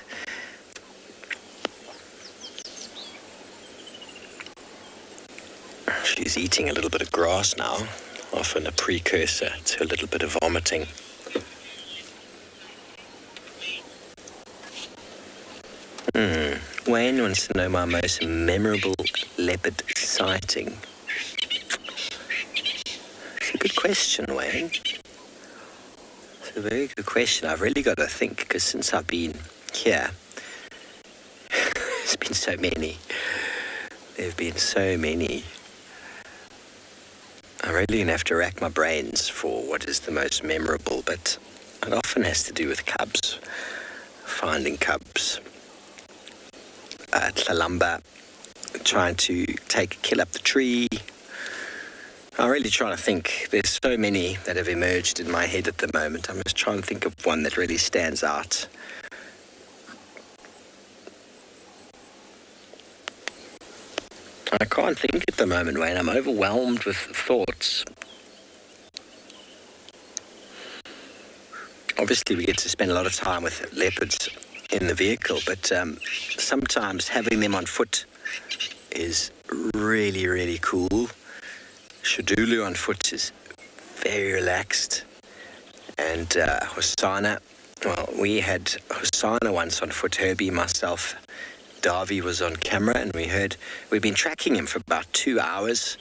She's eating a little bit of grass now, often a precursor to a little bit of vomiting. Wayne wants to know my most memorable leopard sighting. It's a good question, Wayne. It's a very good question. I've really got to think, because since I've been here, there's been so many. There have been so many. I'm really going to have to rack my brains for what is the most memorable, but it often has to do with cubs, finding cubs. Tlalamba, trying to take a kill up the tree. I'm really trying to think. There's so many that have emerged in my head at the moment. I'm just trying to think of one that really stands out. I can't think at the moment, Wayne. I'm overwhelmed with thoughts. Obviously, we get to spend a lot of time with leopards in the vehicle, but sometimes having them on foot is really, really cool. Shadulu on foot is very relaxed. And Hosanna, well, we had Hosanna once on foot. Herbie, myself, Davy was on camera, and we'd been tracking him for about 2 hours,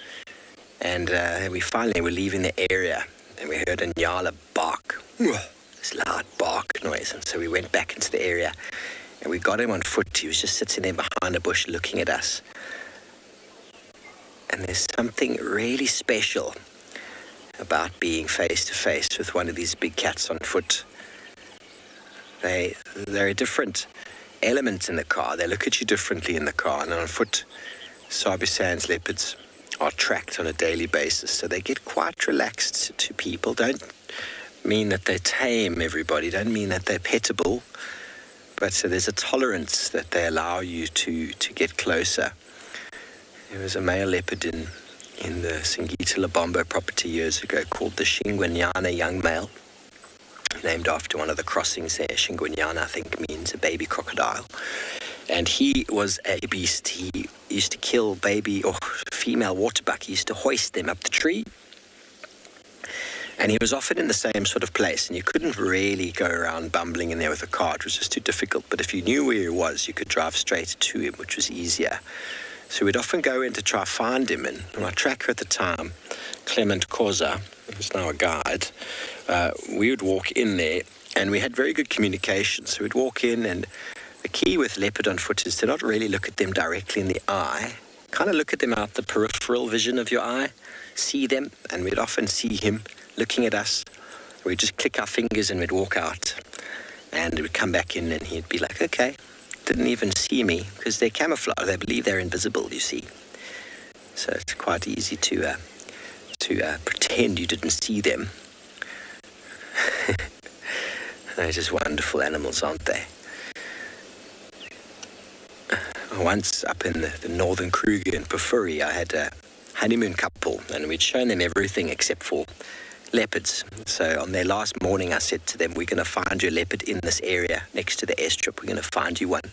and we finally were leaving the area, and we heard a Ngala bark. This loud bark noise, and so we went back into the area and we got him on foot. He was just sitting there behind a bush looking at us, and there's something really special about being face to face with one of these big cats on foot. There are different elements in the car. They look at you differently in the car, and on foot, Sabi Sands leopards are tracked on a daily basis, so they get quite relaxed to people. Don't mean that they tame everybody, don't mean that they're pettable, but so there's a tolerance that they allow you to get closer. There was a male leopard in the Singita Labombo property years ago called the Shingwenyana young male, named after one of the crossings there. Shingwenyana, I think, means a baby crocodile. And he was a beast. He used to kill baby or female waterbuck. He used to hoist them up the tree. And he was often in the same sort of place, and you couldn't really go around bumbling in there with a car. It was just too difficult. But if you knew where he was, you could drive straight to him, which was easier. So we'd often go in to try to find him. And my tracker at the time, Clement Koza, who's now a guide, we would walk in there, and we had very good communication. So we'd walk in, and the key with leopard on foot is to not really look at them directly in the eye. Kind of look at them out the peripheral vision of your eye, see them, and we'd often see him looking at us. We'd just click our fingers and we'd walk out, and we'd come back in, and he'd be like, okay, didn't even see me, because they're camouflage. They believe they're invisible, you see. So it's quite easy to pretend you didn't see them. They're just wonderful animals, aren't they? Once up in the northern Kruger in Pafuri, I had a honeymoon couple, and we'd shown them everything except for leopards. So on their last morning, I said to them, we're going to find you a leopard in this area next to the airstrip. We're going to find you one.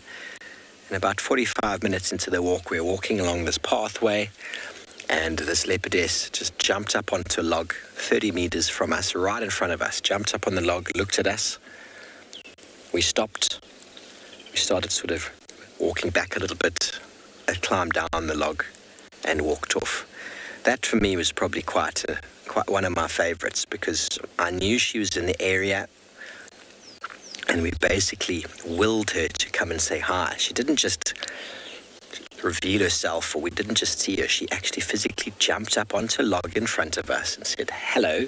And about 45 minutes into the walk, we were walking along this pathway, and this leopardess just jumped up onto a log 30 meters from us, right in front of us, jumped up on the log, looked at us. We stopped. We started sort of walking back a little bit, climbed down the log and walked off. That for me was probably quite one of my favorites, because I knew she was in the area, and we basically willed her to come and say hi. She didn't just reveal herself, or we didn't just see her. She actually physically jumped up onto a log in front of us and said, hello,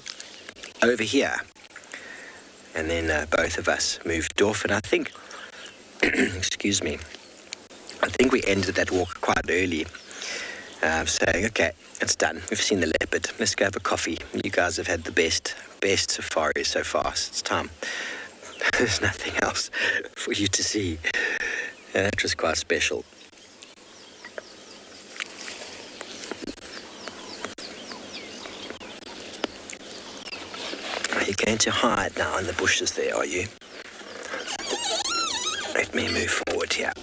over here. And then both of us moved off, and I think, excuse me, I think we ended that walk quite early, saying, okay, it's done. We've seen the leopard. Let's go have a coffee. You guys have had the best safari so far. It's time. There's nothing else for you to see. And that was quite special. Are you going to hide now in the bushes there, are you? Let me move forward here.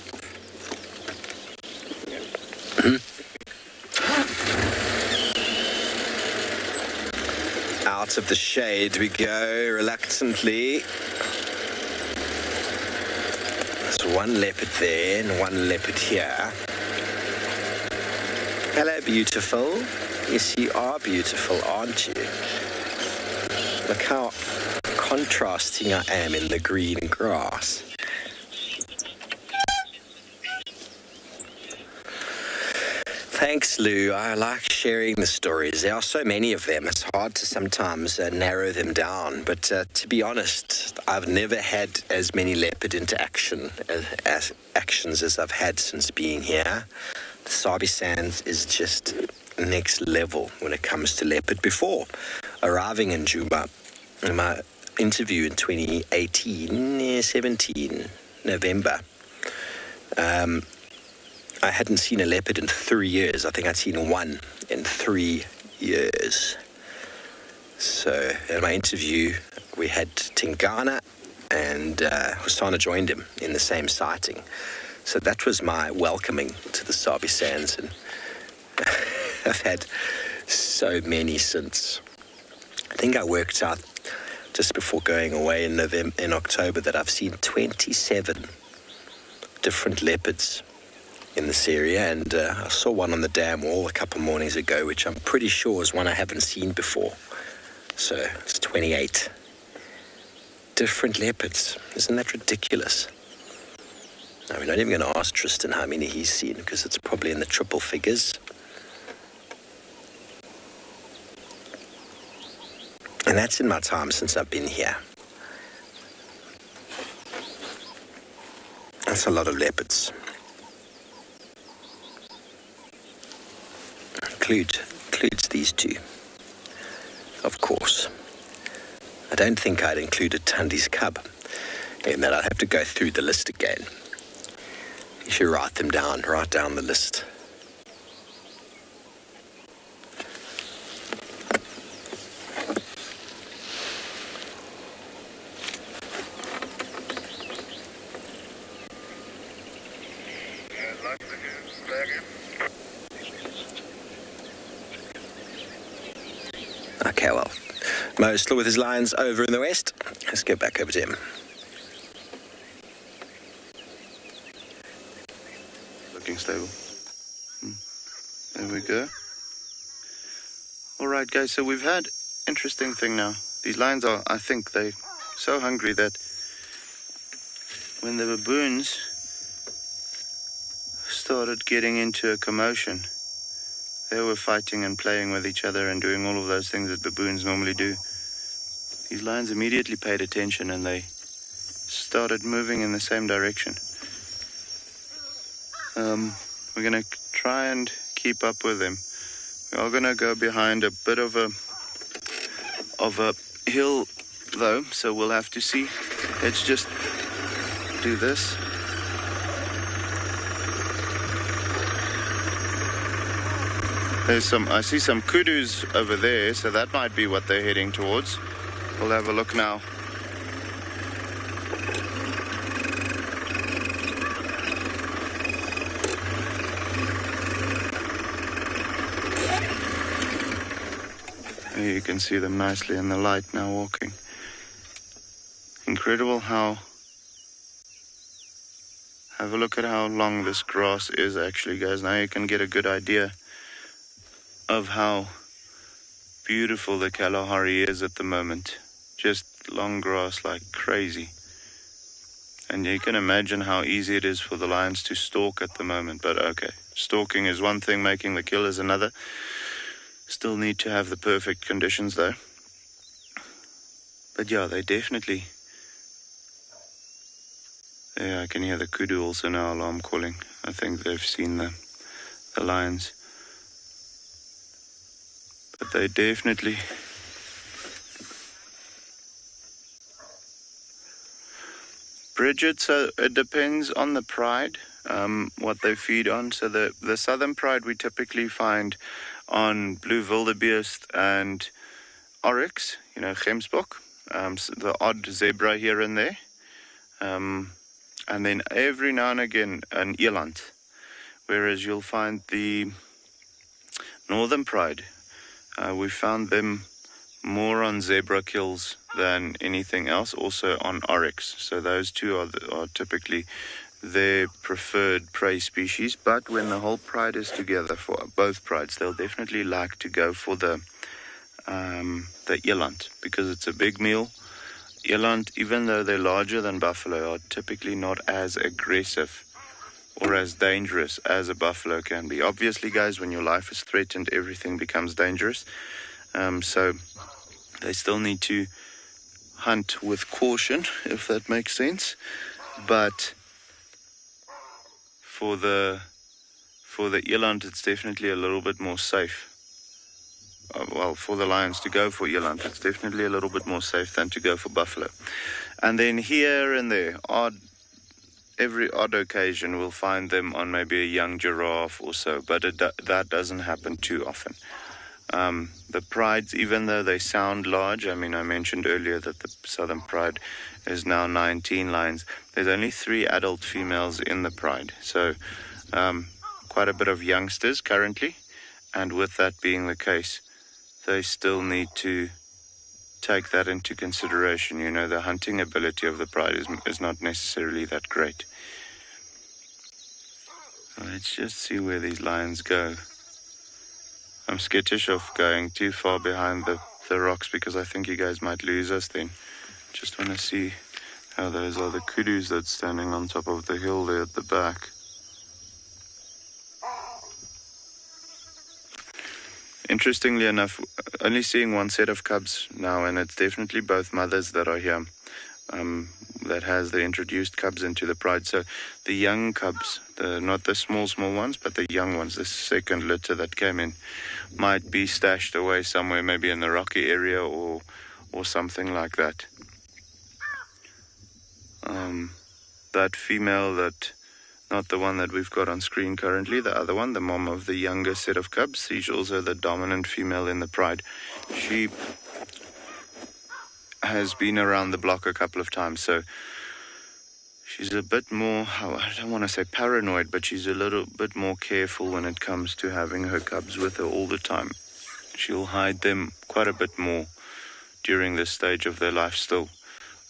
out of the shade we go, reluctantly. There's one leopard there and one leopard here. Hello, beautiful. Yes, you are beautiful, aren't you? Look how contrasting I am in the green grass. Thanks, Lou. I like sharing the stories. There are so many of them. It's hard to sometimes narrow them down. But to be honest, I've never had as many leopard actions as I've had since being here. The Sabi Sands is just next level when it comes to leopard. Before arriving in Djuma, in my interview in 17 November, I hadn't seen a leopard in 3 years. I think I'd seen one in 3 years. So in my interview, we had Tingana and Hosana joined him in the same sighting. So that was my welcoming to the Sabi Sands, and I've had so many since. I think I worked out just before going away in October that I've seen 27 different leopards in this area, and I saw one on the dam wall a couple mornings ago, which I'm pretty sure is one I haven't seen before. So it's 28 different leopards. Isn't that ridiculous? Now, we're not even going to ask Tristan how many he's seen, because it's probably in the triple figures. And that's in my time since I've been here. That's a lot of leopards. Includes these two, of course. I don't think I'd included Tundi's cub, in that I'd have to go through the list again. You should write down the list. Okay, well, Mo still with his lions over in the west. Let's go back over to him. Looking stable. There we go. All right, guys, so we've had interesting thing now. These lions are, I think, they're so hungry that when the baboons started getting into a commotion, they were fighting and playing with each other and doing all of those things that baboons normally do. These lions immediately paid attention and they started moving in the same direction. We're going to try and keep up with them. We are going to go behind a bit of a hill, though, so we'll have to see. Let's just do this. I see some kudus over there, so that might be what they're heading towards. We'll have a look now. There you can see them nicely in the light now walking. Incredible how... Have a look at how long this grass is actually, guys. Now you can get a good idea of how beautiful the Kalahari is at the moment. Just long grass like crazy. And you can imagine how easy it is for the lions to stalk at the moment. But okay, stalking is one thing, making the kill is another. Still need to have the perfect conditions though. But yeah, they definitely... Yeah, I can hear the kudu also now alarm calling. I think they've seen the lions. But they definitely... Bridget, so it depends on the pride, what they feed on. So the southern pride we typically find on blue wildebeest and oryx, gemsbok, the odd zebra here and there. And then every now and again an eland. Whereas you'll find the northern pride, we found them more on zebra kills than anything else, also on oryx. So those two are typically their preferred prey species. But when the whole pride is together, for both prides, they'll definitely like to go for the eland, because it's a big meal. Eland, even though they're larger than buffalo, are typically not as aggressive or as dangerous as a buffalo can be. Obviously, guys, when your life is threatened, everything becomes dangerous. So they still need to hunt with caution, if that makes sense. But for the eland, it's definitely a little bit more safe. Well, for the lions to go for eland, it's definitely a little bit more safe than to go for buffalo. And then here and there, every odd occasion, we'll find them on maybe a young giraffe or so, but that doesn't happen too often. The prides, even though they sound large, I mean, I mentioned earlier that the southern pride is now 19 lions. There's only 3 adult females in the pride, so quite a bit of youngsters currently. And with that being the case, they still need to take that into consideration. You know, the hunting ability of the pride is not necessarily that great. Let's just see where these lions go. I'm skittish of going too far behind the rocks, because I think you guys might lose us then. Just want to see how those are the kudus that's standing on top of the hill there at the back. Interestingly enough, only seeing one set of cubs now, and it's definitely both mothers that are here, that has the introduced cubs into the pride. So the young cubs, not the small ones, but the young ones, the second litter that came in, might be stashed away somewhere, maybe in the rocky area or something like that. That female, not the one that we've got on screen currently, the other one, the mom of the younger set of cubs, she's also the dominant female in the pride. She has been around the block a couple of times, so she's a bit more, I don't want to say paranoid, but she's a little bit more careful when it comes to having her cubs with her all the time. She'll hide them quite a bit more during this stage of their life still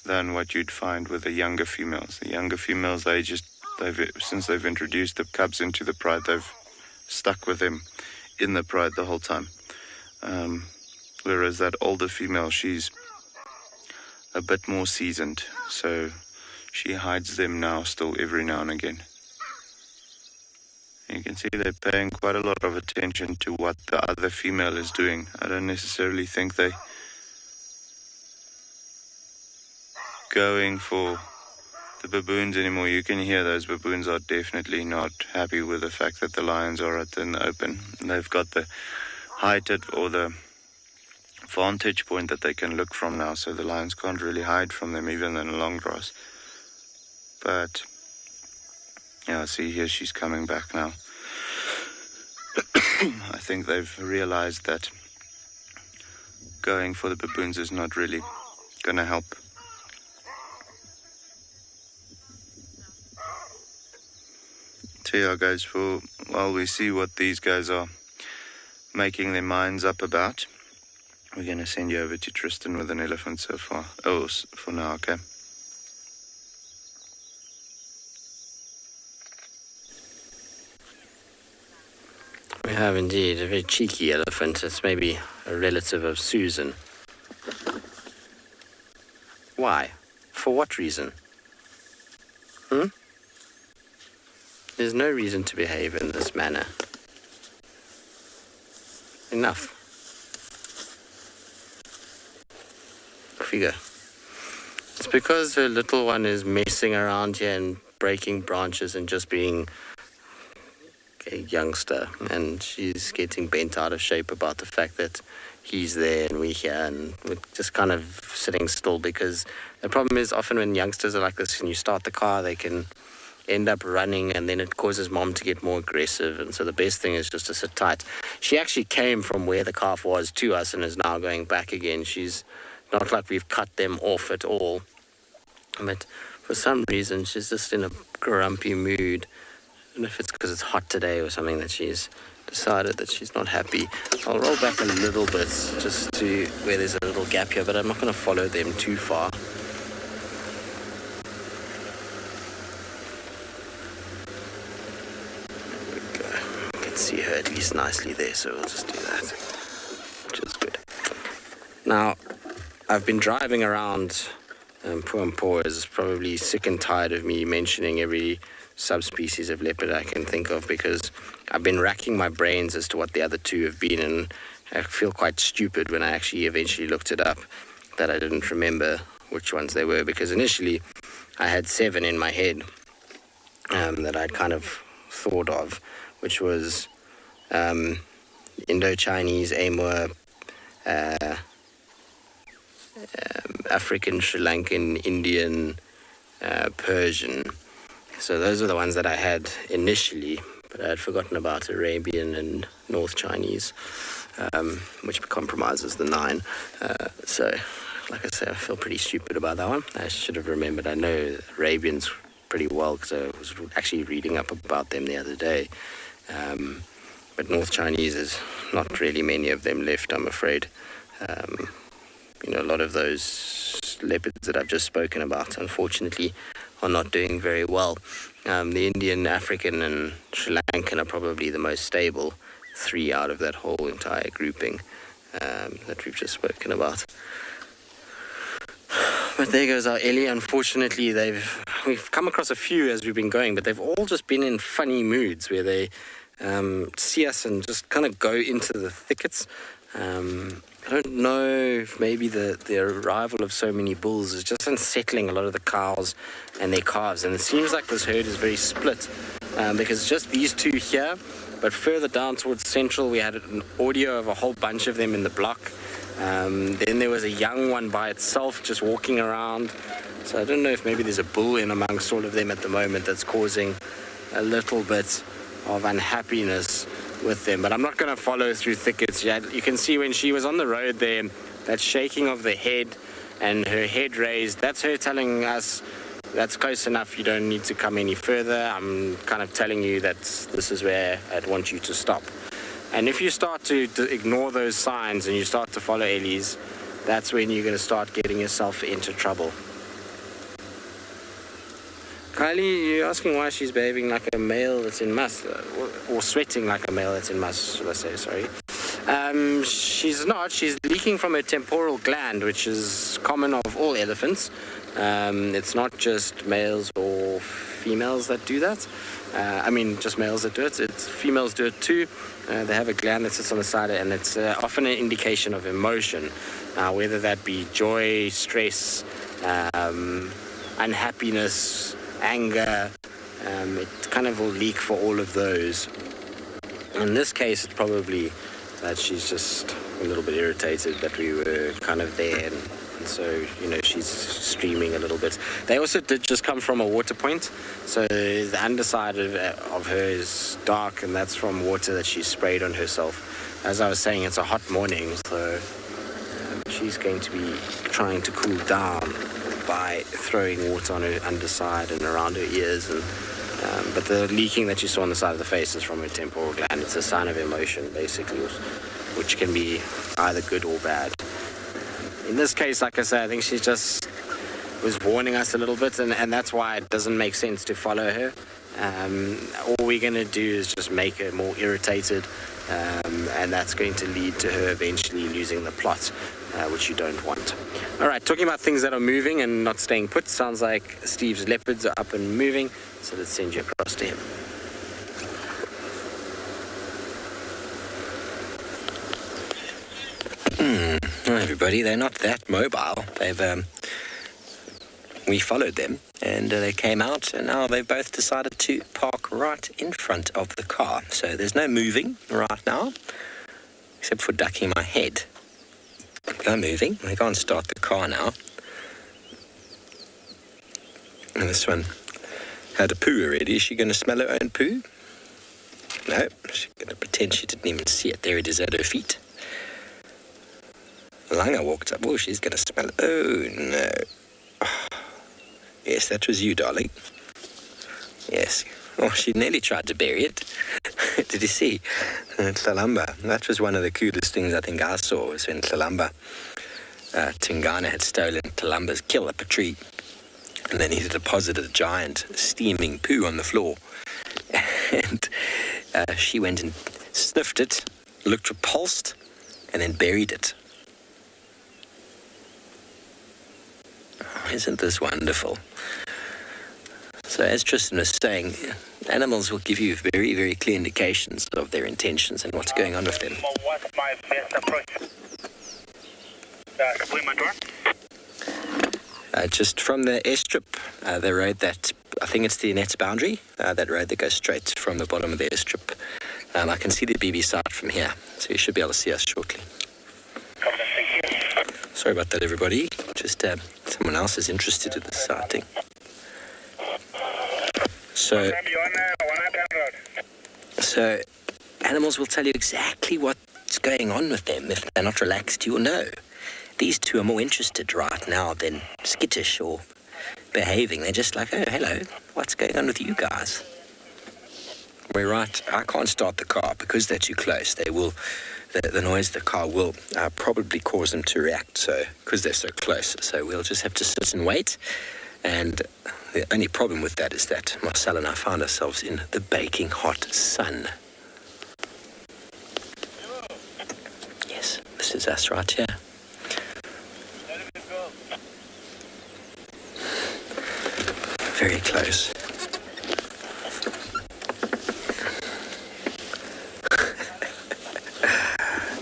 than what you'd find with the younger females. The younger females, since they've introduced the cubs into the pride, they've stuck with them in the pride the whole time. Whereas that older female, she's a bit more seasoned, so she hides them now still every now and again. You can see they're paying quite a lot of attention to what the other female is doing. I don't necessarily think they're going for the baboons anymore. You can hear those baboons are definitely not happy with the fact that the lions are in the open. And they've got the height or the vantage point that they can look from now, so the lions can't really hide from them even in the long grass. But yeah, see here, she's coming back now. I think they've realized that going for the baboons is not really going to help. So yeah, guys, while we see what these guys are making their minds up about, we're going to send you over to Tristan with an elephant so far. Oh, for now, okay. We have indeed a very cheeky elephant. It's maybe a relative of Susan. Why? For what reason? There's no reason to behave in this manner. Enough. Off you go. It's because her little one is messing around here and breaking branches and just being a youngster, and she's getting bent out of shape about the fact that he's there and we're here, and we're just kind of sitting still, because the problem is often when youngsters are like this and you start the car, they can end up running, and then it causes mom to get more aggressive, and so the best thing is just to sit tight. She actually came from where the calf was to us and is now going back again. She's not like we've cut them off at all, but for some reason she's just in a grumpy mood. I don't know if it's because it's hot today or something that she's decided that she's not happy. I'll roll back a little bit just to where there's a little gap here, but I'm not going to follow them too far. There we go. I can see her at least nicely there, so we'll just do that, which is good. Now, I've been driving around Purumpo is probably sick and tired of me mentioning every subspecies of leopard I can think of, because I've been racking my brains as to what the other two have been, and I feel quite stupid when I actually eventually looked it up that I didn't remember which ones they were, because initially I had 7 in my head that I'd kind of thought of, which was Indo-Chinese, Amur, African, Sri Lankan, Indian, Persian. So those are the ones that I had initially, but I had forgotten about Arabian and North Chinese, which compromises the 9. So, like I say, I feel pretty stupid about that one. I should have remembered. I know Arabians pretty well because I was actually reading up about them the other day. But North Chinese, is not really many of them left, I'm afraid. A lot of those leopards that I've just spoken about, unfortunately, are not doing very well. The Indian, African, and Sri Lankan are probably the most stable, 3 out of that whole entire grouping that we've just spoken about. But there goes our Ellie. Unfortunately, we've come across a few as we've been going, but they've all just been in funny moods where they see us and just kind of go into the thickets. I don't know if maybe the arrival of so many bulls is just unsettling a lot of the cows and their calves. And it seems like this herd is very split because it's just these 2 here. But further down towards central, we had an audio of a whole bunch of them in the block. Then there was a young one by itself just walking around. So I don't know if maybe there's a bull in amongst all of them at the moment that's causing a little bit of unhappiness with them, but I'm not going to follow through thickets yet. You can see when she was on the road there, that shaking of the head and her head raised, that's her telling us that's close enough, you don't need to come any further. I'm kind of telling you that this is where I'd want you to stop. And if you start to ignore those signs and you start to follow Ellie's, that's when you're going to start getting yourself into trouble. Kylie, you're asking why she's behaving like a male that's in mass, or sweating like a male that's in mass, should I say, sorry. She's not. She's leaking from her temporal gland, which is common of all elephants. It's not just males or females that do that. Just males that do it. Females do it too. They have a gland that sits on the side, and it's often an indication of emotion, whether that be joy, stress, unhappiness, anger. It kind of will leak for all of those. In this case, it's probably that she's just a little bit irritated that we were kind of there, and so, she's streaming a little bit. They also did just come from a water point, so the underside of her is dark, and that's from water that she sprayed on herself. As I was saying, it's a hot morning, so she's going to be trying to cool down by throwing water on her underside and around her ears, but the leaking that you saw on the side of the face is from her temporal gland. It's a sign of emotion, basically, which can be either good or bad. In this case, like I said, I think she just was warning us a little bit, and that's why it doesn't make sense to follow her. All we're going to do is just make her more irritated, and that's going to lead to her eventually losing the plot, which you don't want. All right, talking about things that are moving and not staying put, sounds like Steve's leopards are up and moving, so let's send you across to him. Hi everybody, they're not that mobile. We followed them and they came out, and now they've both decided to park right in front of the car. So there's no moving right now, except for ducking my head. They're moving. They can't start the car now. And this one had a poo already. Is she going to smell her own poo? No, she's going to pretend she didn't even see it. There it is at her feet. Langa walked up. Oh, she's going to smell it. Oh, no. Oh. Yes, that was you, darling. Yes, Oh, she nearly tried to bury it. Did you see? Tlalamba. That was one of the coolest things I think I saw, was when Tlalamba, Tingana had stolen Tlalamba's kill up a tree. And then he deposited a giant steaming poo on the floor. And she went and sniffed it, looked repulsed, and then buried it. Oh, isn't this wonderful? So as Tristan was saying, animals will give you very, very clear indications of their intentions and what's going on with them. What's my best approach? Just from the airstrip, the road that, I think it's the Net's boundary, that road that goes straight from the bottom of the airstrip. I can see the BB site from here, so you should be able to see us shortly. Sorry about that, everybody. Just someone else is interested in the sighting. So animals will tell you exactly what's going on with them. If they're not relaxed, you will know. These two are more interested right now than skittish or behaving. They're just like, oh, hello, what's going on with you guys? We're right. I can't start the car because they're too close. They will, the noise of the car will probably cause them to react. So because they're so close, so we'll just have to sit and wait. And the only problem with that is that Marcel and I found ourselves in the baking hot sun. Yes, this is us right here. Very close.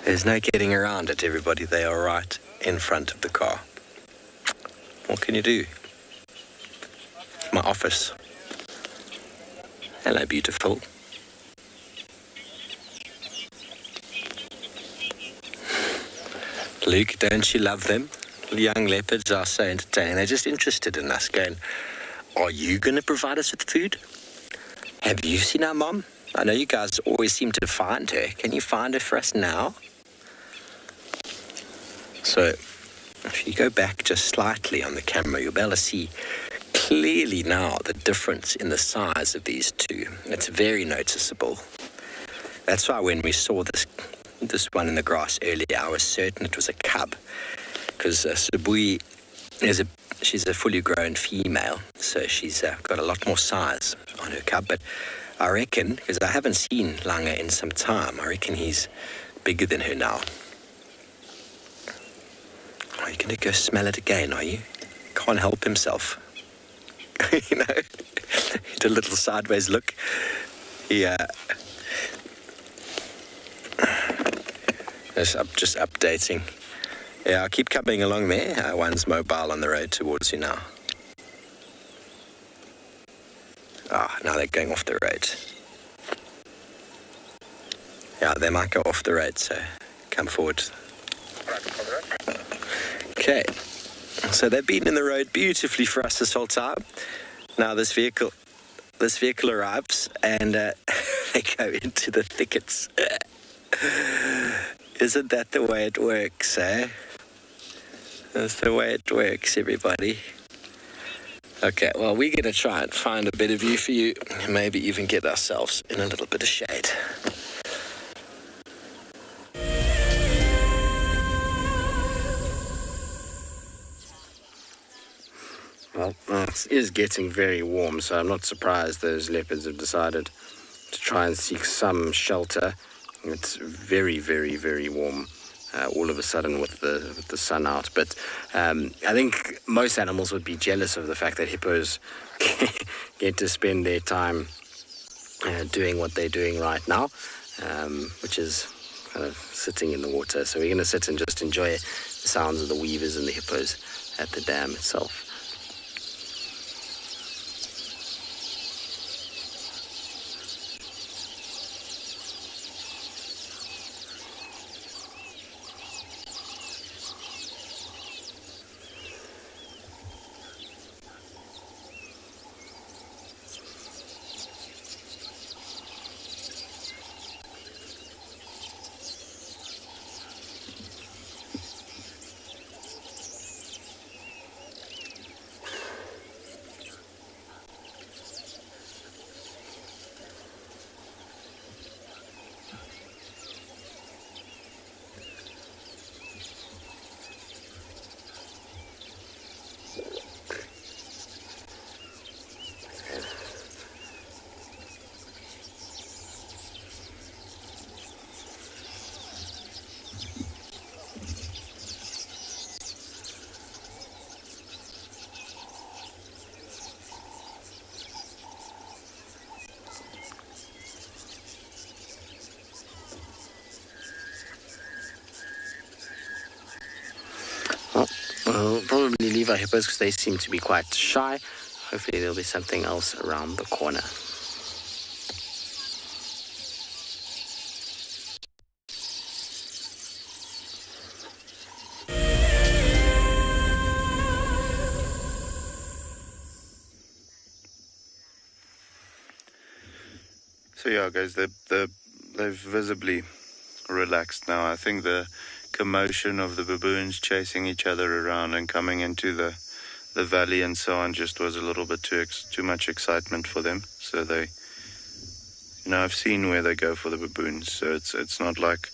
There's no getting around it, everybody. They are right in front of the car. What can you do? My office. Hello, beautiful. Luke, don't you love them? The young leopards are so entertaining. They're just interested in us, going, are you going to provide us with food? Have you seen our mom? I know you guys always seem to find her. Can you find her for us now? So, if you go back just slightly on the camera, you'll be able to see clearly now the difference in the size of these two. It's very noticeable. That's why when we saw this one in the grass earlier, I was certain it was a cub, because Sabi she's a fully grown female, so she's got a lot more size on her cub. But I reckon, because I haven't seen Langa in some time, I reckon he's bigger than her now. Are you going to go smell it again, are you? Can't help himself. You know, he did a little sideways look. Just updating. Yeah, I'll keep coming along there. One's mobile on the road towards you now. Now they're going off the road. Yeah, they might go off the road, so come forward. Okay, so they've been in the road beautifully for us this whole time. Now this vehicle arrives and they go into the thickets. Isn't that the way it works, eh? That's the way it works, everybody. Okay, well, we're going to try and find a better view for you, and maybe even get ourselves in a little bit of shade. Well, it is getting very warm, so I'm not surprised those leopards have decided to try and seek some shelter. It's very, very, very warm all of a sudden with the sun out. But I think most animals would be jealous of the fact that hippos get to spend their time doing what they're doing right now, which is kind of sitting in the water. So we're going to sit and just enjoy the sounds of the weavers and the hippos at the dam itself. the hippos because they seem to be quite shy. Hopefully there'll be something else around the corner. So yeah, guys, they've visibly relaxed now. I think the commotion of the baboons chasing each other around and coming into the valley and so on just was a little bit too much excitement for them. So they, I've seen where they go for the baboons. So it's not like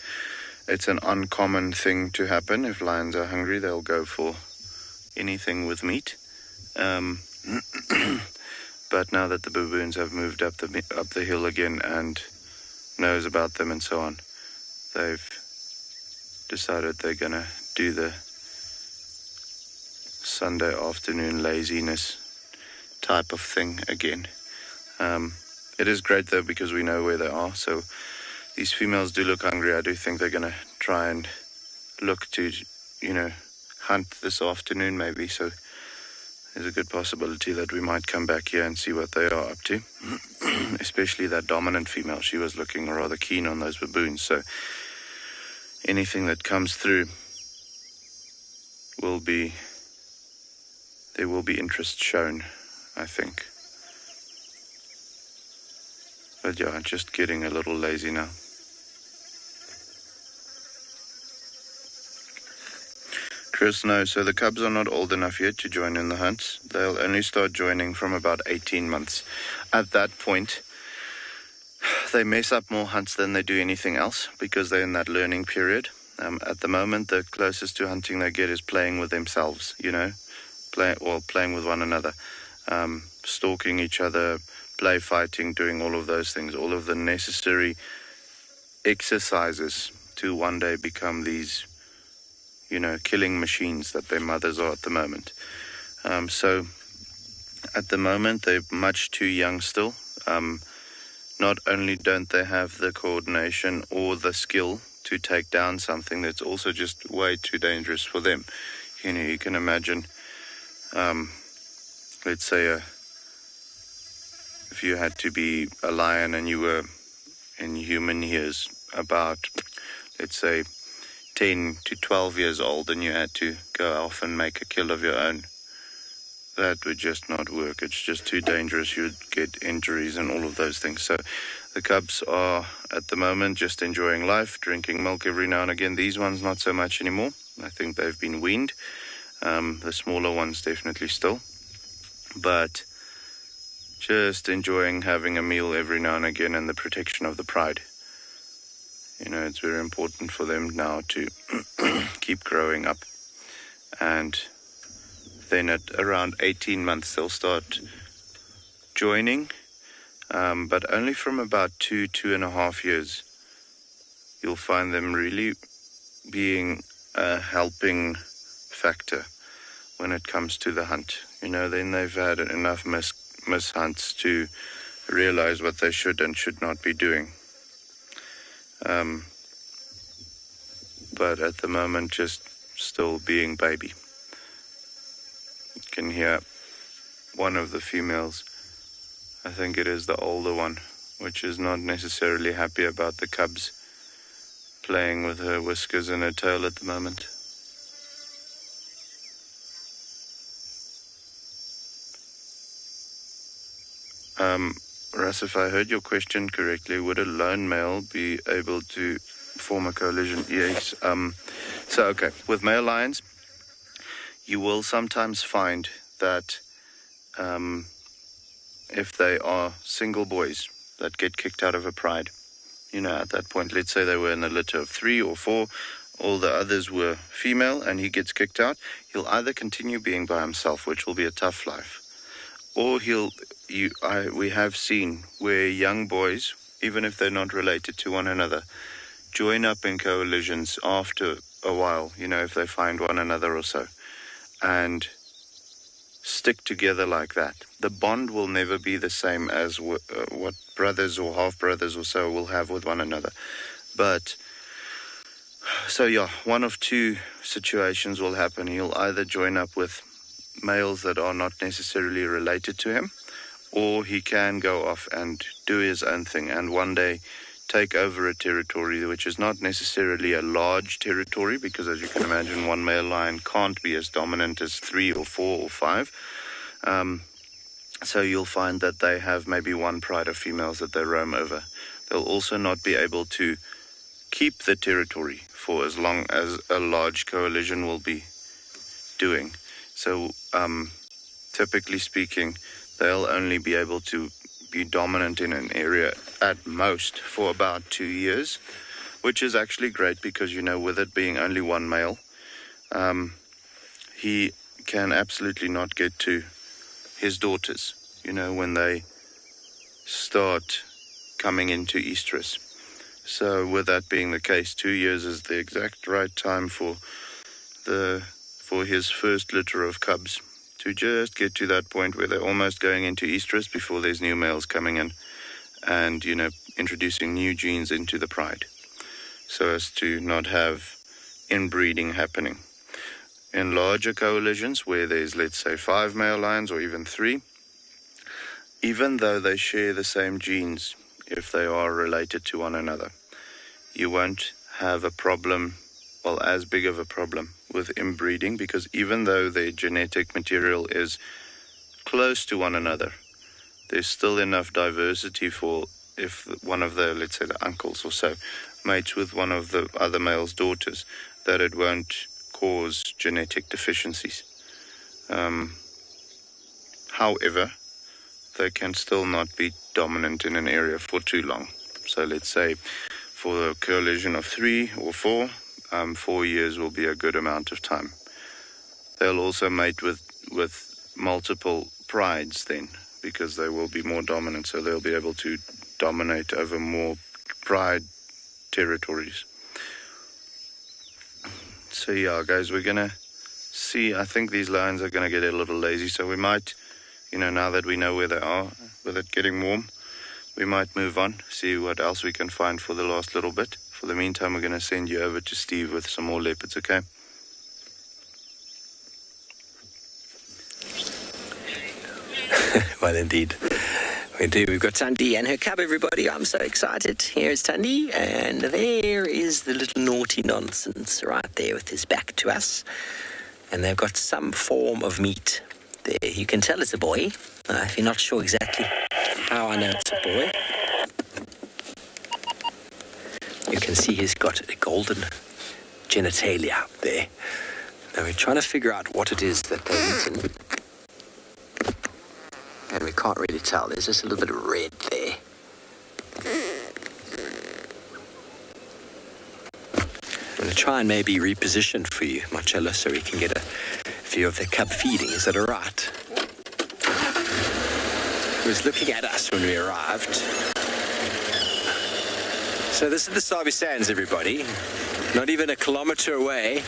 it's an uncommon thing to happen. If lions are hungry, they'll go for anything with meat. But now that the baboons have moved up the hill again and knows about them and so on, they've decided they're going to do the Sunday afternoon laziness type of thing again. It is great though because we know where they are. So these females do look hungry. I do think they're going to try and look to, hunt this afternoon maybe. So there's a good possibility that we might come back here and see what they are up to. Especially that dominant female. She was looking rather keen on those baboons. So anything that comes through there will be interest shown, I think. But yeah, just getting a little lazy now. Chris, no, so the cubs are not old enough yet to join in the hunts. They'll only start joining from about 18 months. At that point, they mess up more hunts than they do anything else because they're in that learning period. At the moment, the closest to hunting they get is playing with themselves, playing with one another, stalking each other, play fighting, doing all of those things, all of the necessary exercises to one day become these, killing machines that their mothers are at the moment. So at the moment, they're much too young still. Not only don't they have the coordination or the skill to take down something, that's also just way too dangerous for them. You can imagine, let's say if you had to be a lion and you were in human years about, let's say, 10 to 12 years old and you had to go off and make a kill of your own, that would just not work. It's just too dangerous. You'd get injuries and all of those things. So the cubs are at the moment just enjoying life, drinking milk every now and again. These ones not so much anymore. I think they've been weaned. The smaller ones definitely still. But just enjoying having a meal every now and again and the protection of the pride. It's very important for them now to keep growing up. And then at around 18 months, they'll start joining. But only from about 2.5 years, you'll find them really being a helping factor when it comes to the hunt. Then they've had enough miss hunts to realize what they should and should not be doing. But at the moment, just still being baby. You can hear one of the females, I think it is the older one, which is not necessarily happy about the cubs playing with her whiskers and her tail at the moment. Russ, if I heard your question correctly, would a lone male be able to form a coalition? Yes. Okay, with male lions, you will sometimes find that if they are single boys that get kicked out of a pride, at that point, let's say they were in a litter of 3 or 4, all the others were female and he gets kicked out, he'll either continue being by himself, which will be a tough life, or we have seen where young boys, even if they're not related to one another, join up in coalitions after a while, if they find one another or so, and stick together like that. The bond will never be the same as what brothers or half-brothers or so will have with one another. But, so yeah, one of two situations will happen. He'll either join up with males that are not necessarily related to him, or he can go off and do his own thing and one day take over a territory which is not necessarily a large territory, because as you can imagine, one male lion can't be as dominant as 3 or 4 or 5. So you'll find that they have maybe one pride of females that they roam over. They'll also not be able to keep the territory for as long as a large coalition will be doing. So typically speaking, they'll only be able to be dominant in an area at most for about 2 years, which is actually great because, you know, with it being only one male, he can absolutely not get to his daughters, you know, when they start coming into estrus. So with that being the case, 2 years is the exact right time for his first litter of cubs to just get to that point where they're almost going into estrus before there's new males coming in and, you know, introducing new genes into the pride so as to not have inbreeding happening. In larger coalitions where there's, let's say, 5 male lions or even 3, even though they share the same genes, if they are related to one another, you won't have a problem, well, as big of a problem with inbreeding, because even though their genetic material is close to one another, there's still enough diversity for if one of the, let's say, the uncles or so, mates with one of the other male's daughters, that it won't cause genetic deficiencies. However, they can still not be dominant in an area for too long. So let's say for a coalition of 3 or 4, 4 years will be a good amount of time. They'll also mate with multiple prides then, because they will be more dominant, so they'll be able to dominate over more pride territories. So yeah, guys, we're gonna see. I think these lions are gonna get a little lazy, so we might, you know, now that we know where they are, with it getting warm, we might move on, see what else we can find for the last little bit. For the meantime, we're gonna send you over to Steve with some more leopards, okay? Well, indeed. We do. We've got Thandi and her cub, everybody. I'm so excited. Here's Thandi, and there is the little naughty nonsense right there with his back to us. And they've got some form of meat there. You can tell it's a boy, if you're not sure exactly how I know it's a boy. You can see he's got a golden genitalia there. Now we're trying to figure out what it is that they've eaten. And we can't really tell. There's just a little bit of red there. I'm going to try and maybe reposition for you, Marcello, so we can get a view of the cub feeding. Is that all right? He was looking at us when we arrived. So this is the Sabi Sands, everybody. Not even a kilometer away.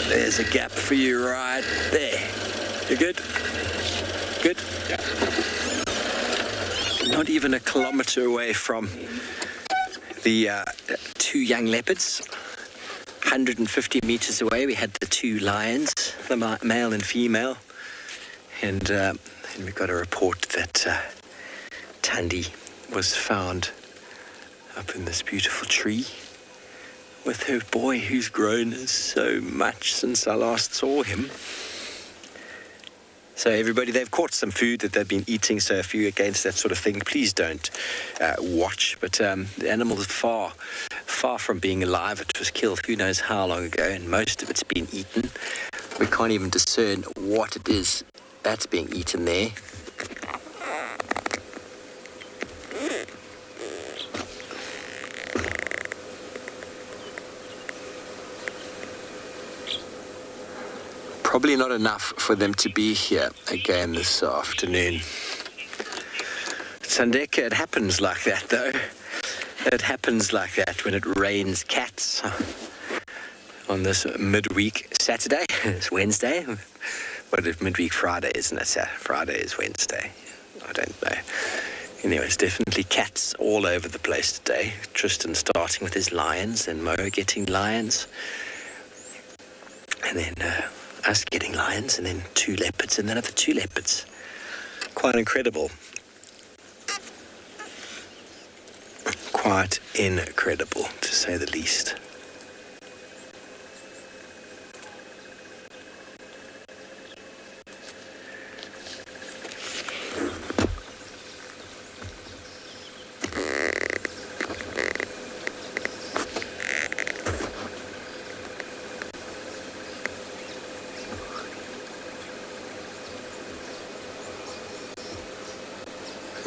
There's a gap for you right there. You good? Good? Yeah. Not even a kilometer away from the 2 young leopards. 150 meters away, we had the 2 lions, the male and female. And we got a report that Thandi was found up in this beautiful tree with her boy, who's grown so much since I last saw him. So everybody, they've caught some food that they've been eating, so if you're against that sort of thing, please don't watch. But the animal is far from being alive. It was killed who knows how long ago, and most of it's been eaten. We can't even discern what it is that's being eaten there. Probably not enough for them to be here again this afternoon. Sandeka, it happens like that, though. It happens like that when it rains cats on this midweek Saturday. It's Wednesday. What is midweek Friday, isn't it? Friday is Wednesday. I don't know. Anyways, definitely cats all over the place today. Tristan starting with his lions, and Mo getting lions. And then us getting lions, and then 2 leopards, and then another 2 leopards. Quite incredible. Quite incredible, to say the least.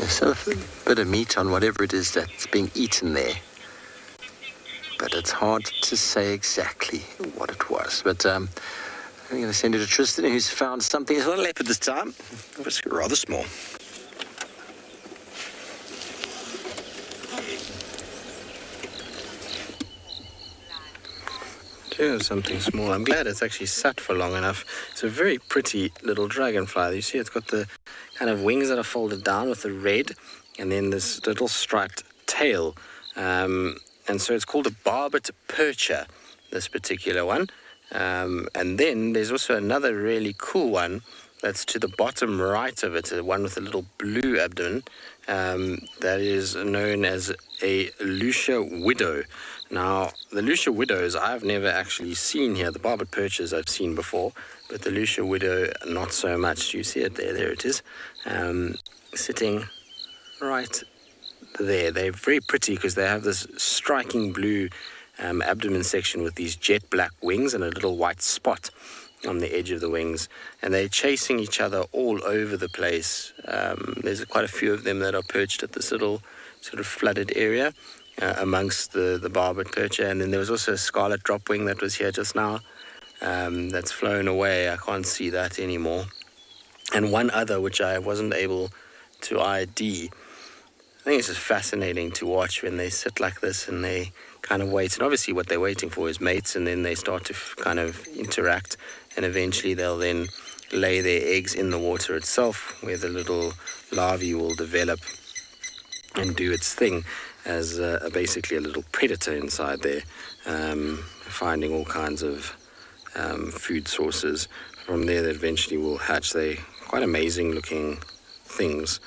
So a bit of meat on whatever it is that's being eaten there. But it's hard to say exactly what it was. But I'm going to send it to Tristan, who's found something. It's not a leopard this time. It was rather small. Here's something small. I'm glad it's actually sat for long enough. It's a very pretty little dragonfly. You see it's got the kind of wings that are folded down with the red, and then this little striped tail. And so it's called a barbet percher, this particular one. And then there's also another really cool one that's to the bottom right of it, one with a little blue abdomen. That is known as a Lucia widow. Now, the Lucia widows I've never actually seen here. The barbet perchers I've seen before, but the Lucia widow not so much. Do you see it there? There it is, sitting right there. They're very pretty because they have this striking blue abdomen section with these jet black wings and a little white spot on the edge of the wings, and they're chasing each other all over the place. There's quite a few of them that are perched at this little sort of flooded area amongst the barbet percher. And then there was also a scarlet dropwing that was here just now, that's flown away. I can't see that anymore. And one other which I wasn't able to ID. I think it's just fascinating to watch when they sit like this and they kind of wait. And obviously what they're waiting for is mates, and then they start to kind of interact, and eventually they'll then lay their eggs in the water itself, where the little larvae will develop and do its thing as basically a little predator inside there, finding all kinds of food sources. From there that eventually will hatch. They're quite amazing looking things.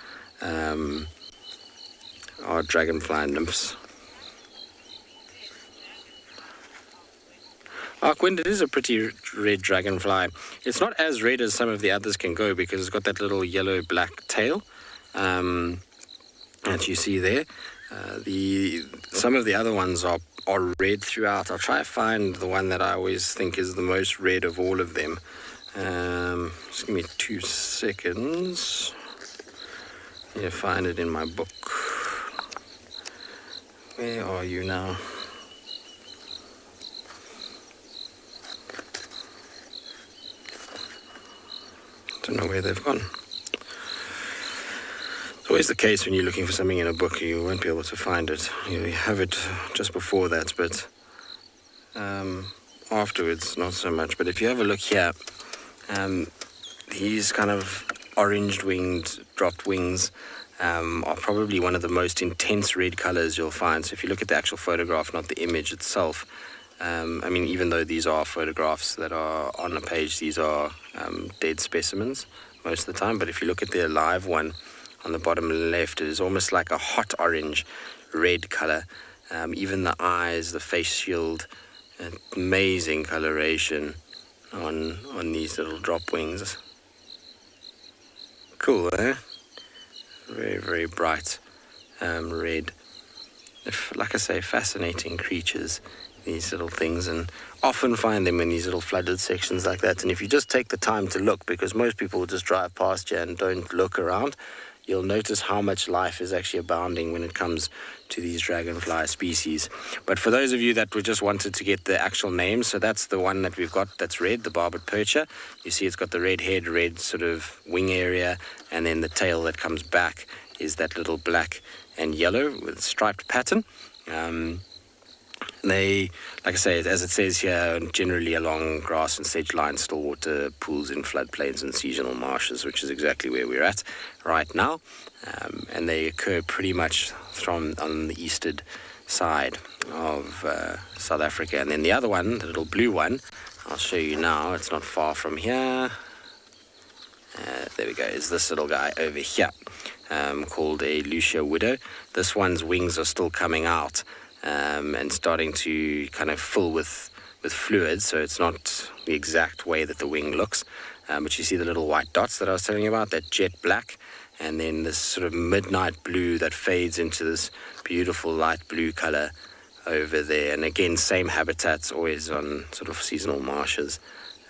Are dragonfly nymphs. Arkwind, it is a pretty red dragonfly. It's not as red as some of the others can go because it's got that little yellow-black tail that you see there. Some of the other ones are red throughout. I'll try to find the one that I always think is the most red of all of them. Just give me 2 seconds. I need to find it in my book. Where are you now? Don't know where they've gone. It's always the case when you're looking for something in a book, you won't be able to find it. You have it just before that, but afterwards, not so much. But if you have a look here, these kind of orange-winged dropped wings are probably one of the most intense red colors you'll find. So if you look at the actual photograph, not the image itself, I mean, even though these are photographs that are on a page, these are dead specimens most of the time. But if you look at the live one on the bottom left, it is almost like a hot orange red color. Even the eyes, the face shield, amazing coloration on these little drop wings. Cool, eh? Very, very bright red. Like I say, fascinating creatures, these little things, and often find them in these little flooded sections like that. And if you just take the time to look, because most people will just drive past you and don't look around, you'll notice how much life is actually abounding when it comes to these dragonfly species. But for those of you that just wanted to get the actual name, so that's the one that we've got that's red, the barbet percher. You see it's got the red head, red sort of wing area, and then the tail that comes back is that little black and yellow with striped pattern. They, like I say, as it says here, generally along grass and sedge-lined stillwater pools in floodplains and seasonal marshes, which is exactly where we're at right now. And they occur pretty much from on the eastern side of South Africa. And then the other one, the little blue one, I'll show you now. It's not far from here. There we go. Is this little guy over here, called a Lucia widow. This one's wings are still coming out. And starting to kind of fill with fluid, so it's not the exact way that the wing looks. But you see the little white dots that I was telling you about, that jet black, and then this sort of midnight blue that fades into this beautiful light blue color over there. And again, same habitats, always on sort of seasonal marshes.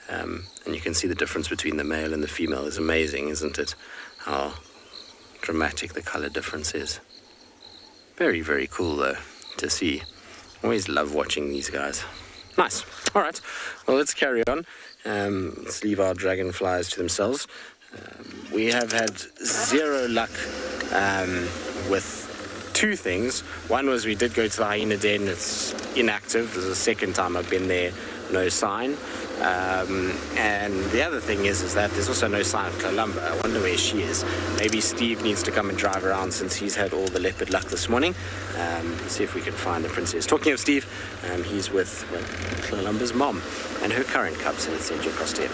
And you can see the difference between the male and the female is amazing, isn't it? How dramatic the color difference is. Very, very cool though to see. Always love watching these guys. Nice. All right. Well, let's carry on. Let's leave our dragonflies to themselves. We have had zero luck with two things. One was we did go to the hyena den. It's inactive. This is the second time I've been there. No sign. And the other thing is that there's also no sign of Columba. I wonder where she is. Maybe Steve needs to come and drive around since he's had all the leopard luck this morning. See if we can find the princess. Talking of Steve, he's with Columba's mom and her current cubs, so let's send you across to him.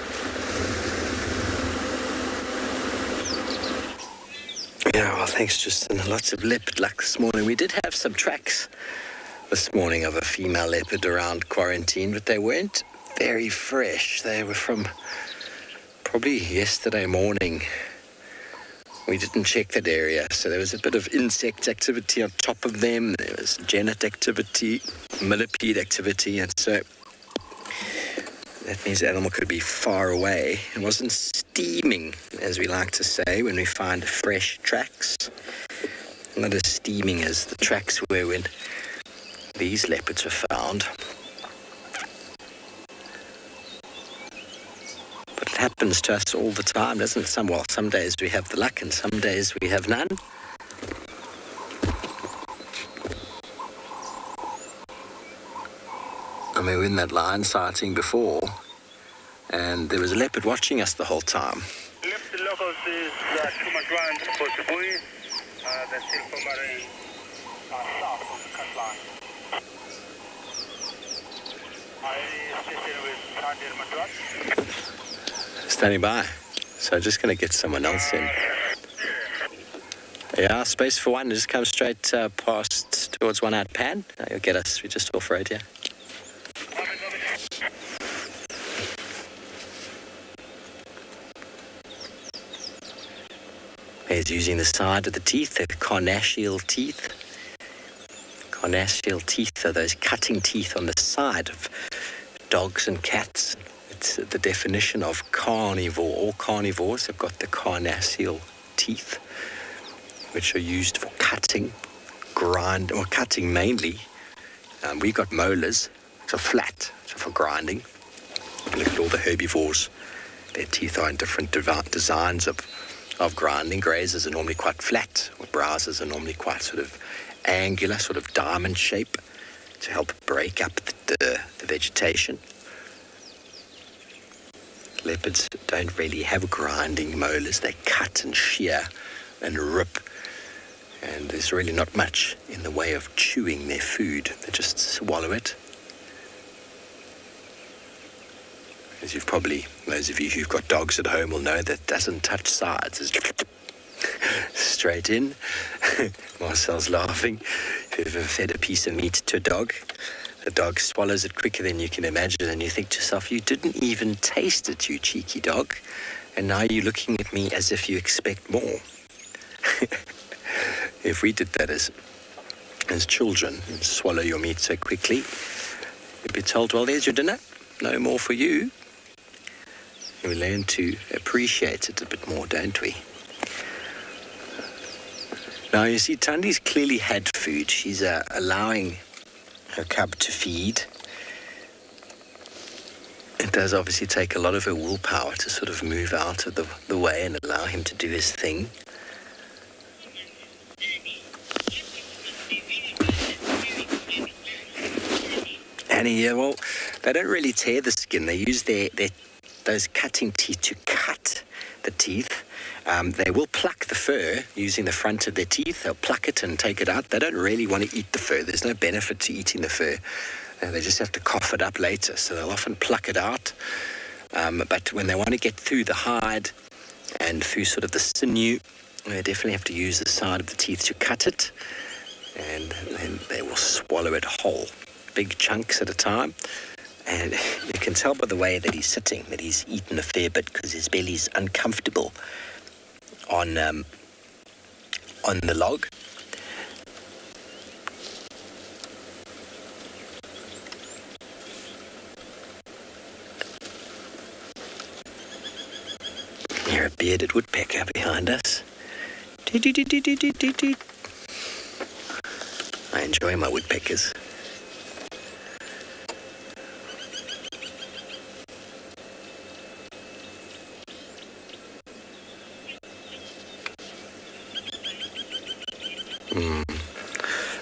Yeah, well, thanks, Justin. Lots of leopard luck this morning. We did have some tracks this morning of a female leopard around quarantine, but they weren't very fresh. They were from probably yesterday morning. We didn't check that area, so there was a bit of insect activity on top of them. There was genet activity, millipede activity, and so that means the animal could be far away. It wasn't steaming, as we like to say, when we find fresh tracks. Not as steaming as the tracks were when these leopards were found. But it happens to us all the time, doesn't it? Some days we have the luck and some days we have none. I mean, we were in that lion sighting before, and there was a leopard watching us the whole time. Left the locals is Djuma Private for Sabui. They're still forming south of the cut line. Standing by. So just going to get someone else in. Yeah, space for one. Just come straight past towards one out pan. You'll get us. We're just off road here. He's using the side of the teeth, the carnassial teeth. Carnassial teeth are those cutting teeth on the side of dogs and cats. It's the definition of carnivore. All carnivores have got the carnassial teeth, which are used for cutting, or cutting mainly. We've got molars, which are flat, so for grinding. Look at all the herbivores. Their teeth are in different designs of grinding. Grazers are normally quite flat, or browsers are normally quite sort of angular, sort of diamond shape to help break up the vegetation. Leopards don't really have grinding molars. They cut and shear and rip, and there's really not much in the way of chewing their food. They just swallow it. As you've probably, those of you who've got dogs at home will know, that doesn't touch sides. It's straight in. Marcel's laughing. If you've ever fed a piece of meat to a dog, the dog swallows it quicker than you can imagine, and you think to yourself, you didn't even taste it, you cheeky dog, and now you're looking at me as if you expect more. If we did that as children, and swallow your meat so quickly, you'd be told, well, there's your dinner, no more for you. And we learn to appreciate it a bit more, don't we? Now, you see, Tandi's clearly had food. She's allowing her cub to feed. It does obviously take a lot of her willpower to sort of move out of the way and allow him to do his thing. funny. Yeah, well, they don't really tear the skin. They use those cutting teeth to cut the teeth. They will pluck the fur using the front of their teeth. They'll pluck it and take it out. They don't really want to eat the fur. There's no benefit to eating the fur. They just have to cough it up later. So they'll often pluck it out. But when they want to get through the hide and through sort of the sinew, they definitely have to use the side of the teeth to cut it. And then they will swallow it whole, big chunks at a time. And you can tell by the way that he's sitting that he's eaten a fair bit because his belly's uncomfortable on the log. Here a bearded woodpecker behind us. I enjoy my woodpeckers.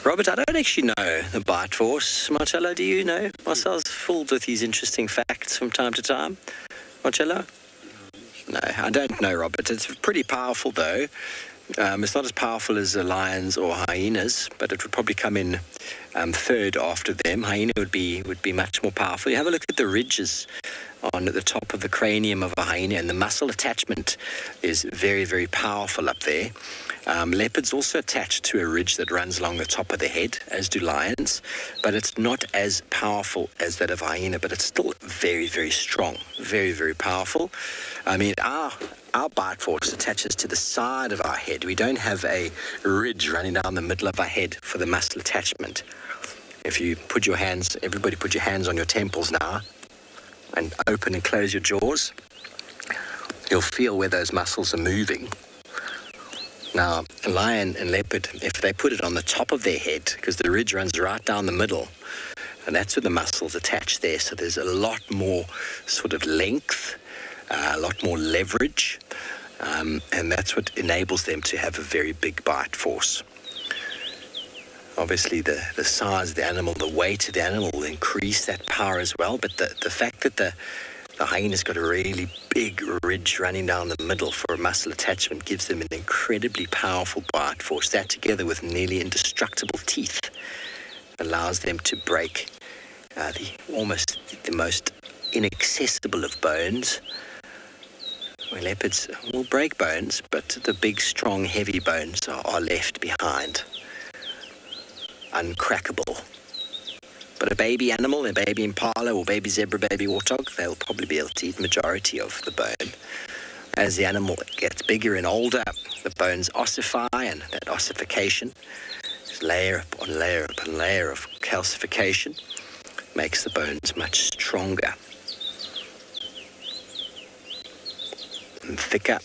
Robert, I don't actually know the bite force. Marcello, do you know? Marcel's filled with these interesting facts from time to time. Marcello? No, I don't know, Robert. It's pretty powerful, though. It's not as powerful as the lions or hyenas, but it would probably come in third after them. Hyena would be much more powerful. You have a look at the ridges on the top of the cranium of a hyena, and the muscle attachment is very, very powerful up there. Leopards also attached to a ridge that runs along the top of the head, as do lions, but it's not as powerful as that of hyena, but it's still very, very strong, very, very powerful. I mean, our bite force attaches to the side of our head. We don't have a ridge running down the middle of our head for the muscle attachment. If you put your hands, everybody put your hands on your temples now, and open and close your jaws, you'll feel where those muscles are moving. Now, a lion and leopard, if they put it on the top of their head, because the ridge runs right down the middle, and that's where the muscles attach there, so there's a lot more sort of length, a lot more leverage, and that's what enables them to have a very big bite force. Obviously, the size of the animal, the weight of the animal will increase that power as well, but the fact that the hyena's got a really big ridge running down the middle for a muscle attachment gives them an incredibly powerful bite force. That, together with nearly indestructible teeth, allows them to break the most inaccessible of bones. Where leopards will break bones, but the big, strong, heavy bones are left behind, uncrackable. But a baby animal, a baby impala or baby zebra, baby warthog, they'll probably be able to eat majority of the bone. As the animal gets bigger and older, the bones ossify, and that ossification is layer upon layer upon layer of calcification, makes the bones much stronger and thicker.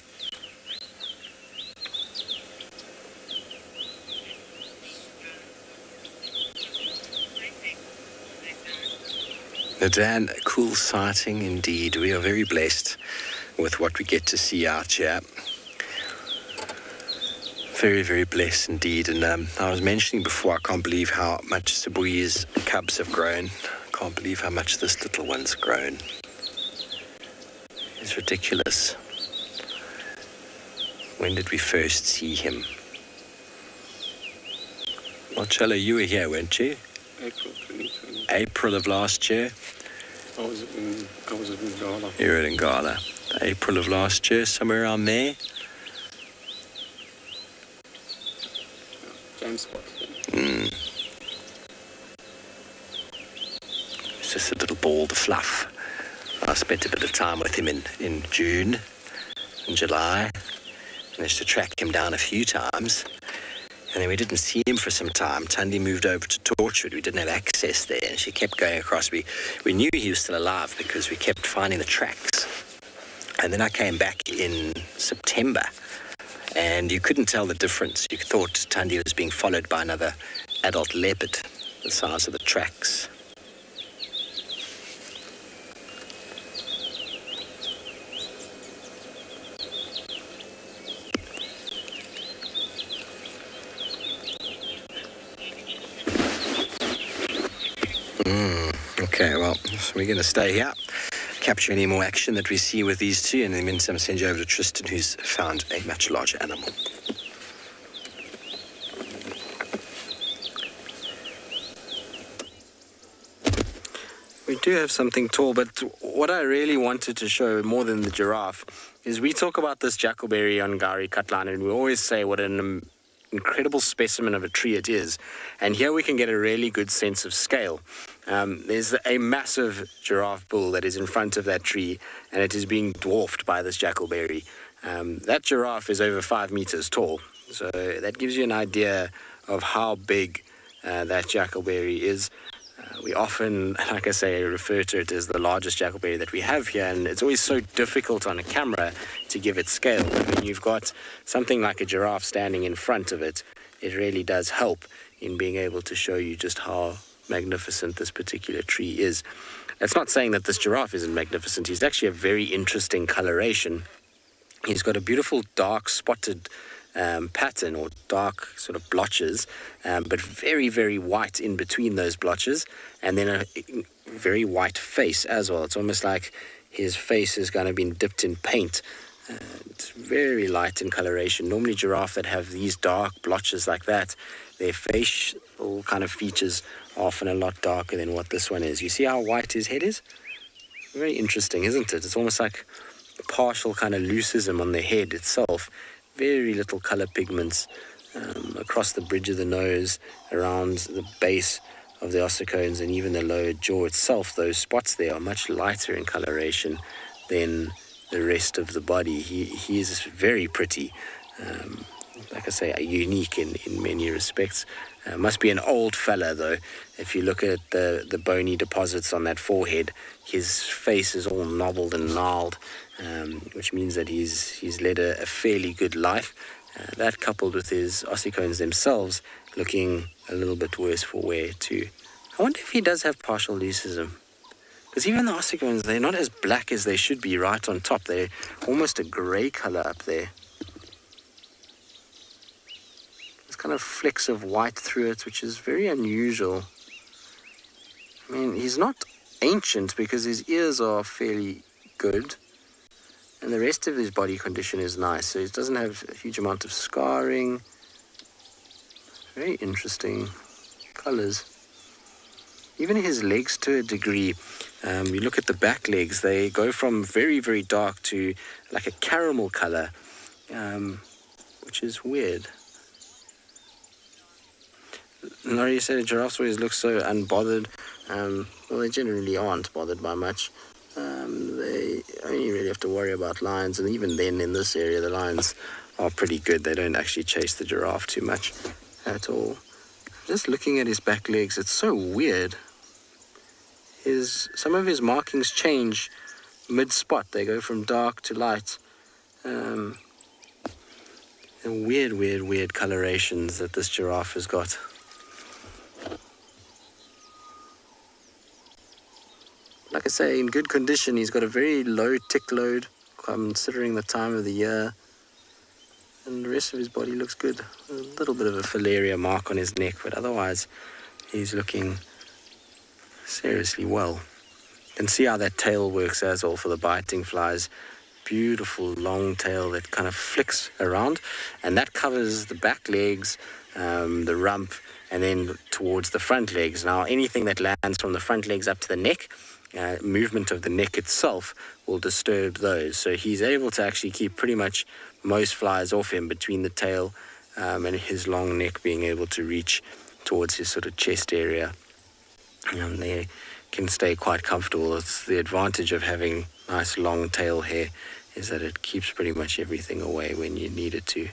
Dan, a cool sighting indeed. We are very blessed with what we get to see out here. Very, very blessed indeed. And I was mentioning before, I can't believe how much Sibuyi's cubs have grown. I can't believe how much this little one's grown. It's ridiculous. When did we first see him? Marcello, you were here, weren't you? April 2020. April of last year. I was in Ngala. You were in Ngala. April of last year, somewhere around there. James spot. It's just a little ball of fluff. I spent a bit of time with him in June and July. Managed to track him down a few times. And then we didn't see him for some time. Tundi moved over to Torchwood. We didn't have access there, and she kept going across. We knew he was still alive because we kept finding the tracks. And then I came back in September, and you couldn't tell the difference. You thought Tundi was being followed by another adult leopard, the size of the tracks. Okay, well, so we're going to stay here, capture any more action that we see with these two, and in the meantime send you over to Tristan, who's found a much larger animal. We do have something tall, but what I really wanted to show more than the giraffe is we talk about this jackalberry ongari cutline, and we always say what an incredible specimen of a tree it is. And here we can get a really good sense of scale. There's a massive giraffe bull that is in front of that tree, and it is being dwarfed by this jackalberry. That giraffe is over 5 meters tall, so that gives you an idea of how big that jackalberry is. We often, like I say, refer to it as the largest jackalberry that we have here, and it's always so difficult on a camera to give it scale. But when you've got something like a giraffe standing in front of it, it really does help in being able to show you just how magnificent this particular tree is. That's not saying that this giraffe isn't magnificent. He's actually a very interesting coloration. He's got a beautiful dark spotted pattern, or dark sort of blotches, but very, very white in between those blotches, and then a very white face as well. It's almost like his face has kind of been dipped in paint. It's very light in coloration. Normally giraffe that have these dark blotches like that, their facial kind of features are often a lot darker than what this one is. You see how white his head is? Very interesting, isn't it? It's almost like a partial kind of leucism on the head itself. Very little color pigments across the bridge of the nose, around the base of the ossicones, and even the lower jaw itself. Those spots there are much lighter in coloration than the rest of the body. He is very pretty, like I say, unique in many respects. Must be an old fella though. If you look at the bony deposits on that forehead, his face is all knobbled and gnarled, which means that he's led a fairly good life. That coupled with his ossicones themselves looking a little bit worse for wear too. I wonder if he does have partial leucism, because even the ossicones, they're not as black as they should be right on top. They're almost a grey color up there. There's kind of flecks of white through it, which is very unusual. I mean, he's not ancient because his ears are fairly good, and the rest of his body condition is nice, so he doesn't have a huge amount of scarring. Very interesting colors. Even his legs to a degree, you look at the back legs, they go from very, very dark to like a caramel color, which is weird. Laurie said giraffes always look so unbothered. Well, they generally aren't bothered by much. They only really have to worry about lions, and even then in this area the lions are pretty good. They don't actually chase the giraffe too much at all. Just looking at his back legs, it's so weird. Some of his markings change mid-spot. They go from dark to light. And weird colorations that this giraffe has got. Like I say, in good condition. He's got a very low tick load, considering the time of the year. And the rest of his body looks good. A little bit of a filaria mark on his neck, but otherwise he's looking seriously well. You can see how that tail works as well for the biting flies. Beautiful long tail that kind of flicks around, and that covers the back legs, the rump, and then towards the front legs. Now anything that lands from the front legs up to the neck, movement of the neck itself will disturb those. So he's able to actually keep pretty much most flies off him between the tail and his long neck being able to reach towards his sort of chest area. They can stay quite comfortable. It's the advantage of having nice long tail hair, is that it keeps pretty much everything away when you need it to.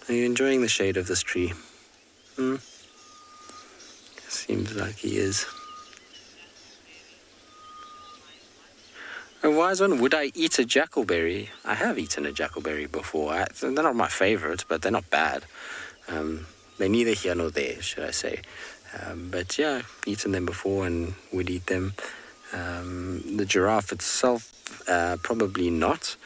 Are you enjoying the shade of this tree? Seems like he is. A wise one, would I eat a jackalberry? I have eaten a jackalberry before. They're not my favorite, but they're not bad. They're neither here nor there, should I say. But yeah, I've eaten them before and would eat them. The giraffe itself, probably not.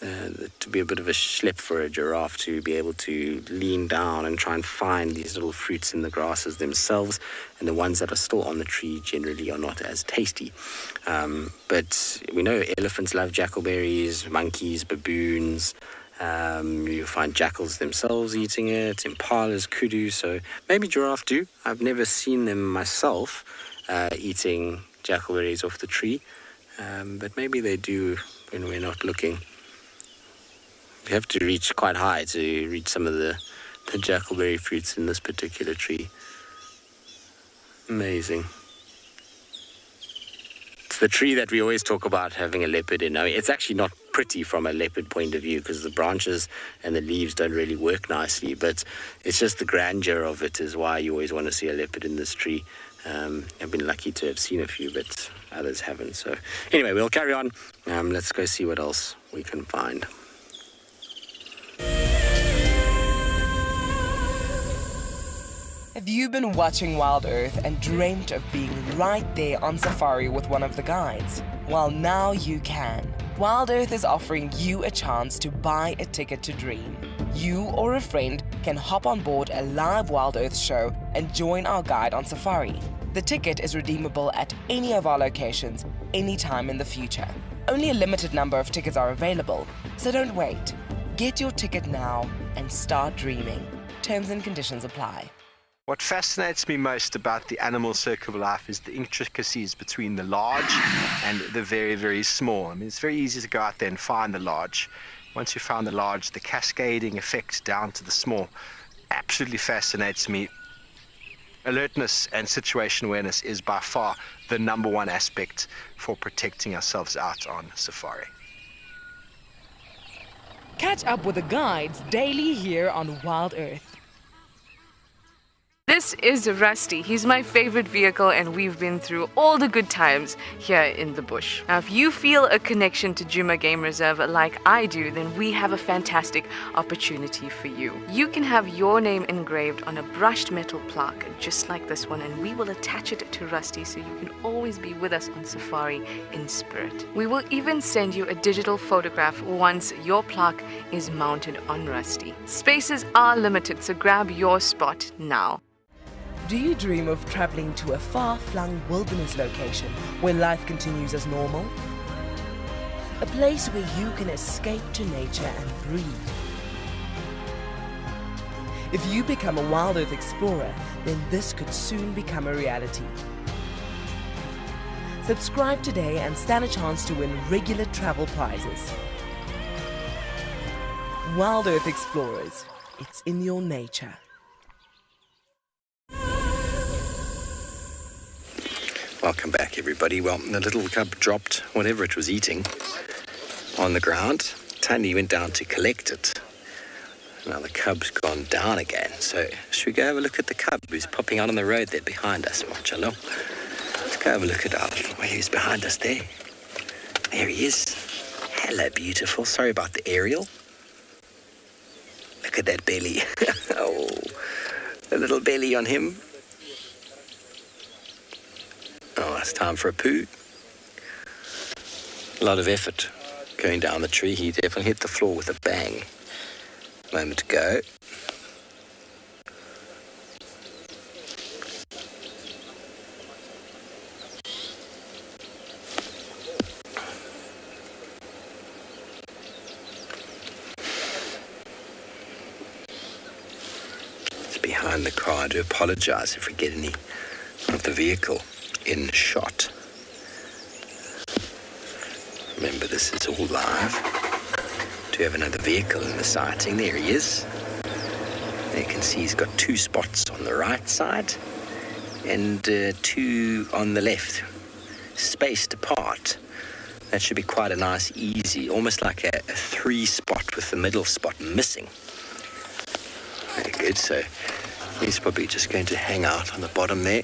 to be a bit of a schlep for a giraffe to be able to lean down and try and find these little fruits in the grasses themselves, and the ones that are still on the tree generally are not as tasty. But we know elephants love jackalberries, monkeys, baboons. You'll find jackals themselves eating it, impalas, kudu, so maybe giraffe do. I've never seen them myself eating jackalberries off the tree, but maybe they do when we're not looking. We have to reach quite high to reach some of the jackalberry fruits in this particular tree. Amazing. It's the tree that we always talk about having a leopard in. I mean, it's actually not pretty from a leopard point of view because the branches and the leaves don't really work nicely, but it's just the grandeur of it is why you always want to see a leopard in this tree. I've been lucky to have seen a few, but others haven't. So anyway, we'll carry on. Let's go see what else we can find. Have you been watching WildEarth and dreamt of being right there on safari with one of the guides? Well, now you can. WildEarth is offering you a chance to buy a ticket to dream. You or a friend can hop on board a live WildEarth show and join our guide on safari. The ticket is redeemable at any of our locations, anytime in the future. Only a limited number of tickets are available, so don't wait. Get your ticket now and start dreaming. Terms and conditions apply. What fascinates me most about the animal circle of life is the intricacies between the large and the very, very small. I mean, it's very easy to go out there and find the large. Once you found the large, the cascading effect down to the small absolutely fascinates me. Alertness and situation awareness is by far the number one aspect for protecting ourselves out on safari. Catch up with the guides daily here on WildEarth. This is Rusty. He's my favorite vehicle and we've been through all the good times here in the bush. Now, if you feel a connection to Djuma Game Reserve like I do, then we have a fantastic opportunity for you. You can have your name engraved on a brushed metal plaque just like this one, and we will attach it to Rusty so you can always be with us on safari in spirit. We will even send you a digital photograph once your plaque is mounted on Rusty. Spaces are limited, so grab your spot now. Do you dream of traveling to a far-flung wilderness location where life continues as normal? A place where you can escape to nature and breathe. If you become a WildEarth explorer, then this could soon become a reality. Subscribe today and stand a chance to win regular travel prizes. WildEarth Explorers, it's in your nature. Welcome back, everybody. Well, the little cub dropped whatever it was eating on the ground. Tiny went down to collect it. Now the cub's gone down again. So should we go have a look at the cub who's popping out on the road there behind us? Machallah. Let's go have a look at who's behind us there. There he is. Hello, beautiful. Sorry about the aerial. Look at that belly. Oh, the little belly on him. Oh, it's time for a poo. A lot of effort going down the tree. He definitely hit the floor with a bang a moment ago. It's behind the car. I do apologize if we get any of the vehicle in shot. Remember, this is all live. Do you have another vehicle in the sighting? There he is. There you can see he's got 2 spots on the right side and 2 on the left, spaced apart. That should be quite a nice, easy, almost like a 3 spot with the middle spot missing. Very good. So he's probably just going to hang out on the bottom there.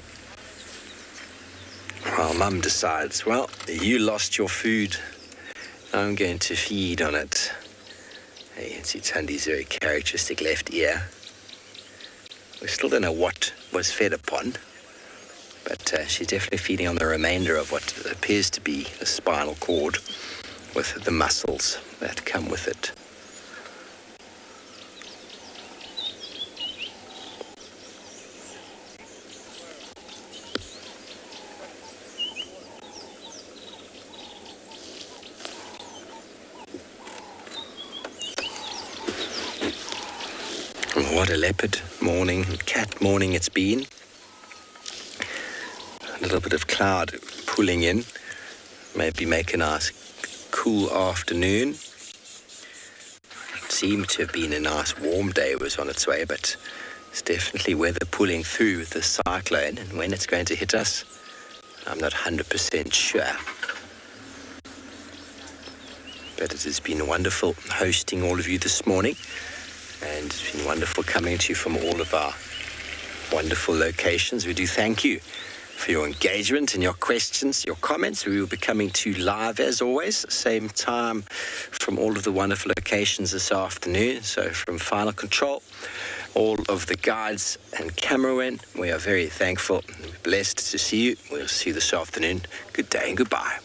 While Mum decides, well, you lost your food, I'm going to feed on it. You can see Tundi's very characteristic left ear. We still don't know what was fed upon, but she's definitely feeding on the remainder of what appears to be the spinal cord with the mussels that come with it. What a leopard morning, cat morning it's been. A little bit of cloud pulling in, maybe make a nice cool afternoon. It seemed to have been a nice warm day, it was on its way, but it's definitely weather pulling through with the cyclone, and when it's going to hit us, I'm not 100% sure. But it has been wonderful hosting all of you this morning. And it's been wonderful coming to you from all of our wonderful locations. We do thank you for your engagement and your questions, your comments. We will be coming to you live as always, same time from all of the wonderful locations this afternoon. So from Final Control, all of the guides and cameramen, we are very thankful and blessed to see you. We'll see you this afternoon. Good day and goodbye.